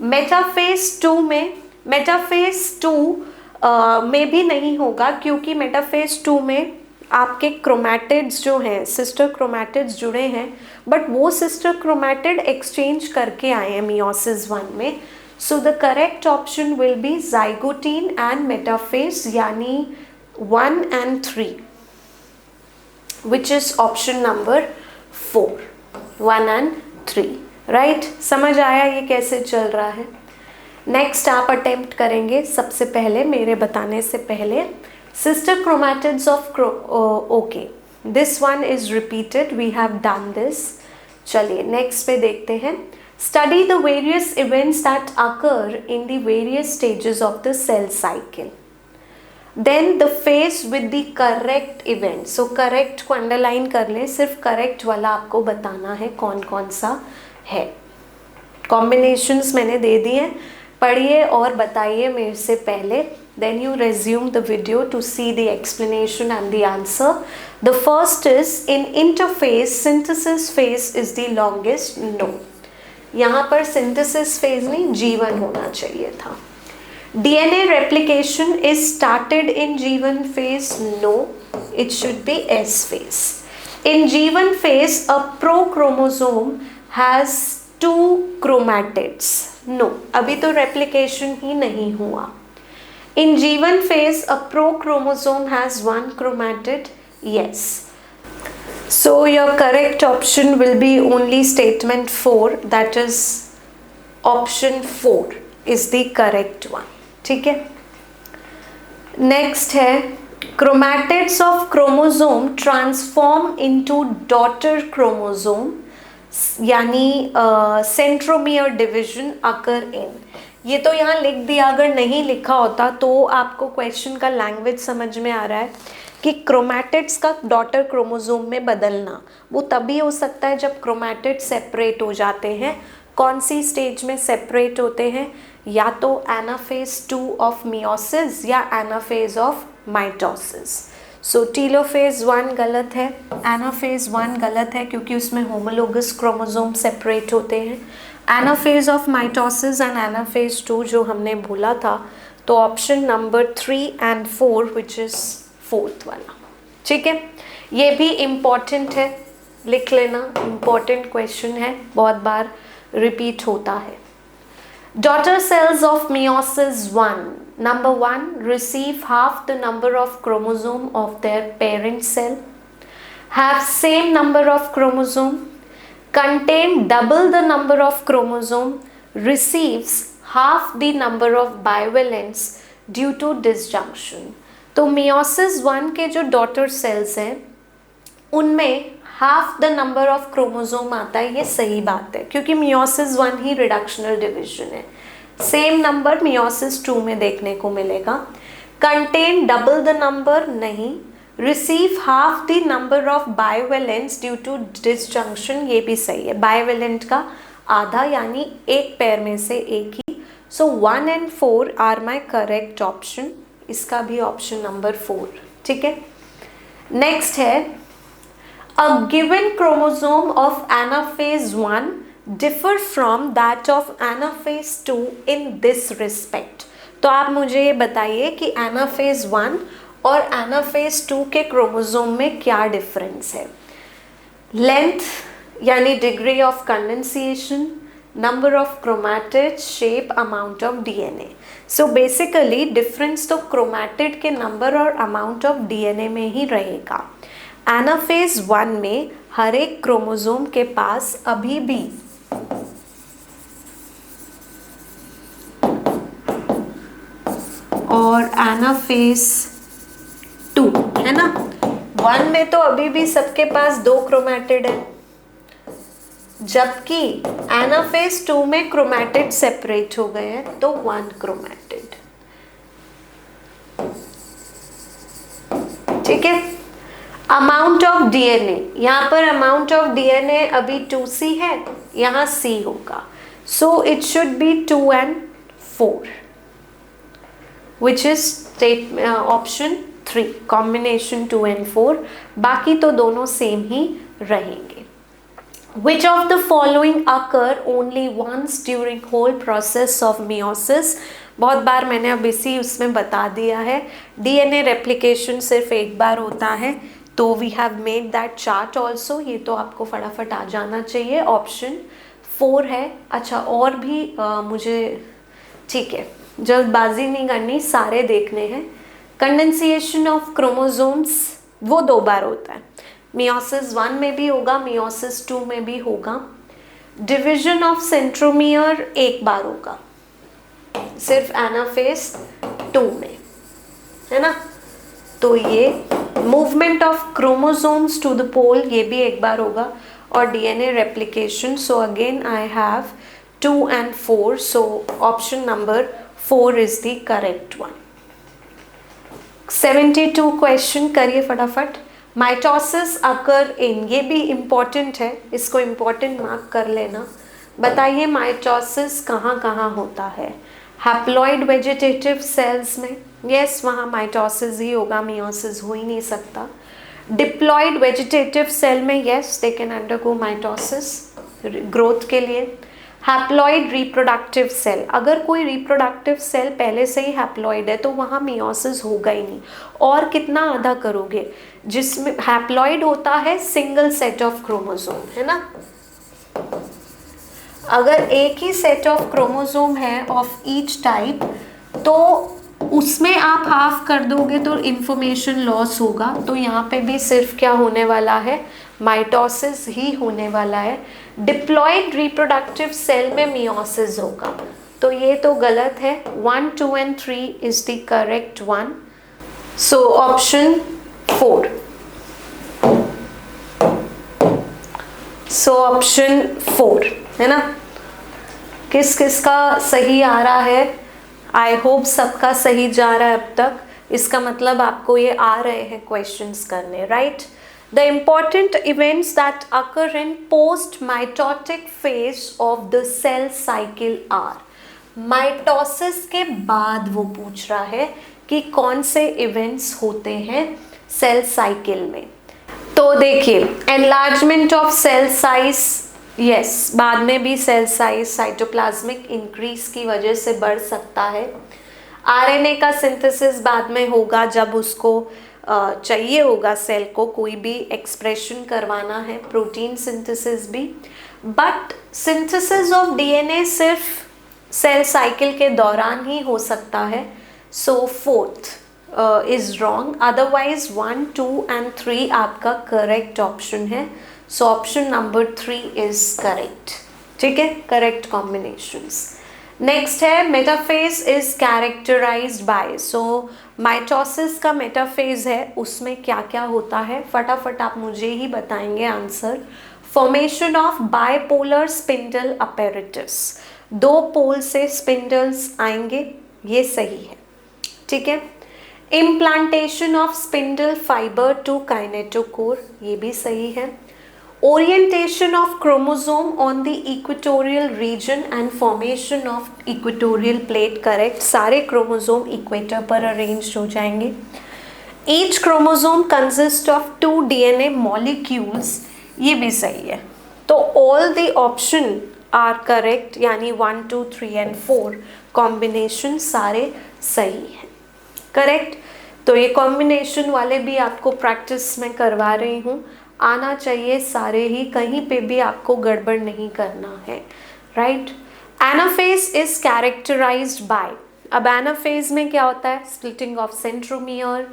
Metaphase 2 में, मेटाफेज 2 में भी नहीं होगा क्योंकि मेटाफेज 2 में आपके क्रोमैटिड्स जो हैं सिस्टर क्रोमैटिड्स जुड़े हैं, बट वो सिस्टर क्रोमैटिड एक्सचेंज करके आए हैं मियोसिस 1 में। सो the correct option will B zygotene and metaphase यानी 1 and 3 which is option number 4, 1 and 3, right. समझ आया ये कैसे चल रहा है? नेक्स्ट आप अटेम्प्ट करेंगे सबसे पहले मेरे बताने से पहले। Sister chromatids of okay, this one is repeated, we have done this. चलिए नेक्स्ट पे देखते हैं। Study the various events that occur in the various stages of the cell cycle, then the phase with the correct event. So correct को अंडरलाइन कर लें, सिर्फ करेक्ट वाला आपको बताना है कौन कौन सा है। कॉम्बिनेशंस मैंने दे दिए हैं, पढ़िए और बताइए मेरे से पहले, then you resume the video to see the explanation and the answer. The first is in interphase synthesis phase is the longest. No, यहाँ पर synthesis phase नहीं G1 होना चाहिए था। DNA replication is started in G1 phase. No, It should be S phase. In G1 phase, a prochromosome has 2 chromatids. No, अभी तो replication ही नहीं हुआ. In G1 phase, a prochromosome has 1 chromatid. Yes. So your correct option will be only statement 4, that is option 4 is the correct one. ठीक है. Next है chromatids of chromosome transform into daughter chromosome यानी centromere division occur in. ये तो यहाँ लिख दिया, अगर नहीं लिखा होता तो आपको क्वेश्चन का लैंग्वेज समझ में आ रहा है कि क्रोमैटिड्स का डॉटर क्रोमोसोम में बदलना वो तभी हो सकता है जब क्रोमैटिड सेपरेट हो जाते हैं. कौन सी स्टेज में सेपरेट होते हैं? या तो एनाफेज 2 ऑफ मियोसिस या anaphase of mitosis. So telophase 1 गलत है, एनाफेज 1 गलत है क्योंकि उसमें होमोलोगस क्रोमोसोम सेपरेट होते हैं. Anaphase of mitosis and anaphase 2 जो हमने भूला था, तो option number 3 and 4 which is 4th वाला. ठीक है, ये भी इम्पॉर्टेंट है, लिख लेना, इम्पॉर्टेंट क्वेश्चन है, बहुत बार रिपीट होता है. Daughter cells of meiosis 1. Number 1, receive half the number of chromosome of their parent cell, have same number of chromosome, contain double the number of chromosome, receives half the number of bivalents due to disjunction. तो meiosis 1 के जो daughter cells हैं उनमें half the number of chromosome आता है. ये सही बात है क्योंकि मियोसिस 1 ही रिडक्शनल डिवीजन है. सेम नंबर मियोसिस 2 में देखने को मिलेगा. कंटेन डबल द नंबर नहीं. Receive half the number of bivalents due to disjunction, ये भी सही है. बायोवेलेंट का आधा यानी एक पेयर में से एक ही. So 1 and 4 are my correct option. इसका भी ऑप्शन नंबर 4. ठीक है. नेक्स्ट है a given chromosome of anaphase 1 differ from that of anaphase 2 in this respect. तो आप मुझे ये बताइए कि anaphase 1 और anaphase 2 के क्रोमोसोम में क्या डिफरेंस है. लेंथ यानी degree of condensation, number of chromatid, shape, amount of DNA. So basically difference तो क्रोमैटिड के नंबर और अमाउंट ऑफ डीएनए में ही रहेगा. एनाफेज 1 में हर एक क्रोमोसोम के पास अभी भी और एनाफेज 2 है ना. 1 में तो अभी भी सबके पास 2 क्रोमैटिड है, जबकि एनाफेज 2 में क्रोमैटिड सेपरेट हो गए हैं तो 1 क्रोमैटिड. ठीक है. अमाउंट ऑफ डीएनए, यहाँ पर अमाउंट ऑफ डीएनए अभी 2C है, यहाँ C होगा. So it should be 2 and 4 which is option 3, combination 2 and 4. बाकी तो दोनों सेम ही रहेंगे. Which of the following occur only once during whole process of meiosis. बहुत बार मैंने अब इसी उसमें बता दिया है. डीएनए रेप्लिकेशन सिर्फ एक बार होता है, तो we have made that chart also. ये तो आपको फटाफट आ जाना चाहिए. ऑप्शन 4 है. अच्छा, और भी मुझे, ठीक है, जल्दबाजी नहीं करनी, सारे देखने हैं. कंडेंसिएशन ऑफ क्रोमोसोम्स वो 2 बार होता है. मियोसिस 1 में भी होगा, मियोसिस 2 में भी होगा. डिवीजन ऑफ सेंट्रोमियर 1 बार होगा, सिर्फ एनाफेज 2 में, है ना. तो ये movement of chromosomes to the pole ये भी 1 बार होगा. और DNA replication. So again I have 2 and 4. So option number 4 is the correct one. 72 question करिए फटाफट. माइटोसिस अकर इन, ये भी इम्पॉर्टेंट है, इसको इम्पॉर्टेंट मार्क कर लेना. बताइए माइटोसिस कहाँ कहाँ होता है. हैप्लॉइड वेजिटेटिव सेल्स में, यस, वहाँ माइटोसिस ही होगा, मियोसिस हो ही नहीं सकता. डिप्लॉइड वेजिटेटिव सेल में, yes, they can undergo mitosis growth के लिए. हैप्लॉइड रिप्रोडक्टिव सेल, अगर कोई रिप्रोडक्टिव सेल पहले से ही हैप्लॉइड है तो वहाँ मियोसिस होगा ही नहीं। और कितना आधा करोगे, जिसमें हैप्लॉइड होता है सिंगल सेट ऑफ क्रोमोसोम, है ना। अगर एक ही सेट ऑफ क्रोमोसोम है ऑफ ईच टाइप तो उसमें आप हाफ कर दोगे तो इंफॉर्मेशन लॉस होगा। तो यहाँ पे भी सिर्फ क्या होने वाला है, माइटोसिस ही होने वाला है। डिप्लॉयड रिप्रोडक्टिव सेल में मियोसिस होगा, तो ये तो गलत है। 1, 2 and 3 is the correct one. So option 4। So option 4 है ना। किस किस का सही आ रहा है? आई होप सबका सही जा रहा है अब तक। इसका मतलब आपको ये आ रहे हैं क्वेश्चंस करने, right. The important events that occur in post mitotic phase of the cell cycle are. Mitosis के बाद वो पूछ रहा है कि कौन से इवेंट्स होते हैं सेल साइकिल में। तो देखिए, enlargement of cell size, yes, बाद में भी सेल साइज साइटोप्लाज्मिक इंक्रीज की वजह से बढ़ सकता है। आरएनए का सिंथेसिस बाद में होगा जब उसको चाहिए होगा सेल को कोई भी एक्सप्रेशन करवाना है, प्रोटीन सिंथेसिस भी। बट सिंथेसिस ऑफ डीएनए सिर्फ सेल साइकिल के दौरान ही हो सकता है। So 4th is wrong, otherwise 1, 2 and 3 आपका करेक्ट ऑप्शन है। So option number 3 is correct, ठीक है, करेक्ट कॉम्बिनेशंस। नेक्स्ट है metaphase is characterised by. So mitosis का मेटाफेज है, उसमें क्या क्या होता है फटाफट आप मुझे ही बताएंगे answer. Formation of bipolar spindle apparatus, 2 pole से स्पिंडल्स आएंगे, ये सही है, ठीक है। Implantation of spindle fibre to kinetochore, ये भी सही है। Orientation of chromosome on the equatorial region and formation of equatorial plate, correct, सारे क्रोमोसोम इक्वेटर पर अरेंज हो जाएंगे। Each chromosome consist of 2 DNA molecules, ये भी सही है। तो all the option are correct, यानी 1, 2, 3 and 4 कॉम्बिनेशन सारे सही हैं, करेक्ट। तो ये कॉम्बिनेशन वाले भी आपको प्रैक्टिस में करवा रही हूँ, आना चाहिए सारे ही, कहीं पे भी आपको गड़बड़ नहीं करना है, right. Anaphase is characterised by. अब एनाफेज में क्या होता है? Splitting of centromere,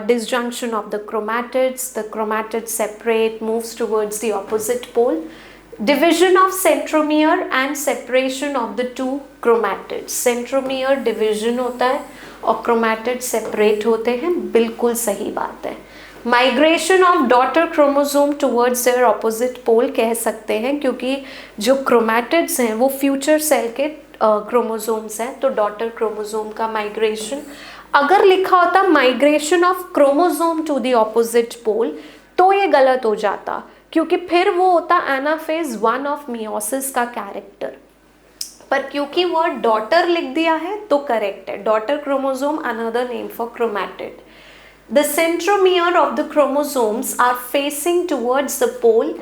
disjunction of the chromatids, the chromatid separate, moves towards the opposite pole, division of centromere and separation of the 2 chromatids. Centromere division होता है और क्रोमैटिड सेपरेट होते हैं, बिल्कुल सही बात है। Migration of daughter chromosome towards their opposite pole कह सकते हैं, क्योंकि जो क्रोमैटिड्स हैं वो फ्यूचर सेल के क्रोमोसोम्स हैं, तो डॉटर क्रोमोसोम का माइग्रेशन। अगर लिखा होता migration of chromosome to the opposite pole तो ये गलत हो जाता, क्योंकि फिर वो होता एनाफेज 1 ऑफ मियोसिस का कैरेक्टर। पर क्योंकि वो डॉटर लिख दिया है तो करेक्ट है। Daughter chromosome another name for chromatid. The centromere of the chromosomes are facing towards the pole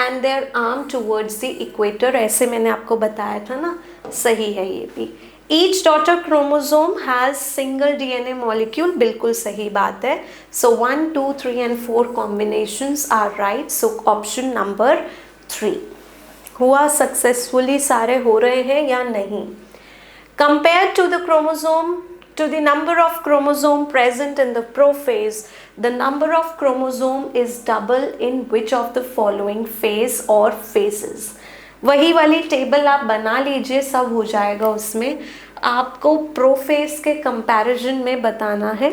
and their arm towards the equator, ऐसे मैंने आपको बताया था ना, सही है ये भी। Each daughter chromosome has single DNA molecule, बिल्कुल सही बात है। So 1, 2, 3 and 4 combinations are right. So option number 3 हुआ सक्सेसफुली, सारे हो रहे हैं या नहीं? Compared to the chromosome, to the number of chromosome present in the prophase, the number of chromosome is double in which of the following phase or phases? वही वाली टेबल आप बना लीजिए, सब हो जाएगा उसमें। आपको प्रोफेज के कंपैरिजन में बताना है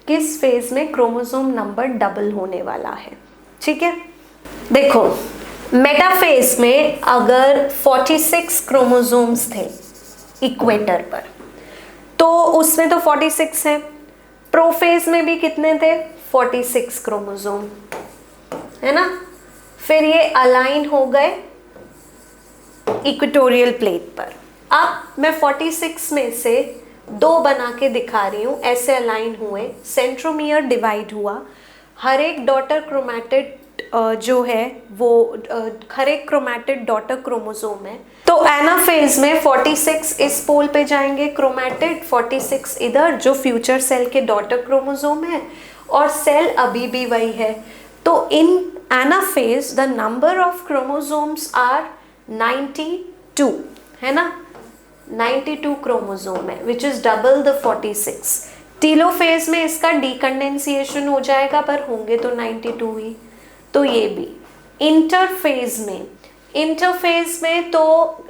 किस फेज में क्रोमोसोम नंबर डबल होने वाला है, ठीक है। देखो, मेटाफेज में अगर 46 क्रोमोसोम्स थे इक्वेटर पर, तो उसमें तो 46 है। प्रोफेज में भी कितने थे? 46 क्रोमोसोम, है ना। फिर ये अलाइन हो गए इक्वेटोरियल प्लेट पर। अब मैं 46 में से 2 बना के दिखा रही हूँ, ऐसे अलाइन हुए, सेंट्रोमियर डिवाइड हुआ, हर एक डॉटर क्रोमैटिड जो है वो हर एक क्रोमैटिड डॉटर क्रोमोसोम है। तो तो एनाफेज में 46 इस पोल पे जाएंगे क्रोमैटिड, 46 इधर जो फ्यूचर सेल के डॉटर क्रोमोसोम है, और सेल अभी भी वही है। तो in anaphase the number of chromosomes are 92, है ना, 92 क्रोमोसोम है which is double the 46। Telophase में इसका डीकंडेंसिएशन हो जाएगा पर होंगे तो 92 ही, तो ये भी। इंटरफेज में तो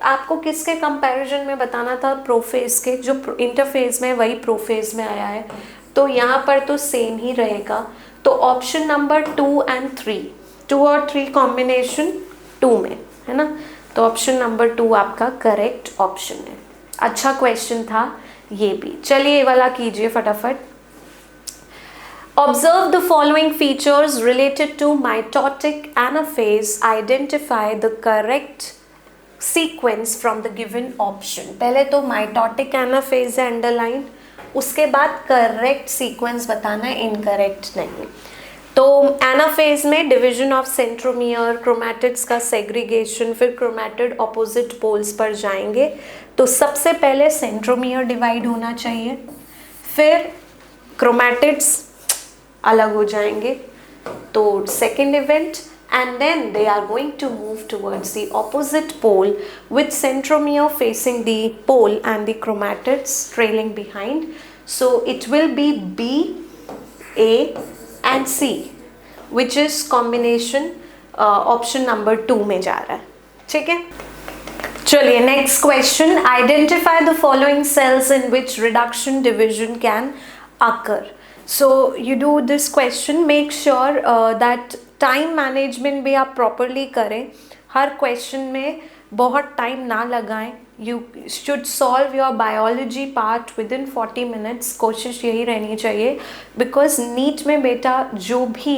आपको किसके कंपैरिजन में बताना था, प्रोफेज के, जो इंटरफेज में वही प्रोफेज में आया है, तो यहाँ पर तो सेम ही रहेगा। तो ऑप्शन नंबर 2 एंड 3, 2 और 3 कॉम्बिनेशन 2 में, है ना, तो ऑप्शन नंबर 2 आपका करेक्ट ऑप्शन है। अच्छा क्वेश्चन था ये भी। चलिए ये वाला कीजिए फटाफट। Observe the following features related to mitotic anaphase. Identify the correct sequence from the given option. पहले तो mitotic anaphase है अंडरलाइन, उसके बाद करेक्ट सीक्वेंस बताना है, इनकरेक्ट नहीं। तो एनाफेज में डिवीजन ऑफ सेंट्रोमियर, क्रोमैटिड्स का सेग्रीगेशन, फिर क्रोमैटिड ऑपोजिट पोल्स पर जाएंगे। तो सबसे पहले सेंट्रोमियर डिवाइड होना चाहिए, फिर क्रोमैटिड्स अलग हो जाएंगे, तो second event, and then they are going to move towards the opposite pole with centromere facing the pole and the chromatids trailing behind. So it will be B, A and C, which is combination option number 2 में जा रहा है, ठीक है। चलिए next question, identify the following sales in which reduction division can occur. So you do this question, make sure that time management भी आप प्रॉपरली करें, हर क्वेश्चन में बहुत टाइम ना लगाएं। You should solve your biology part with in 40 minutes, कोशिश यही रहनी चाहिए, बिकॉज नीट में बेटा जो भी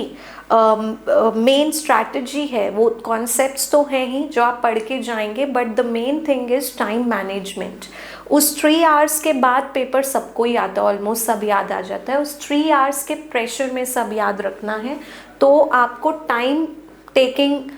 मेन स्ट्रैटेजी है वो कॉन्सेप्ट्स तो हैं ही जो आप पढ़ के जाएंगे, but the main thing is time management. उस 3 आवर्स के बाद पेपर सबको ही आता है, ऑलमोस्ट सब याद आ जाता है, उस 3 आवर्स के प्रेशर में सब याद रखना है। तो आपको टाइम टेकिंग,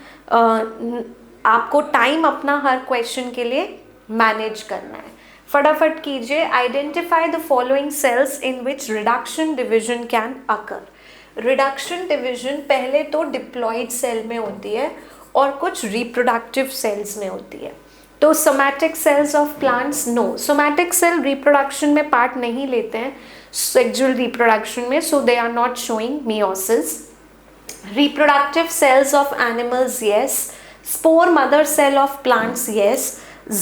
आपको टाइम अपना हर क्वेश्चन के लिए मैनेज करना है। फटाफट कीजिए, identify the following sales in which reduction division can occur. Reduction division पहले तो डिप्लॉइड सेल में होती है और कुछ रिप्रोडक्टिव सेल्स में होती है। तो somatic cells of plants, no, somatic cell reproduction में पार्ट नहीं लेते हैं सेक्सुअल रिप्रोडक्शन में, so they are not showing meiosis. Reproductive cells of animals, yes. Spore mother cell of plants, yes.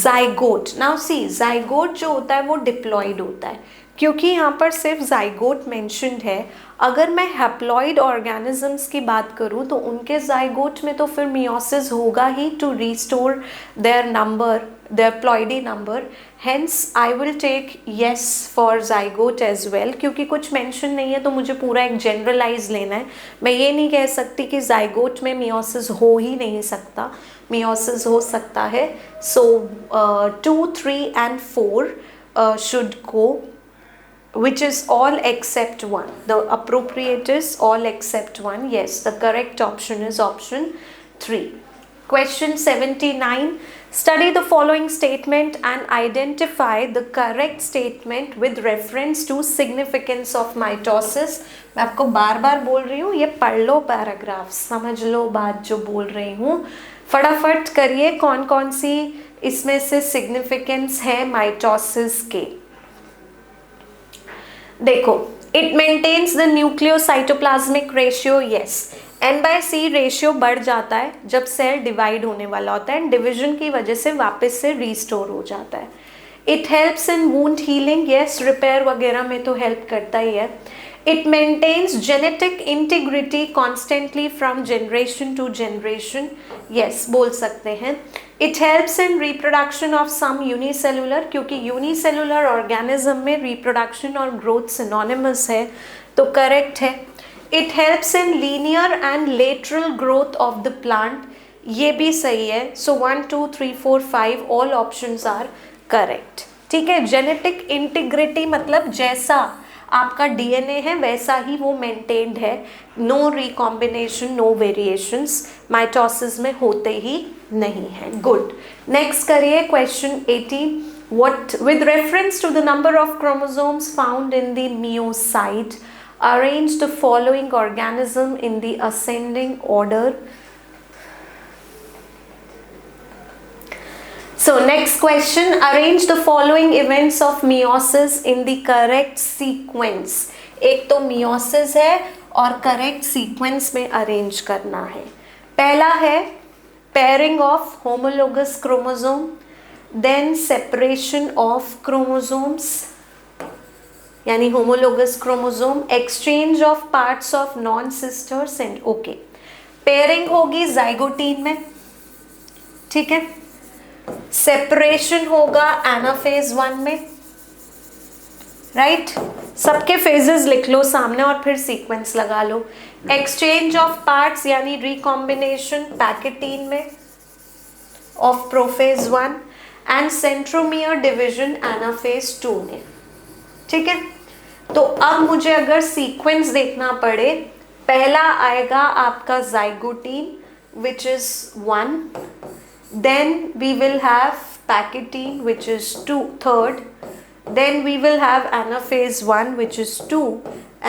Zygote, now see, zygote जो होता है वो diploid होता है, क्योंकि यहाँ पर सिर्फ zygote mentioned है। अगर मैं haploid organisms की बात करूँ तो उनके zygote में तो फिर meiosis होगा ही to restore their number, their ploidy number. Hence I will take yes for zygote as well, क्योंकि कुछ mention नहीं है तो मुझे पूरा एक generalize लेना है। मैं ये नहीं कह सकती कि zygote में meiosis हो ही नहीं सकता, meiosis हो सकता है। So 2, 3 and 4 should go, which is all except 1. The appropriate is all except 1. Yes, the correct option is option 3. Question 79. Study the following statement and identify the correct statement with reference to significance of mitosis. मैं आपको बार बार बोल रही हूँ, ये पढ़ लो पैराग्राफ, समझ लो बात जो बोल रही हूँ। फटाफट करिए, कौन कौन सी इसमें से सिग्निफिकेंस है माइटोसिस के। देखो, it maintains the nucleocytoplasmic ratio, yes. N/C ratio बढ़ जाता है जब सेल डिवाइड होने वाला होता है, डिवीजन की वजह से वापस से रीस्टोर हो जाता है। It helps in wound healing, yes, repair वगैरह में तो हेल्प करता ही है। It maintains genetic integrity constantly from generation to generation, yes बोल सकते हैं। It helps in reproduction of some unicellular, क्योंकि यूनिसेलुलर ऑर्गेनिज्म में रिप्रोडक्शन और ग्रोथ सिनोनिमस है, तो करेक्ट है। It helps in linear and lateral growth of the plant, ये भी सही है। So 1, 2, 3, 4, 5 all options are correct, ठीक है। जेनेटिक इंटीग्रिटी मतलब जैसा आपका डीएनए है वैसा ही वो मेंटेन्ड है, no recombination, no variations mitosis में होते ही नहीं है। गुड, नेक्स्ट करिए question 18। What, with reference to the number of chromosomes found in the myocyte, arrange the following organism in the ascending order. So next question, arrange the following events of meiosis in the correct sequence. एक तो meiosis है और correct sequence में arrange करना है। पहला है pairing of homologous chromosome, then separation of chromosomes यानी homologous chromosome, exchange of parts of non-sisters and okay, pairing होगी zygote में, ठीक है, सेपरेशन होगा एनाफेज 1 में, राइट, सबके फेजेस लिख लो सामने और फिर सीक्वेंस लगा लो। एक्सचेंज ऑफ पार्ट्स यानी रिकॉम्बिनेशन पैकेटीन में of prophase 1 and centromere division anaphase 2 में, ठीक है। तो अब मुझे अगर सीक्वेंस देखना पड़े, पहला आएगा आपका zygotene which is 1, then we will have packetine which is 2, third, then we will have anaphase 1 which is 2,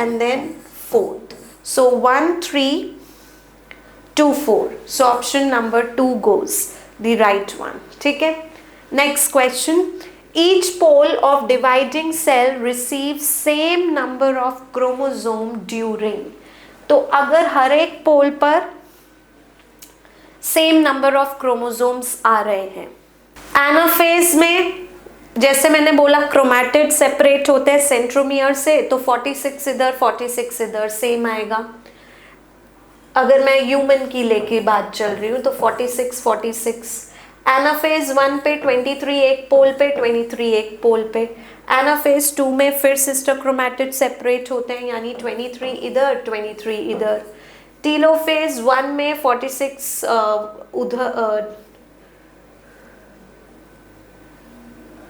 and then 4th. So 1, 3, 2, 4. So option number 2 goes the right one, ठीक है। Next question, each pole of dividing cell receives same number of chromosome during. तो अगर हर एक पोल पर सेम नंबर ऑफ क्रोमोसोम्स आ रहे हैं, एनाफेज में जैसे मैंने बोला क्रोमैटिड सेपरेट होते हैं सेंट्रोमियर से, तो 46 इधर 46 इधर सेम आएगा। अगर मैं ह्यूमन की लेके बात चल रही हूँ तो 46 46। एनाफेज 1 पे 23 एक पोल पे, 23 एक पोल पे। एनाफेज 2 में फिर सिस्टर क्रोमैटिड सेपरेट होते हैं यानी 23 इधर 23 इधर। टीलोफेज 1 में 46 उधर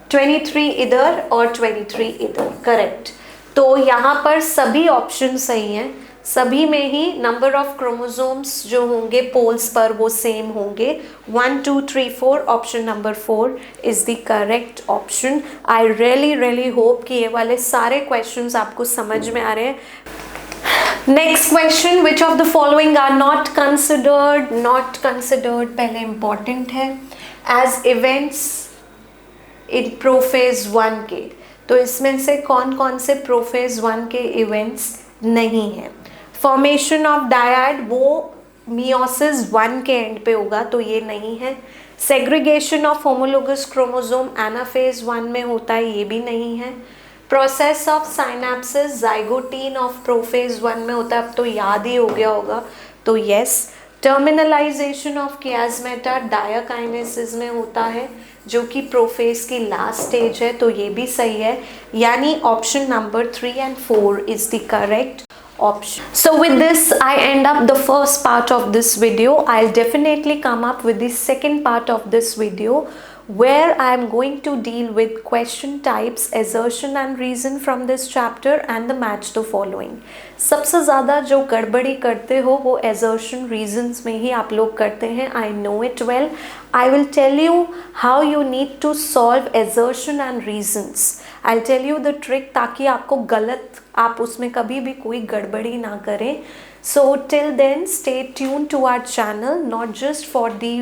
23 इधर और 23 इधर, करेक्ट। तो यहाँ पर सभी ऑप्शन सही हैं, सभी में ही नंबर ऑफ क्रोमोसोम्स जो होंगे पोल्स पर वो सेम होंगे। 1 2 3 4, option number 4 is the correct option. I really hope कि ये वाले सारे क्वेश्चंस आपको समझ में आ रहे हैं। Next question, which of the following are not considered, not considered पहले इंपॉर्टेंट है एज इवेंट्स इन प्रोफेज 1 के। तो इसमें से कौन कौन से प्रोफेज 1 के इवेंट्स नहीं हैं। फॉर्मेशन ऑफ डायड वो मियोसिस 1 के एंड पे होगा तो ये नहीं है। Segregation of homologous chromosome anaphase 1 में होता है, ये भी नहीं है। Process of synapsis zygotene of prophase 1 में होता है, अब तो याद ही हो गया होगा तो यस। टर्मिनलाइजेशन ऑफ कियास्मेटा डायाकाइनेसिस में होता है जो कि प्रोफेज की लास्ट स्टेज है, तो ये भी सही है, यानी option number 3 and 4 is the correct option. So with this I end up the first part of this video. I'll definitely come up with the second part of this video where I am going to deal with question types, assertion and reason from this chapter and the match the following. सबसे ज़्यादा जो गड़बड़ी करते हो वो assertion reasons में ही आप लोग करते हैं, I know it well. I will tell you how you need to solve assertion and reasons. I'll tell you the trick ताकि आपको गलत, आप उसमें कभी भी कोई गड़बड़ी ना करें। So till then stay tuned to our channel, not just for the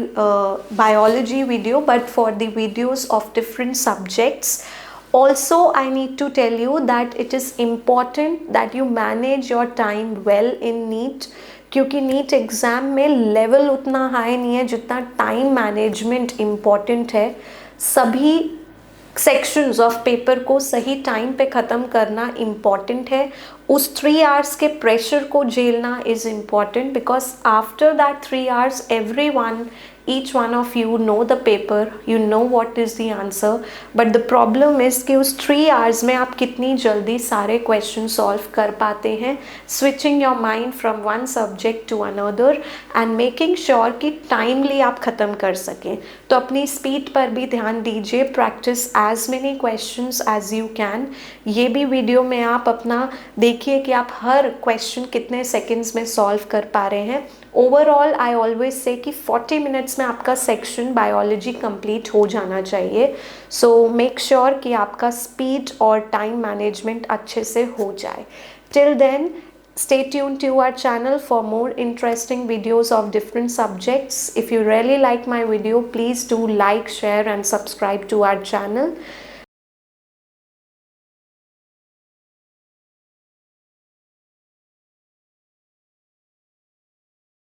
biology video but for the videos of different subjects. Also I need to tell you that it is important that you manage your time well in NEET, क्योंकि नीट एग्ज़ाम में लेवल उतना हाई नहीं है जितना टाइम मैनेजमेंट इम्पॉर्टेंट है। सभी सेक्शंस ऑफ पेपर को सही टाइम पे ख़त्म करना इम्पॉर्टेंट है उस 3 hours के प्रेशर को झेलना is important, because after that 3 hours everyone, each one of you know the paper, you know what is the answer, but the problem is कि उस 3 hours में आप कितनी जल्दी सारे क्वेश्चन सॉल्व कर पाते हैं, switching your mind from one subject to another and making sure कि टाइमली आप ख़त्म कर सकें। तो अपनी स्पीड पर भी ध्यान दीजिए, practice as many questions as you can. ये भी वीडियो में आप अपना देखिए कि आप हर क्वेश्चन कितने सेकेंड्स में सॉल्व कर पा रहे हैं। ओवरऑल आई ऑलवेज से कि 40 मिनट्स में आपका सेक्शन बायोलॉजी कंप्लीट हो जाना चाहिए। सो मेक श्योर कि आपका स्पीड और टाइम मैनेजमेंट अच्छे से हो जाए। Till then, stay tuned to our channel for more interesting videos of different subjects. If you really like my video, please do like, share and subscribe to our channel.